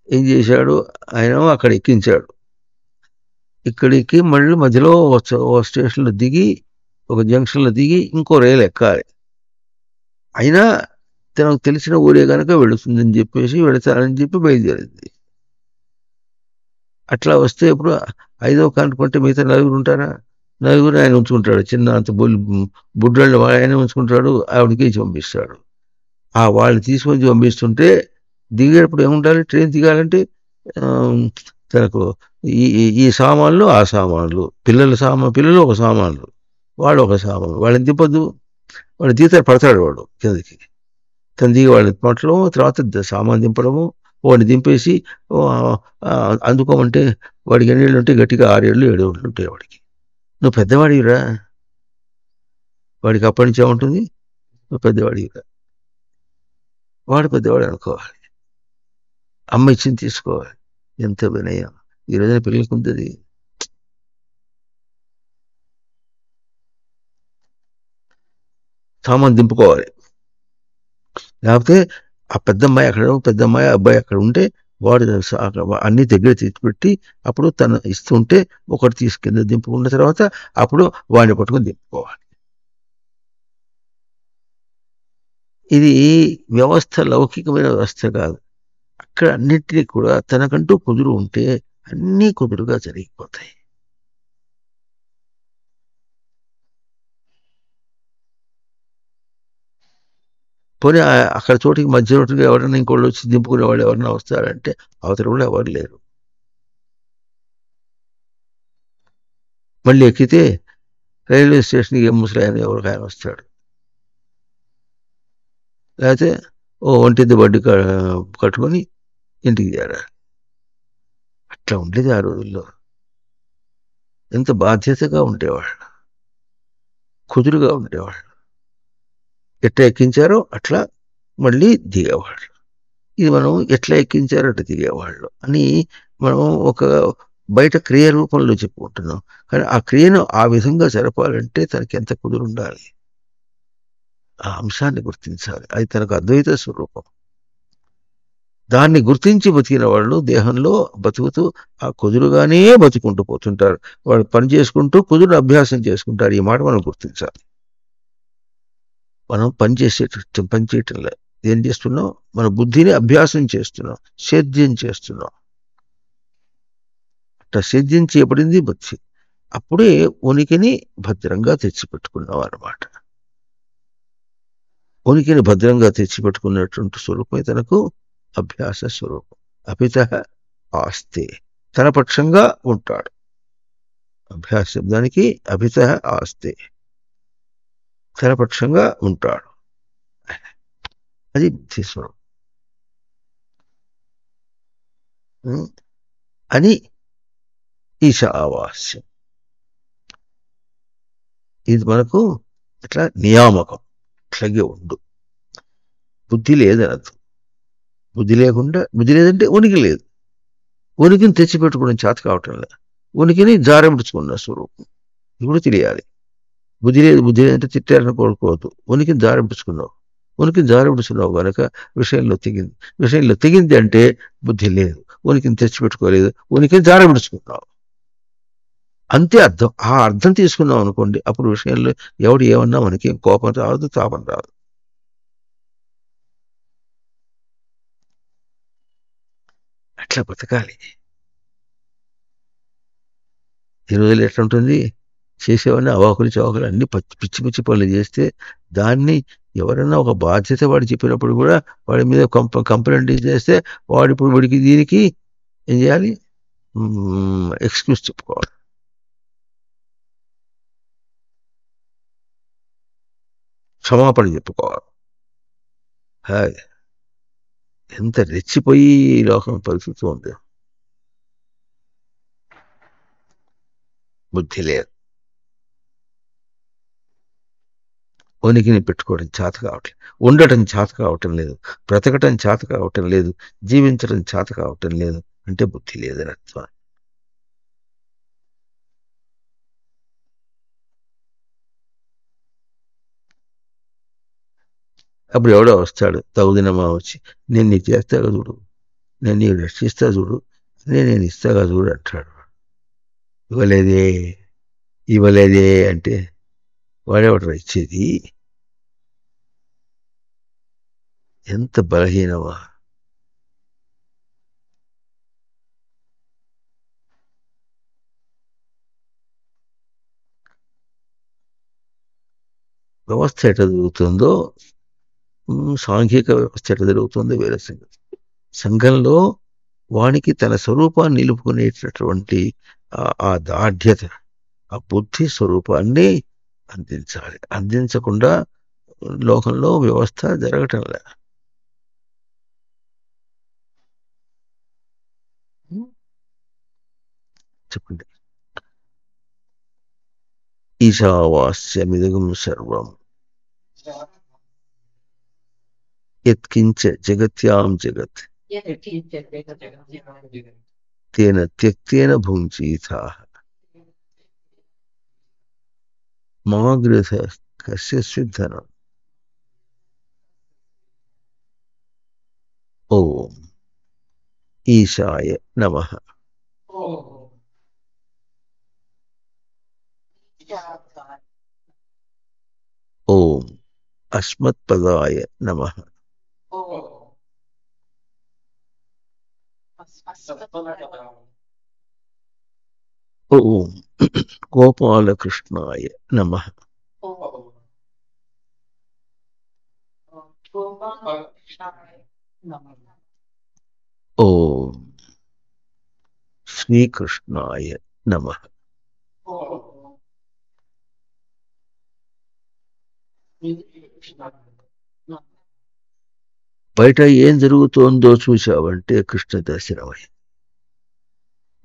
ఏం చేశాడు ఆయన? అక్కడ ఎక్కించాడు. ఇక్కడికి మళ్ళీ మధ్యలో ఓ స్టేషన్లో దిగి, ఒక జంక్షన్లో దిగి ఇంకో రైలు ఎక్కాలి. అయినా తనకు తెలిసిన ఊరే కనుక వెళుతుందని చెప్పేసి వెళతానని చెప్పి బయలుదేరింది. అట్లా వస్తే ఇప్పుడు 5వ కానుకుంటే మిగతా నలుగురు ఉంటారా? నలుగురు ఆయన ఉంచుకుంటాడు. చిన్న అంత బుడ్డళ్ళు ఆయన ఉంచుకుంటాడు, ఆవిడకి ఇచ్చి పంపిస్తాడు. వాళ్ళు తీసుకొని పంపిస్తుంటే దిగేటప్పుడు ఏముండాలి? ట్రైన్ దిగాలంటే తనకు ఈ సామాన్లు, ఆ సామాన్లు, పిల్లలు ఒక సామాన్లు, వాడు ఒక సామాను, వాళ్ళని తిప్పద్దు. వాడు దిగుతాడు, పడతాడు వాడు కిందకి. తను దిగి వాడిని పట్టడము, తర్వాత సామాన్ దింపడము, వాడిని దింపేసి అందుకోమంటే వాడికి ఎన్ని ఏళ్ళు ఉంటే గట్టిగా 6 ఏళ్ళు 7 ఏళ్ళు ఉంటాయి వాడికి. నువ్వు పెద్దవాడివిరా, వాడికి అప్పటి నుంచే ఉంటుంది, నువ్వు పెద్దవాడివిరా. వాడు పెద్దవాడు అనుకోవాలి, అమ్మ ఇచ్చింది తీసుకోవాలి. ఎంత వినయం ఈ రోజున పిల్లలకు ఉంటుంది. సామాన్ దింపుకోవాలి, లేకపోతే ఆ పెద్దమ్మాయి అబ్బాయి అక్కడ ఉంటే వాడు అన్ని దగ్గర తెచ్చిపెట్టి అప్పుడు తను ఇస్తుంటే ఒకటి తీసుకెళ్ళి దింపుకున్న తర్వాత అప్పుడు వాడిని పట్టుకుని దింపుకోవాలి. ఇది వ్యవస్థ లౌకికమైన వ్యవస్థ కాదు. అక్కడ అన్నింటినీ కూడా తనకంటూ కుదురు ఉంటే అన్నీ కుదురుగా జరిగిపోతాయి. పోనీ అక్కడ చోటికి మధ్య రోడ్డుగా ఎవరైనా ఇంకోళ్ళు వచ్చి దింపుకునే వాళ్ళు ఎవరైనా వస్తారంటే అవతల కూడా ఎవరు లేరు. మళ్ళీ ఎక్కితే రైల్వే స్టేషన్కి ముసలాయన ఎవరికైనా వస్తాడు, లేకపోతే ఒంటిది బడ్డి కట్టుకొని ఇంటికి చేరాలి. అట్లా ఉండేది ఆ రోజుల్లో. ఎంత బాధ్యతగా ఉండేవాళ్ళు, కుదురుగా ఉండేవాళ్ళు. ఎట్లా ఎక్కించారో అట్లా మళ్ళీ దిగేవాళ్ళు. ఇది మనం ఎట్లా ఎక్కించారో అట్లా దిగేవాళ్ళు అని మనం ఒక బయట క్రియ రూపంలో చెప్పుకుంటున్నాం. కానీ ఆ క్రియను ఆ విధంగా జరపాలంటే తనకి ఎంత కుదురు ఉండాలి, ఆ అంశాన్ని గుర్తించాలి. అది తనకు అద్వైత స్వరూపం. దాన్ని గుర్తించి బతికిన వాళ్ళు దేహంలో బతుకుతూ ఆ కుదురుగానే బతుకుంటూ పోతుంటారు. వాళ్ళు పని చేసుకుంటూ కుదురు అభ్యాసం చేసుకుంటారు. ఈ మాట మనం గుర్తించాలి. మనం పని చేయటం లేదు. ఏం చేస్తున్నాం? మన బుద్ధిని అభ్యాసం చేస్తున్నాం, సేద్యం చేస్తున్నాం. అట్లా సేద్యం చేయబడింది బుద్ధి. అప్పుడే ఉనికిని భద్రంగా తెచ్చిపెట్టుకున్నాం అన్నమాట. ఉనికిని భద్రంగా తెచ్చిపెట్టుకున్నటువంటి స్వరూపమే తనకు అభ్యాస స్వరూపం. అపిత ఆస్తే, తన పక్షంగా ఉంటాడు. అభ్యాస శబ్దానికి అభిత ఆస్తే, తన పక్షంగా ఉంటాడు. అది బుద్ధి స్వరూపం అని ఈశావాస్యం. ఇది మనకు ఇట్లా నియామకం. అట్లాగే ఉండు. బుద్ధి లేదనద్దు. బుద్ధి లేదంటే ఉనికి లేదు. ఉనికిని తెచ్చిపెట్టుకోవడం చేత కావటం లేదు. ఉనికిని జారబుడుచుకున్న స్వరూపం ఇప్పుడు తెలియాలి. బుద్ధి లేదంటే తిట్టారని కోరుకోవద్దు. ఉనికిని జారబుడుచుకున్నావు. ఉనికిని జారబుడుచున్నావు కనుక విషయంలో తెగింది అంటే బుద్ధి లేదు, ఉనికిని తెచ్చిపెట్టుకోలేదు, ఉనికిని జారబుడుచుకున్నావు. అంతే అర్థం. ఆ అర్థం తీసుకున్నాం అనుకోండి, అప్పుడు విషయంలో ఎవడు ఏమన్నా మనకి కోపం రాదు, తాపం రాదు. అట్లా బతకాలి. ఈ రోజులు ఎట్లా ఉంటుంది? చేసేవాడిని అవాకులు చవాకులు అన్ని పిచ్చి పిచ్చి పనులు చేస్తే దాన్ని ఎవరైనా ఒక బాధ్యత వాడు చెప్పినప్పుడు కూడా వాడి మీద కంప్లైంట్ చేస్తే వాడు ఇప్పుడు వాడికి దీనికి ఏం చేయాలి? ఎక్స్క్యూజ్ చెప్పుకోవాలి. క్షమాపణ చెప్పుకోవాలి. ఎంత రెచ్చిపోయి లోకం పరిస్థితి ఉంది. బుద్ధి లేదు. ఉనికిని పెట్టుకోవడం చేత కావట్లేదు, ఉండటం చేత కావటం లేదు, బ్రతకటం చేత కావటం లేదు, జీవించడం చేత కావటం లేదు అంటే బుద్ధి లేదని అర్థం. అప్పుడు ఎవడో వస్తాడు తగుదినమా వచ్చి, నేను నీకు చేస్తాగా చూడు, నేను నీకు రక్షిస్తా చూడు, నేను ఇస్తాగా చూడు అంటాడు. ఇవ్వలేదే అంటే వాడేవాడు ఇచ్చేది? ఎంత బలహీనమా! వ్యవస్థ ఎట్లా జరుగుతుందో, సాంఘిక వ్యవస్థ ఎట్లా జరుగుతుందో వేరే సంగతి. సంఘంలో వానికి తన స్వరూపాన్ని నిలుపుకునేటటువంటి ఆ దాఢ్యత, ఆ బుద్ధి స్వరూపాన్ని అందించాలి. అందించకుండా లోకంలో వ్యవస్థ జరగటంలే. చెప్పండి. ఈశావాస్యమిదగం సర్వం యత్కించ జగత్యాం జగత్ తేన త్యక్తేన భుంజీతాః మా గృహ కస్య ధనం. ఓం ఈశాయ నమః. ఓం అస్మత్పదాయ నమః. ఓం గోపాలకృష్ణాయ నమః. ఓం శ్రీకృష్ణాయ నమః. బయట ఏం జరుగుతోందో చూశావంటే కృష్ణ దర్శనమై.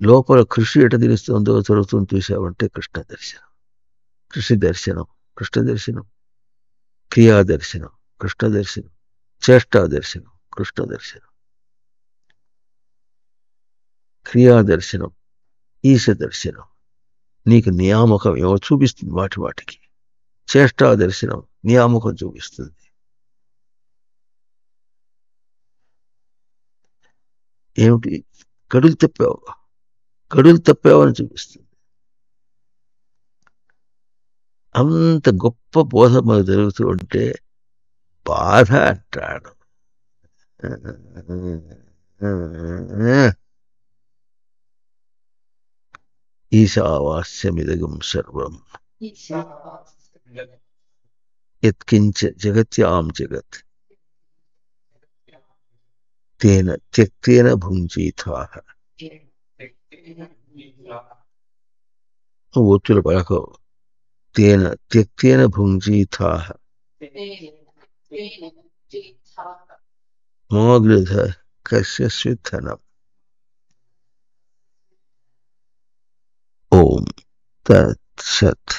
లోపల కృషి ఎట తెలుస్తుందో జరుగుతుంది చూశావంటే కృష్ణ దర్శనం. కృషి దర్శనం కృష్ణ దర్శనం, క్రియా దర్శనం కృష్ణ దర్శనం, చేష్టా దర్శనం కృష్ణ దర్శనం, క్రియా దర్శనం ఈశ దర్శనం. నీకు నియామకం ఏమో చూపిస్తుంది వాటికి. చేష్టా దర్శనం నియామకం చూపిస్తుంది. ఏమిటి గడులు తప్పావని చూపిస్తుంది. అంత గొప్ప బోధ మనకు జరుగుతూ ఉంటే బాధ అంటాడు. ఈశావాస్యమిదగం సర్వం యత్కించ జగత్యాం జగత్ తేన త్యక్తేన భుంజీతాః. ఒత్తులు పలకవు. తేన త్యక్తేన భుంజీతాః మా గృహ కస్య ధనం. ఓం తత్సత్.